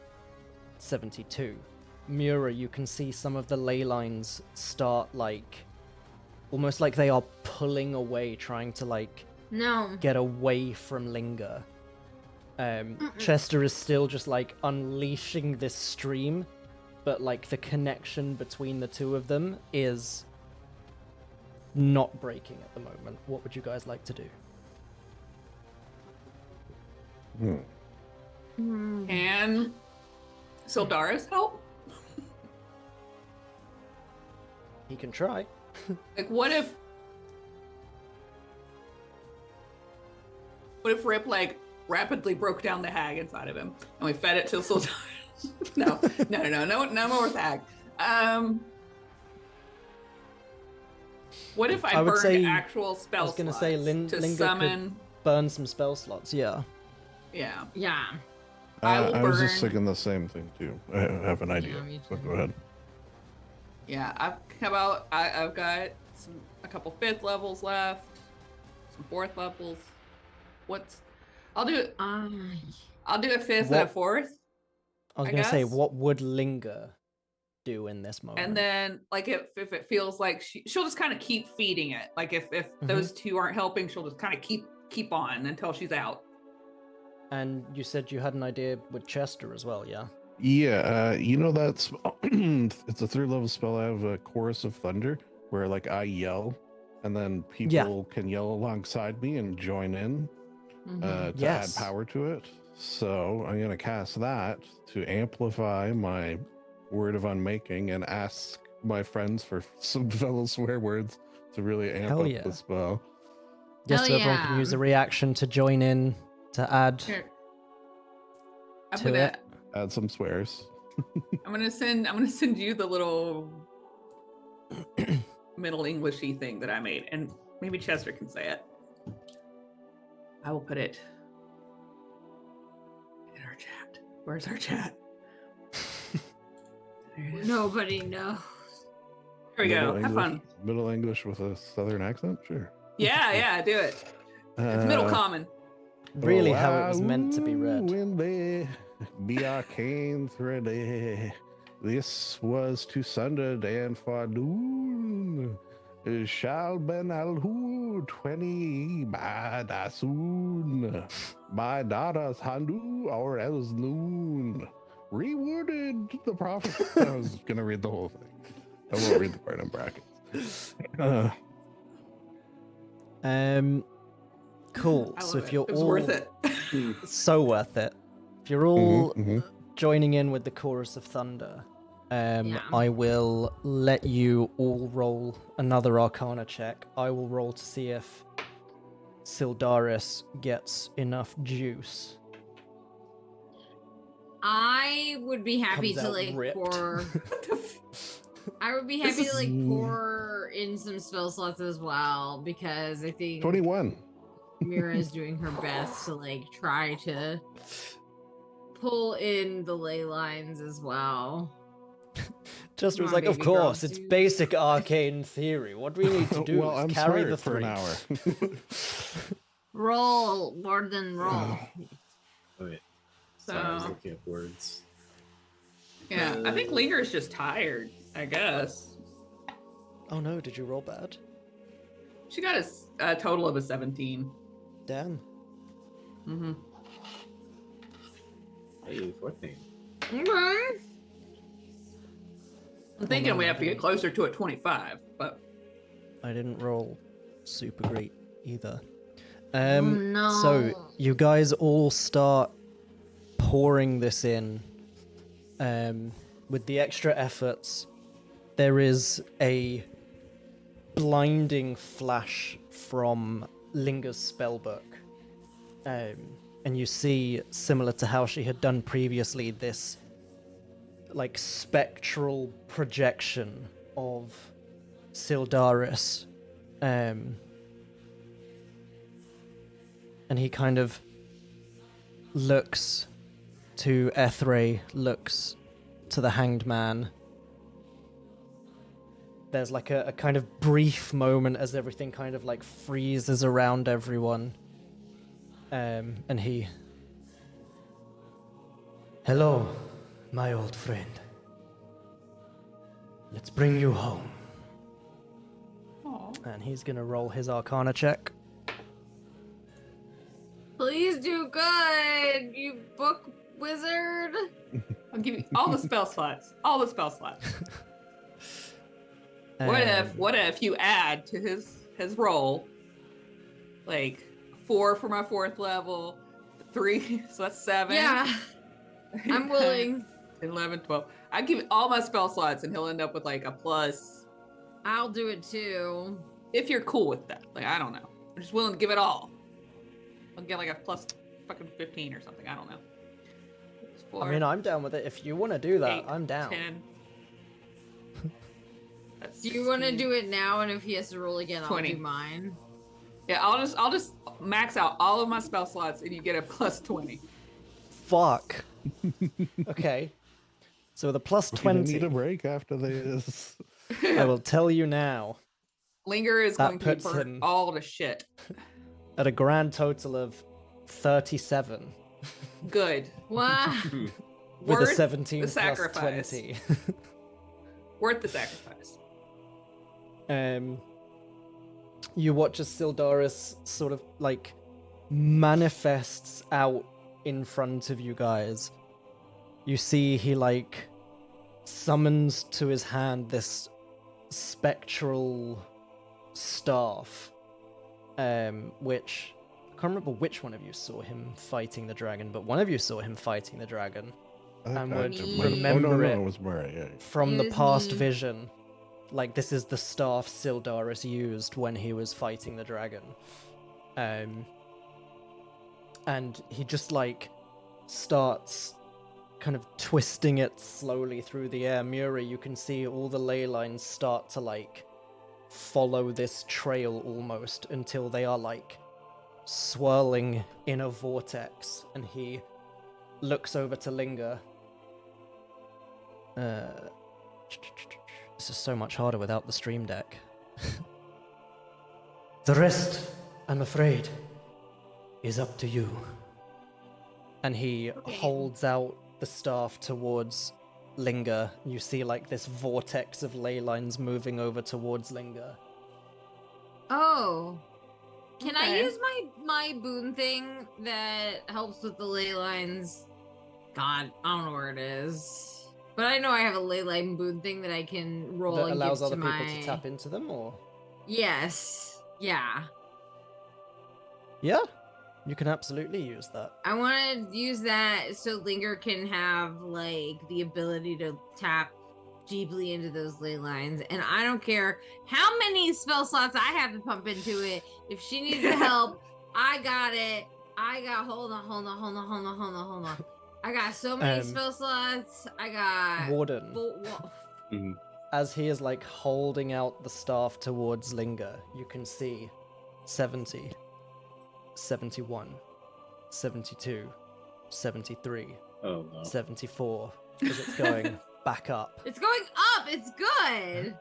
72. Mura, you can see some of the ley lines start like, almost like they are pulling away, trying to like No. get away from Linger. Chester is still just like unleashing this stream, but like the connection between the two of them is not breaking at the moment. What would you guys like to do? Can Syldaris help? He can try. Like, what if Rip like rapidly broke down the hag inside of him and we fed it to Syldaris? No more with hag. What if I would burned say- actual spell I was gonna say slots to Linger summon? could burn some spell slots. Yeah. Yeah, Yeah. I will I was just burn- thinking the same thing too. I have an idea. me But too. go ahead. yeah. I've got a couple 5th levels left, some 4th levels. I'll do a 5th and a What- 4th. I was I gonna say, guess. what would Linger do in this moment? And then, like, if it feels like she'll just kind of keep feeding it. Like, if those two aren't helping, she'll just kind of keep on until she's out. And you said you had an idea with Chester as well, yeah? Yeah, you know that's it's a 3rd level spell. I have a Chorus of Thunder where like I yell, and then people can yell alongside me and join in to Yes. add power to it. So I'm gonna cast that to amplify my word of unmaking and ask my friends for some fellow swear words to really amp Hell up yeah. the spell. Yes, Hell so everyone can yeah. use a reaction to join in to add Here. I'm to gonna it. Add some swears. I'm gonna send you the little Middle Englishy thing that I made, and maybe Chester can say it. I will put it in our chat. Where's our chat? There it is. Nobody knows. Here we go. Middle Have fun. English- Middle English with a Southern accent? Sure. Yeah, do it. It's Middle Common. really how it was meant to be read. Windy, be arcane thready. This was to Sunday and Fadoon. Shall ben alhu 20 by dasoon. My daughters handu or else noon. Reworded the prophet. I was gonna read the whole thing. I won't read the part in brackets. Cool. I So love if it. you're It was all worth it. so worth it. If you're all Mhm, joining in with the chorus of thunder, Yeah. I will let you all roll another Arcana check. I will roll to see if Syldaris gets enough juice. I would be happy Comes to out like ripped. pour. What the f- I would be This happy to is- like pour in some spell slots as well because I think 21. Mira is doing her best to like try to pull in the ley lines as well. Jester was Come on, like, of baby girl, course, it's do- basic arcane theory. What we need to do Well, is I'm carry smart the for an three. hour. Roll more than roll. Oh, wait. Sorry, I was So- looking up words. Yeah, I think Linger is just tired, I guess. Oh no, did you roll bad? She got a total of a 17. Damn. Mm-hmm. Hey, 14. Okay. I'm thinking no, we I have to get didn't. closer to a 25, but I didn't roll super great either. No. So you guys all start pouring this in. With the extra efforts, there is a blinding flash from Linger's spellbook. And you see, similar to how she had done previously, this like spectral projection of Syldaris. And he kind of looks to Ethray, looks to the Hanged Man. There's like a kind of brief moment as everything kind of like freezes around everyone. And he... Hello, my old friend. Let's bring you home. Aw. And he's gonna roll his Arcana check. Please do good, you book wizard. I'll give you all the spell slots. All the spell slots. What if you add to his roll like 4 for my 4th level, 3, so that's 7. Yeah, I'm willing. 11, 12. I give you all my spell slots and he'll end up with like a plus I'll do it too. if you're cool with that. Like I don't know. I'm just willing to give it all. I'll get like a plus fucking 15 or something. I don't know. It's I mean, 4, I'm down with it. If you want to do that, 8, I'm down. 10. That's Do you want to 16. do it now? And if he has to roll again, 20. I'll do mine. Yeah, I'll just max out all of my spell slots and you get a plus 20. Fuck. Okay. So with a plus We're gonna 20, need a break after this. I will tell you now, Linger is That going to be puts burnt him- all to shit. at a grand total of 37, Good. Wow. with Worth a 17 the plus sacrifice. 20. Worth the sacrifice. You watch as Syldaris sort of like manifests out in front of you guys. You see he like summons to his hand this spectral staff, which I can't remember which one of you saw him fighting the dragon, but one of you saw him fighting the dragon And would remember oh, no, it it was Murray. Yeah. from the It was past me. vision. Like, this is the staff Syldaris used when he was fighting the dragon. And he just, like, starts kind of twisting it slowly through the air. Muri, you can see all the ley lines start to, like, follow this trail almost until they are, like, swirling in a vortex. And he looks over to Linger. This is so much harder without the stream deck. The rest, I'm afraid, is up to you. And he holds out the staff towards Linger. You see like this vortex of ley lines moving over towards Linger. Oh. Can I Okay. use my boon thing that helps with the ley lines? God, I don't know where it is. But I know I have a ley line boon thing that I can roll That and allows give other to people my... to tap into them, or? Yes. Yeah. Yeah? You can absolutely use that. I want to use that so Linger can have like the ability to tap deeply into those ley lines, and I don't care how many spell slots I have to pump into it. If she needs the help, I got it. Hold on. I got so many spell slots. I got Warden. Mhm. As he is like holding out the staff towards Linger, you can see 70, 71, 72, 73, Oh no. 74, as it's going back up. It's going up. It's good.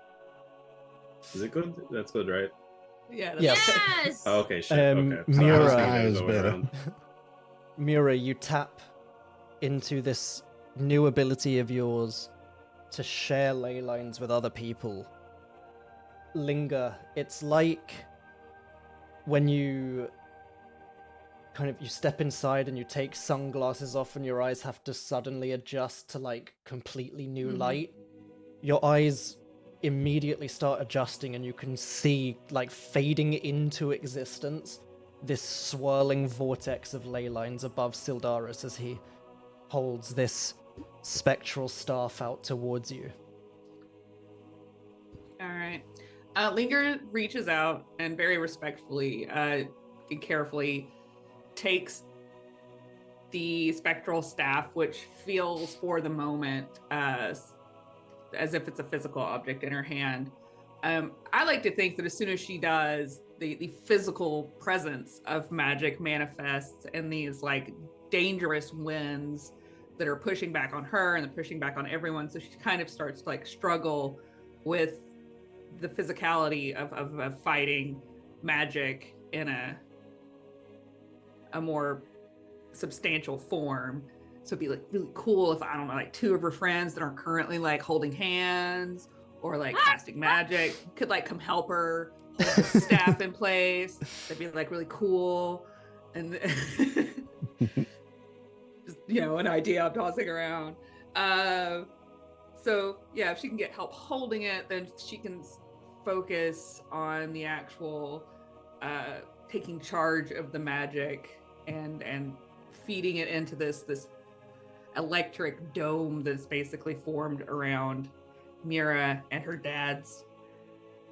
Is it good? That's good, right? Yeah. Yeah. Yes. Oh, okay, shit. Um, Okay. Mira- I was thinking it was Eyes going better. around. Mira, you tap into this new ability of yours to share ley lines with other people. Linger, it's like when you you step inside and you take sunglasses off and your eyes have to suddenly adjust to like completely new light. Your eyes immediately start adjusting and you can see like fading into existence this swirling vortex of ley lines above Syldaris as he holds this spectral staff out towards you. All right. Linger reaches out and very respectfully and carefully takes the spectral staff, which feels for the moment as if it's a physical object in her hand. I like to think that as soon as she does, the physical presence of magic manifests and these like dangerous winds that are pushing back on her and pushing back on everyone. So she kind of starts to like struggle with the physicality of fighting magic in a more substantial form. So it'd be like really cool if, I don't know, like two of her friends that aren't currently like holding hands or like casting magic could like come help her hold the staff in place. That'd be like really cool. And just, an idea I'm tossing around. So yeah, if she can get help holding it, then she can focus on the actual taking charge of the magic and feeding it into this electric dome that's basically formed around Mira and her dad's,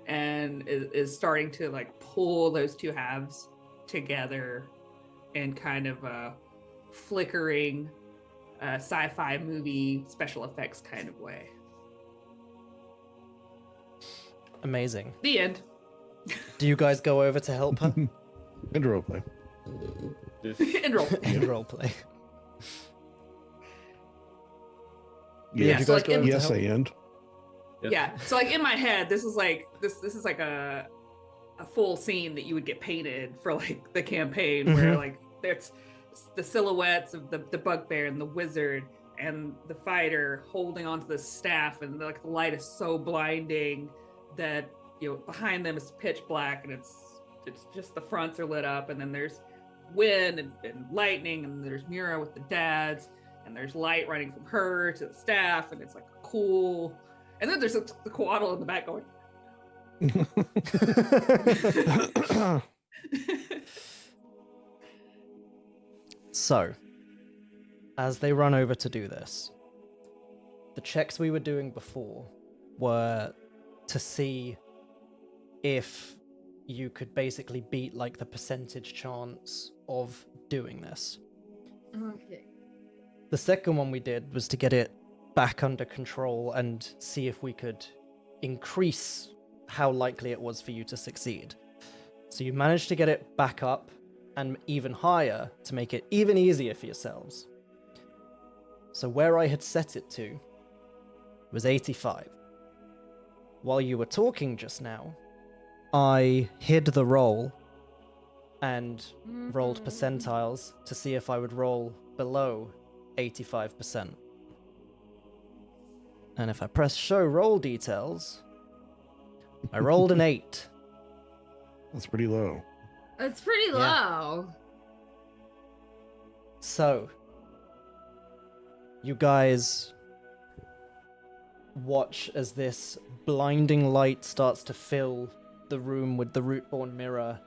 and is starting to like pull those two halves together in kind of a flickering sci-fi movie special effects kind of way. Amazing. The end. Do you guys go over to help her? Good roleplay. End roll. Good roleplay. Yeah, you so guys like go over to Yes, help? and Yep. Yeah. So like in my head, this is like a full scene that you would get painted for like the campaign where Mhm. like there's the silhouettes of the bugbear and the wizard and the fighter holding onto the staff, and like the light is so blinding that behind them is pitch black, and it's just the fronts are lit up, and then there's wind and lightning, and there's Mira with the dads, and there's light running from her to the staff, and it's like cool. And then there's the Coatl in the back going. So, as they run over to do this, the checks we were doing before were to see if you could basically beat like the percentage chance of doing this. Okay. The second one we did was to get it back under control and see if we could increase how likely it was for you to succeed. So you managed to get it back up and even higher to make it even easier for yourselves. So where I had set it to was 85. While you were talking just now, I hid the roll and rolled percentiles to see if I would roll below 85%. And if I press show roll details, I rolled an 8. That's pretty low. That's pretty low. So, you guys watch as this blinding light starts to fill the room with the Rootborn mirror,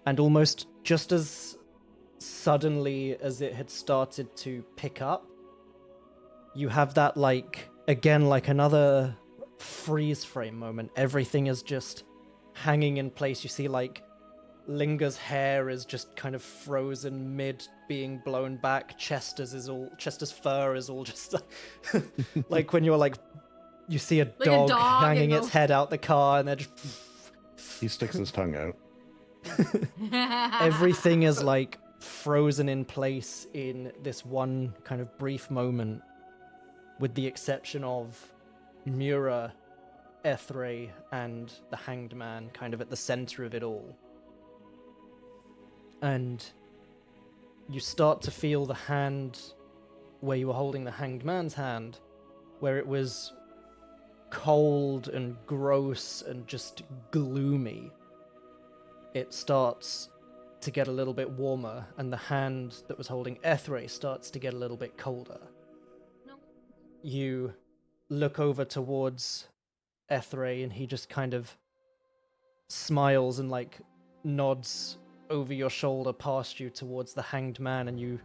and almost just as suddenly, as it had started to pick up, you have that, like, again, like another freeze frame moment. Everything is just hanging in place. You see, like, Linga's hair is just kind of frozen mid being blown back. Chester's fur is all just like when you're like, you see a dog hanging its head out the car and they're just He sticks his tongue out. everything is like frozen in place in this one kind of brief moment, with the exception of Mura, Ethre, and the Hanged Man kind of at the center of it all. And you start to feel the hand where you were holding the Hanged Man's hand, where it was cold and gross and just gloomy. It starts to get a little bit warmer, and the hand that was holding Ethre starts to get a little bit colder. No. You look over towards Ethre, and he just kind of smiles and like nods over your shoulder past you towards the Hanged Man, and you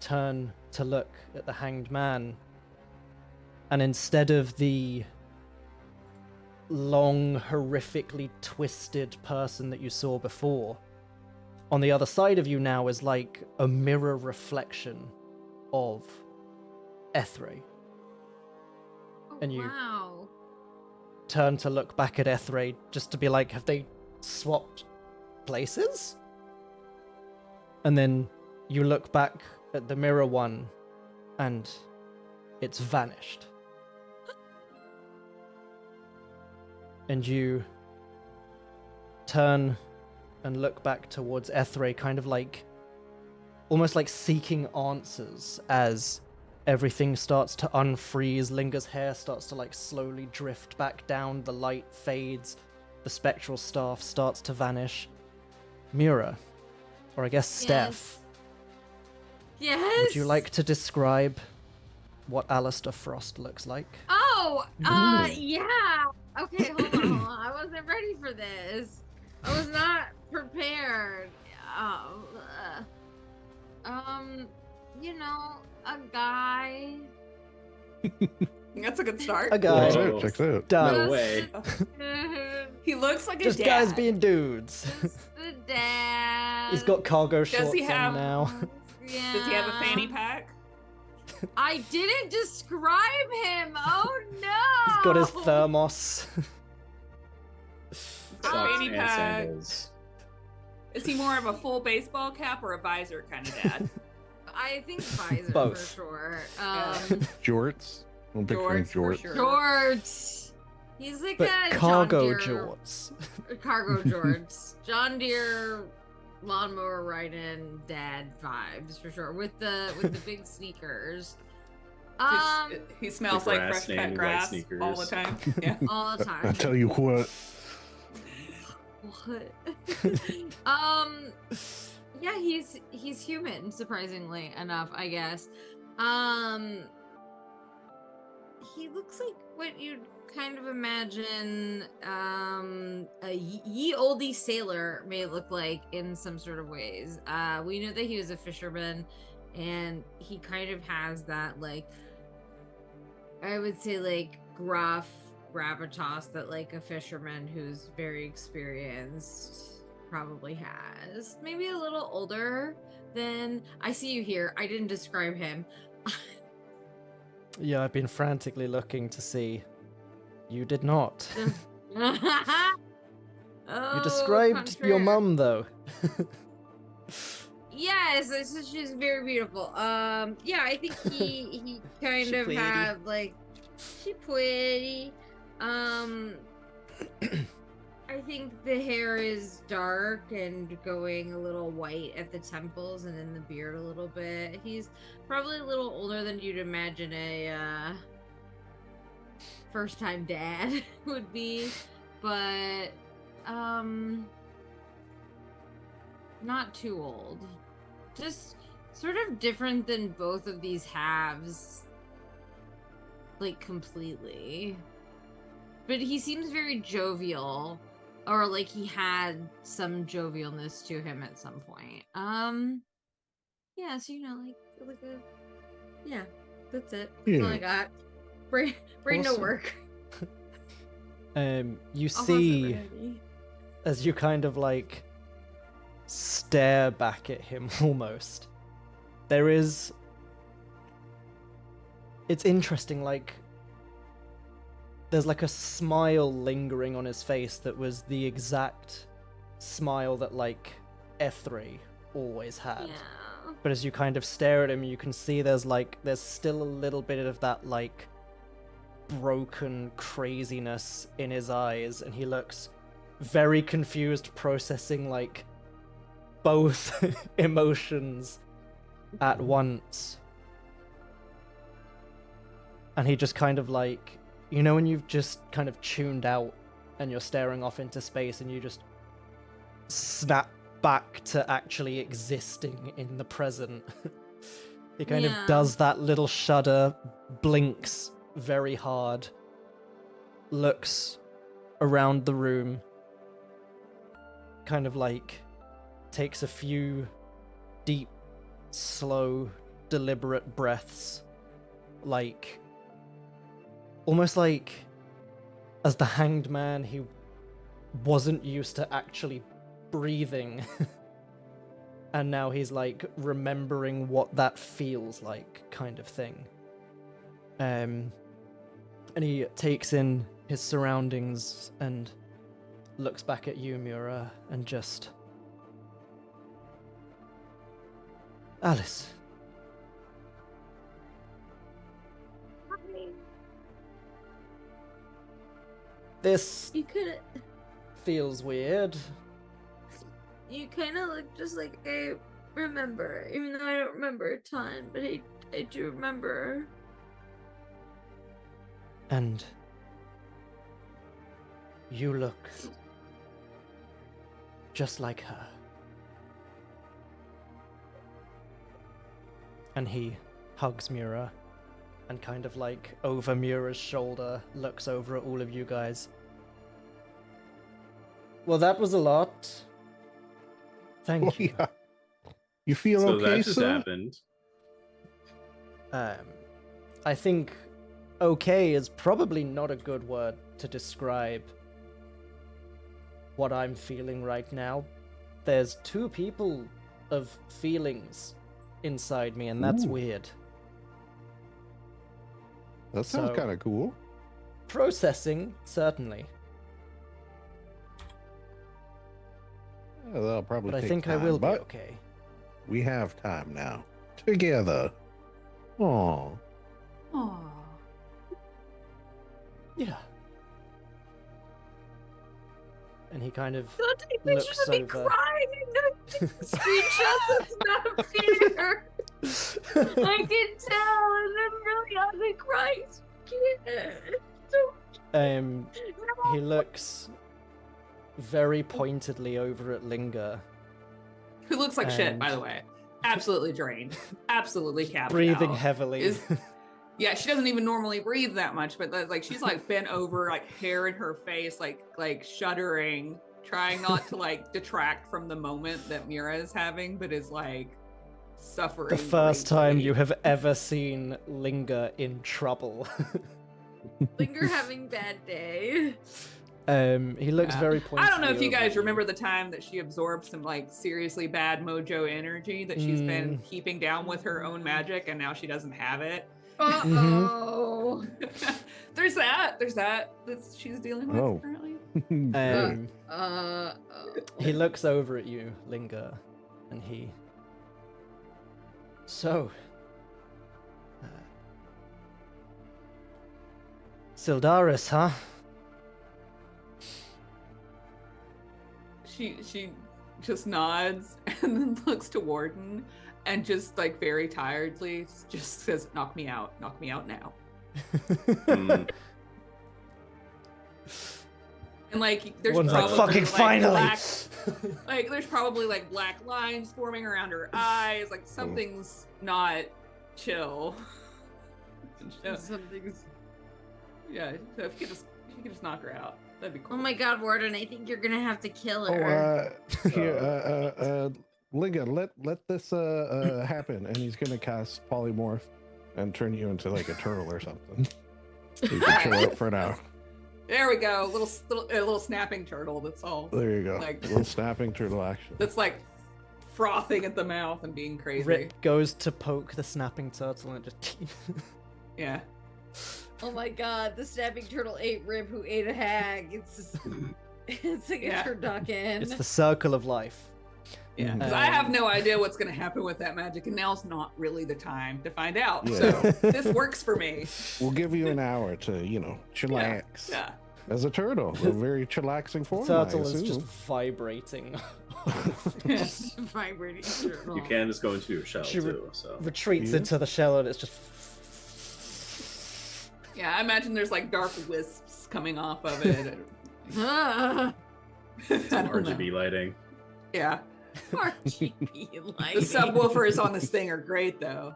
turn to look at the Hanged Man, and instead of the long, horrifically twisted person that you saw before, on the other side of you now is like a mirror reflection of Ethre. Oh, And you- wow. Turn to look back at Ethre just to be like, have they swapped places? And then you look back at the mirror one, and it's vanished. And you turn and look back towards Ethre, kind of like, almost like seeking answers as everything starts to unfreeze. Linga's hair starts to like slowly drift back down, the light fades, the spectral staff starts to vanish. Mura, or I guess Steph, Yes. would you like to describe what Alistair Frost looks like? Oh, Ooh. yeah. Okay, hold on. I wasn't ready for this. I was not prepared. You know, a guy. That's a good start. A guy. Checks Whoa. out, checks out. Done. No way. He looks like a Just dad. guys being dudes. Just the dad. He's got cargo shorts he on have- now. Yeah. Does he have a fanny pack? I didn't describe him. Oh no. He's got his thermos. Got Socks fanny and pack. sandals. Is he more of a full baseball cap or a visor kind of dad? I think visor Both. for sure. Jorts. I'm picturing Jorts, for jorts. sure. Jorts. He's like But a cargo John Deere, jorts. cargo jorts. John Deere lawnmower riding dad vibes for sure. With the big sneakers. He smells The like grass fresh stained cut white grass sneakers. all the time. Yeah. all the I time. tell you what, What? Yeah, he's human, surprisingly enough, I guess. He looks like what you'd kind of imagine a ye olde sailor may look like in some sort of ways. We know that he was a fisherman, and he kind of has that, like, I would say, like, gruff gravitas that like a fisherman who's very experienced probably has. Maybe a little older than I see you here. I didn't describe him. Yeah, I've been frantically looking to see. You did not. You described your mum, though. Yes, she's very beautiful. Yeah, I think he kind She of pretty. had like she pretty. I think the hair is dark and going a little white at the temples and in the beard a little bit. He's probably a little older than you'd imagine a first-time dad would be, but not too old. Just sort of different than both of these halves, like completely. But he seems very jovial, or like he had some jovialness to him at some point. Yeah, so like a yeah, that's it. That's all I Yeah. got. Brain to Awesome. work. You I'll have it see ready. as you kind of like stare back at him almost. There is. It's interesting, like. There's like a smile lingering on his face that was the exact smile that, like, Ethri always had. Yeah. But as you kind of stare at him, you can see there's still a little bit of that, like, broken craziness in his eyes, and he looks very confused, processing, like, both emotions at once. And he just kind of, like, you know when you've just kind of tuned out and you're staring off into space and you just snap back to actually existing in the present. He kind of Yeah. does that little shudder, blinks very hard, looks around the room, kind of like takes a few deep, slow, deliberate breaths, like almost like as the hanged man, he wasn't used to actually breathing. And now he's like remembering what that feels like, kind of thing. And he takes in his surroundings and looks back at you, Mura, and just... Alice. This You could. feels weird. You kind of look just like I remember, even though I don't remember a ton, but I do remember. And you look just like her. And he hugs Mura and kind of like over Mura's shoulder looks over at all of you guys. Well, that was a lot. Thank Oh, you. yeah. You feel So okay, that just sir? happened. I think okay is probably not a good word to describe what I'm feeling right now. There's two people of feelings inside me, and that's Ooh. weird. That sounds So- kind of cool. Processing, certainly. Yeah, that'll probably But I take think time, I will be but okay. we have time now. Together. Oh. Aww. Yeah. And he kind of Don't take pictures looks of me over. crying. Don't take screenshots. It's not fair. I can tell, and I'm really ugly crying. Don't. He looks very pointedly over at Linga, Who looks like shit, by the And- way. Absolutely drained. Absolutely capped breathing out. heavily. Is- Yeah, she doesn't even normally breathe that much, but like she's like bent over, like hair in her face, like shuddering, trying not to like detract from the moment that Mira is having, but is like suffering. The first time greatly. you have ever seen Linga in trouble. Linger having bad day. He looks Yeah. very pointedly I don't know if you over guys at remember the time that she absorbed some like seriously bad mojo energy that she's been keeping down with her own magic, and now she doesn't have it. Uh-oh. There's that she's dealing with Oh. currently. He looks over at you, Linga, and he... So... Syldaris, huh? She just nods and then looks to Warden and just like very tiredly just says, knock me out now. Mm. And like there's One's like, probably fucking like, finally! like there's probably like black lines forming around her eyes, like something's not chill. Something's. Yeah, so if you could just knock her out, that'd be cool. Oh my God, Warden! I think you're gonna have to kill Oh, her. here, Linga, let this happen, and he's gonna cast polymorph and turn you into like a turtle or something. So you can chill out for an hour. There we go. A little snapping turtle. That's all. There you go. Like- A little snapping turtle action. That's like frothing at the mouth and being crazy. Rip goes to poke the snapping turtle and it just. Yeah. Oh my god, the snapping turtle ate Rip, who ate a hag. It's like Yeah. a turducken. It's the circle of life. Yeah. Mhm. 'Cause I have no idea what's going to happen with that magic, and now's not really the time to find out. Yeah. So this works for me. We'll give you an hour to, chillax. Yeah. As a turtle, a very chillaxing The form. I turtle is assume. just vibrating. Vibrating turtle. You can just go into your shell She re- too. So Retreats Yeah. into the shell and it's just. Yeah, I imagine there's like dark wisps coming off of it. Ah, I some don't know. RGB lighting. Yeah. RGB The lighting. subwoofers on this thing are great though.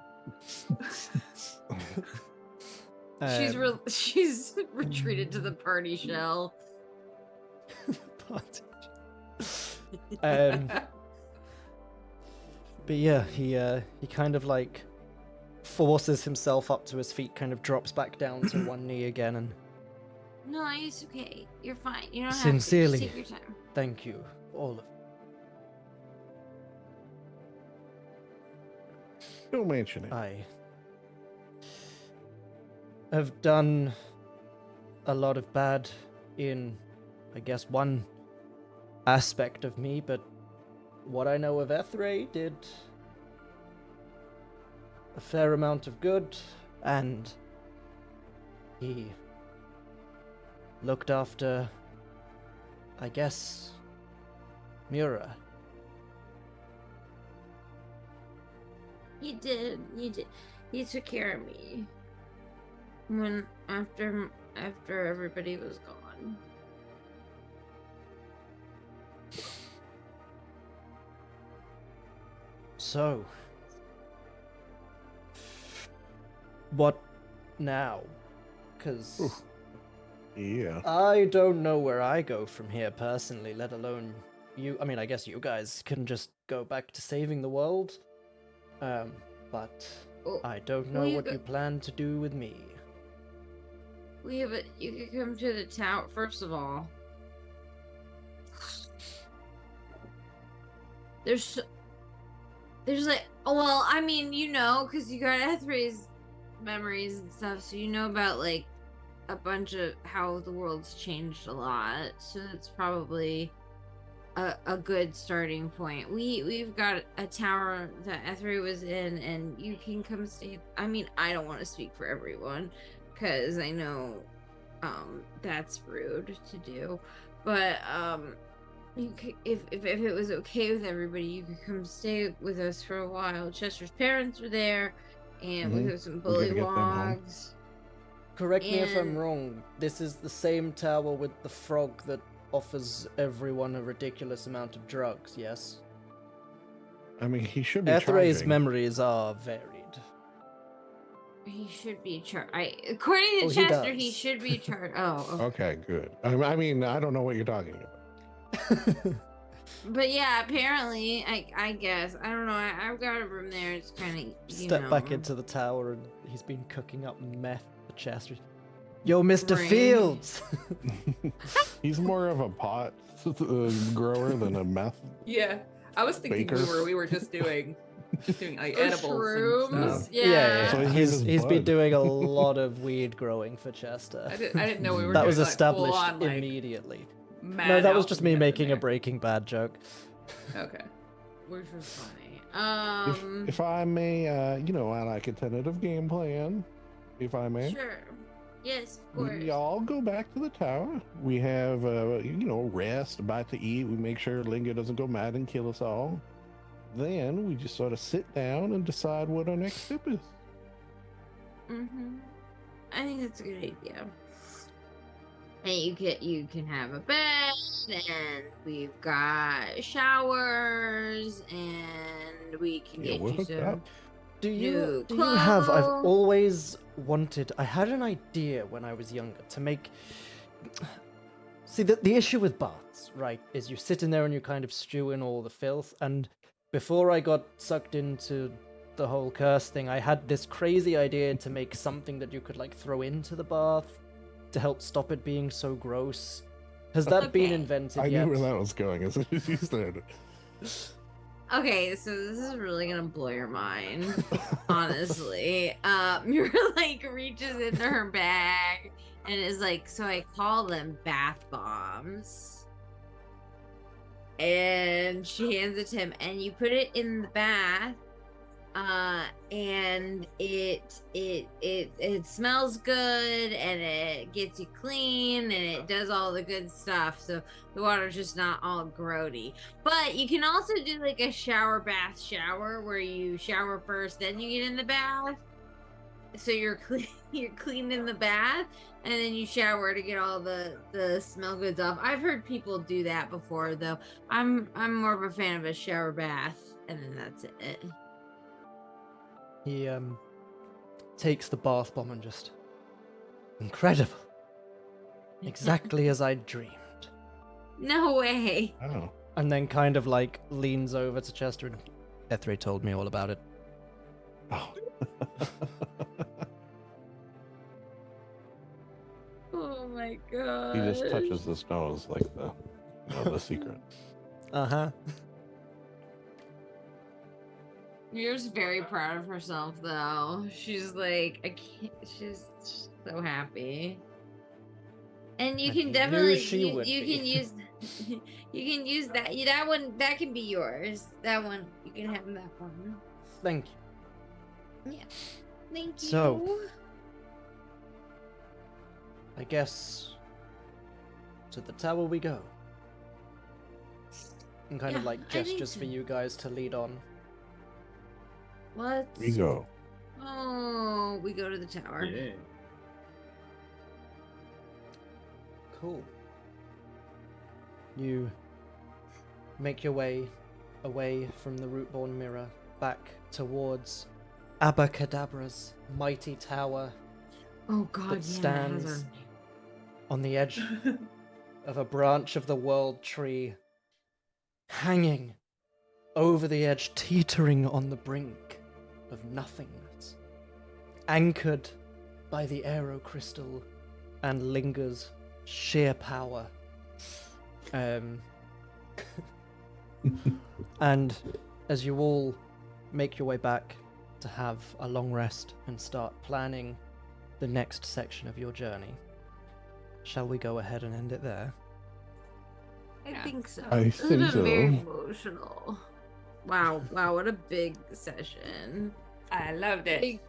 She's retreated to the party shell. um, but yeah, he kind of like forces himself up to his feet, kind of drops back down to one knee again, and No, it's okay. You're fine. You don't Sincerely. have to. Just take your time. thank you, all of. Don't mention it. I have done a lot of bad in, I guess, one aspect of me, but what I know of Ethray did a fair amount of good, and he looked after, I guess, Mura. You did. You did. You took care of me. When after everybody was gone. So, what now? Because Oof. Yeah. I don't know where I go from here personally, let alone you. I mean, I guess you guys can just go back to saving the world. But Oh, I don't know well, you what go- you plan to do with me. we have a. You could come to the tower first of all. There's like, well, I mean, because you got Ethray's memories and stuff, so you know about like a bunch of how the world's changed a lot. So that's probably a good starting point. We've got a tower that Ethray was in, and you can come stay. I mean, I don't want to speak for everyone, because I know that's rude to do, but you could, if it was okay with everybody, you could come stay with us for a while. Chester's parents were there, and we Mhm. have some We gotta get them home. bullywogs. Correct me if I'm And- wrong. This is the same tower with the frog that offers everyone a ridiculous amount of drugs, yes? I mean, he should be Ethray's charging. memories are varied. He should be charged. According to Oh, he Chester, he does. should be charged. Oh, Okay, good. I mean, I don't know what you're talking about. but yeah, apparently, I guess I don't know. I've got a room there. It's kind of Step back into the tower and he's been cooking up meth for Chester. Yo, Mr. Right. Fields! He's more of a pot grower than a meth. Yeah. I was thinking Baker. we were just doing like Or edibles and shrooms. stuff. Yeah. So he He's uses been bud. doing a lot of weed growing for Chester. I didn't know we were That doing, was like, established full-on, like, immediately. mad No, that was just me alchemy up in making a there. Breaking Bad joke. Okay. Which was funny. If I may, I like a tentative game plan. If I may. Sure. Yes, of course. We all go back to the tower. We have, rest, a bite to eat. We make sure Linga doesn't go mad and kill us all. Then we just sort of sit down and decide what our next step is. I think that's a good idea. And you can have a bed, and we've got showers, and we can Yeah, get we're you hooked some. up. Do you New have? I've clothes. always wanted. I had an idea when I was younger to make. See, the issue with baths, right, is you sit in there and you kind of stew in all the filth, and before I got sucked into the whole curse thing, I had this crazy idea to make something that you could like throw into the bath to help stop it being so gross. Has that been Okay. invented I yet? knew where that was going as soon as you started. Okay, so this is really gonna blow your mind, honestly. Mira like reaches into her bag and is like, so I call them bath bombs. And she hands it to him, and you put it in the bath, and it smells good, and it gets you clean, and it does all the good stuff. So the water's just not all grody. But you can also do like a shower where you shower first, then you get in the bath. So you're clean, you're clean in the bath, and then you shower to get all the smell goods off. I've heard people do that before, though. I'm more of a fan of a shower bath, and then that's it. He takes the bath bomb and just incredible. Exactly as I dreamed. No way. Oh. And then kind of like leans over to Chester and Ethre told me all about it. Oh. Oh my god. He just touches his nose like the secret. Uh-huh. Mira's very proud of herself, though. She's like, I can't. She's so happy. And you I can knew definitely she would you be. can use you can use that one that can be yours. That one you can have that one. Thank you. Yeah. Thank you. So- I guess to the tower we go. And kind of Yeah, like I think gestures so. for you guys to lead on. What? We go. Oh, we go to the tower. Yeah. Cool. You make your way away from the Rootborn Mirror back towards Abacadabra's mighty tower Oh God, that yeah, that has stands our- on the edge of a branch of the world tree, hanging over the edge, teetering on the brink of nothingness, anchored by the aero crystal and Linger's sheer power. And as you all make your way back to have a long rest and start planning the next section of your journey, shall we go ahead and end it there? I Yeah. think so. I This has think been so. very emotional. Wow, what a big session. I loved it.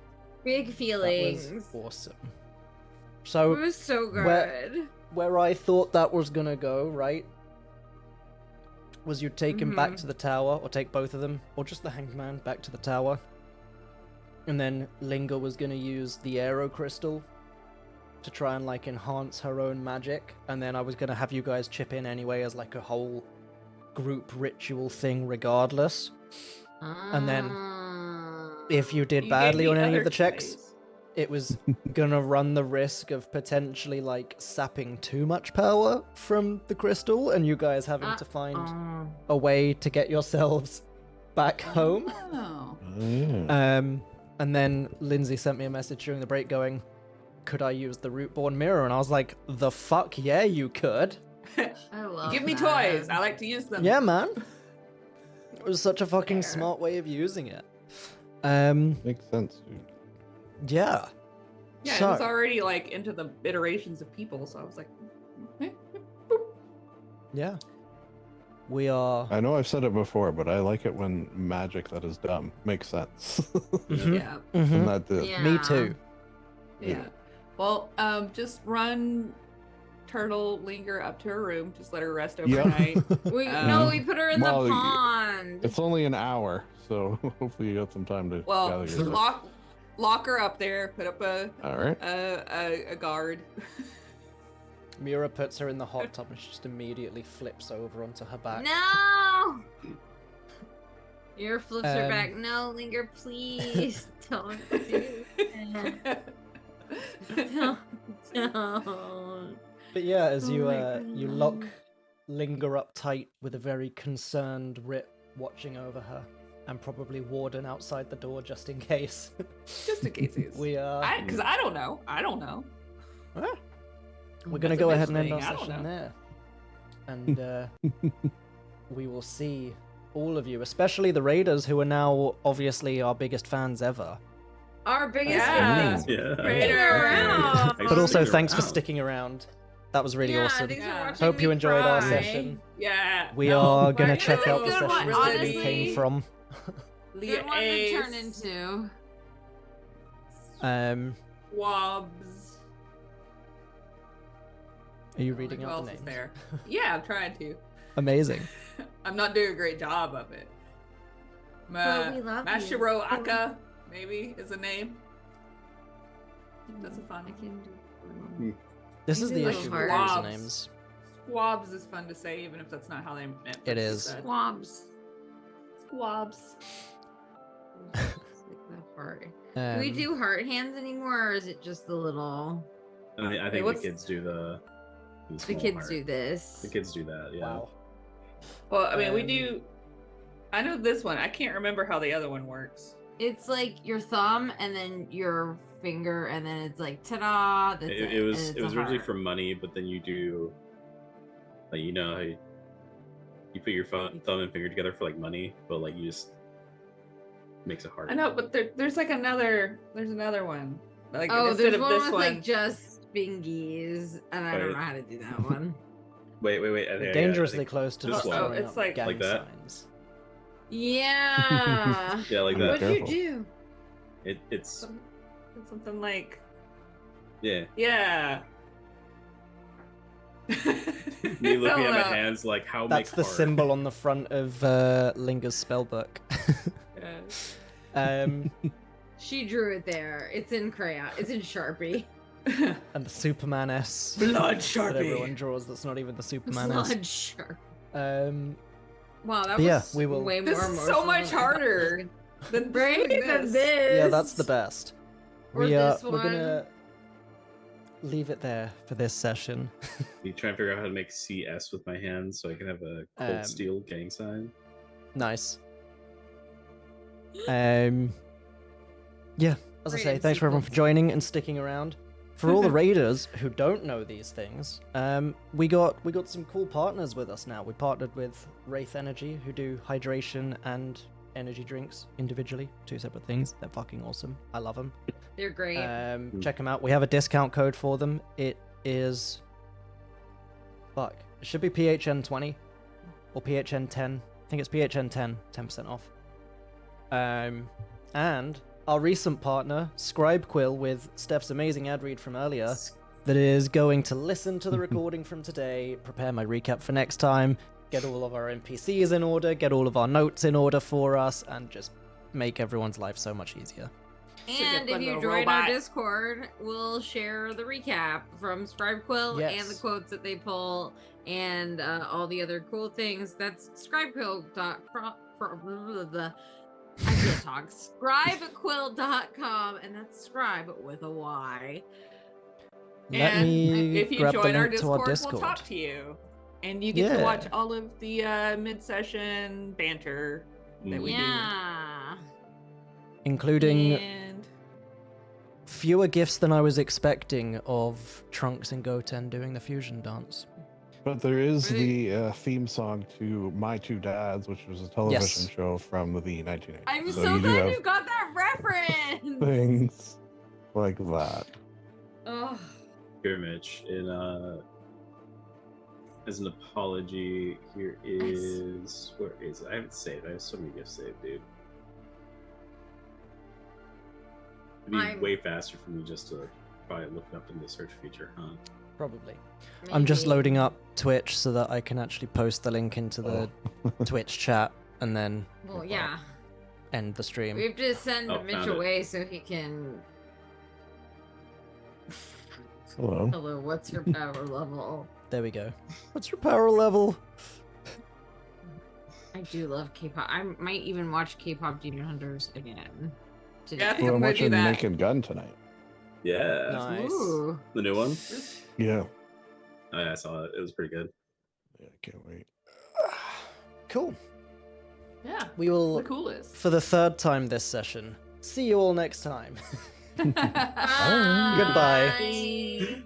Big That feelings. was awesome. It So, was so where- good. where I thought that was gonna go, right, was you'd take him back Mhm. to the tower, or take both of them, or just the hanged man back to the tower. And then Linger was gonna use the aero crystal to try and like enhance her own magic, and then I was gonna have you guys chip in anyway as like a whole group ritual thing regardless. And then if you did You gave badly me on any other of the checks, choice. it was gonna run the risk of potentially like sapping too much power from the crystal and you guys having to find a way to get yourselves back home. Oh. Yeah. And then Lindsay sent me a message during the break going, could I use the Rootborn mirror? And I was like, the fuck yeah, you could. I love Give me that. toys. I like to use them. Yeah, man. It was such a fucking Fair. smart way of using it. Makes sense, dude. Yeah. Yeah, So- it was already like into the iterations of people, so I was like, Yeah. We are. I know I've said it before, but I like it when magic that is dumb makes sense. Mhm. yeah, Mhm. And that did. Yeah. Me too. yeah. Well, just run Turtle Linger up to her room. Just let her rest Yep. overnight. We Um, no, we put her in well, the pond. It's only an hour, so hopefully you got some time to Well, gather yourself. lock her up there. Put up All right. a guard. Mira puts her in the hot tub and she just immediately flips over onto her back. No. Your flips her Um, back. No, Linger, please don't do that. Don't. But yeah, as Oh you my you God. lock Linger up tight with a very concerned Rip watching over her, and probably warden outside the door just in case. Just in case he's. We Because I don't know. I don't know. We're That's gonna a go bitch ahead and end thing, our I don't session know. there, and we will see all of you, especially the raiders, who are now obviously our biggest fans ever. Our biggest Yeah. fan. Yeah. Sticking Raider. around. But also, Sticking thanks for around. sticking around. That was really yeah, awesome. Thanks Yeah. for watching Hope you me enjoyed our cry. session. Yeah. We no, are gonna right? check out the Good one, sessions that we came honestly. from. Good one to turn into. Swabs. Are you Who reading out else the is names? there? Yeah, I'm trying to. Amazing. I'm not doing a great job of it. But we love you. Mashiro Aka, maybe, is a name. That's a fun. I can This I is do the like issue with hearts. usernames. Swabs is fun to say, even if that's not how they meant It is. Swabs. Swabs. Like the heart. Do we do heart hands anymore, or is it just the little? I think what's- the kids do the The small kids heart. do this. The kids do that, yeah. Wow. Well, I mean, we Um, do. I know this one. I can't remember how the other one works. It's like your thumb and then your finger, and then it's like ta-da. That's it. It was and it's it a was originally heart. for money, but then you do like how you put your thumb and finger together for like money, but like you just makes a heart. I know, but there's like another. There's another one. Like Oh, instead there's of one this with one. like just fingies, and I don't Right. know how to do that one. Wait. I think I got it. I Dangerously think- close to this just one. throwing It's up like- gang Like that? signs. Yeah. Yeah, like Be that. What'd you careful. do? It's It's something like yeah. yeah. Me looking at my Don't know. hands like how That's make the heart. symbol on the front of Linga's spellbook. Yeah. She drew it there. It's in crayon. It's in Sharpie. And the Superman S. Blood That Sharpie. everyone draws. That's not even the Superman S. Blood Sharpie. Wow, that But was yeah, we will- way more This is so emotional much than I thought. harder than Right? doing Than this. Yeah, that's the best. Or We're this gonna leave it there for this session. You try and figure out how to make CS with my hands so I can have a cold Um, steel gang sign. Nice. Yeah, as I Great say, thanks for everyone for sequence. joining and sticking around. For all the raiders who don't know these things, we got some cool partners with us now. We partnered with Wraith Energy, who do hydration and energy drinks individually, 2 separate things. They're fucking awesome. I love them. They're great. Check them out. We have a discount code for them. It is it should be PHN20 or PHN10. I think it's PHN10, 10% off. And our recent partner, Scribe Quill, with Steph's amazing ad read from earlier, that is going to listen to the recording from today, prepare my recap for next time, get all of our NPCs in order, get all of our notes in order for us, and just make everyone's life so much easier. And good if you little join our robot. Discord, we'll share the recap from Scribe Quill and the Yes. quotes that they pull and all the other cool things. That's scribequill.com. I can't talk. Scribequill.com, and that's scribe with a Y. Let And me if you grab the join our link to our Discord, we'll Discord. talk to you. And you get to Yeah. watch all of the mid-session banter that we Yeah. Including do. And fewer gifts than I was expecting of Trunks and Goten doing the fusion dance. But there is Really? the theme song to My Two Dads, which was a television Yes. show from the 1980s. I'm so you do glad have you got that reference. things like that. Oh, Here, Mitch. As an apology, here is where is it? I haven't saved. I have so many gifts saved, dude. It'd be I'm- way faster for me just to probably look it up in the search feature, huh? Probably. I'm just maybe. loading up Twitch so that I can actually post the link into the Twitch chat and then Well, yeah. end the stream. We have to send Oh, Mitch found it. away so he can. Hello. Hello, what's your power level? There we go. What's your power level? I do love K-pop. I might even watch K-pop Demon Hunters again today. Yeah, I think Well, I'm gonna do watching that. Naked Gun tonight. Yeah. Nice. Ooh. The new one? Yeah. Oh, yeah, I saw it. It was pretty good. Yeah, I can't wait. Cool. Yeah. We will, The coolest. for the third time this session, see you all next time. Bye. Goodbye.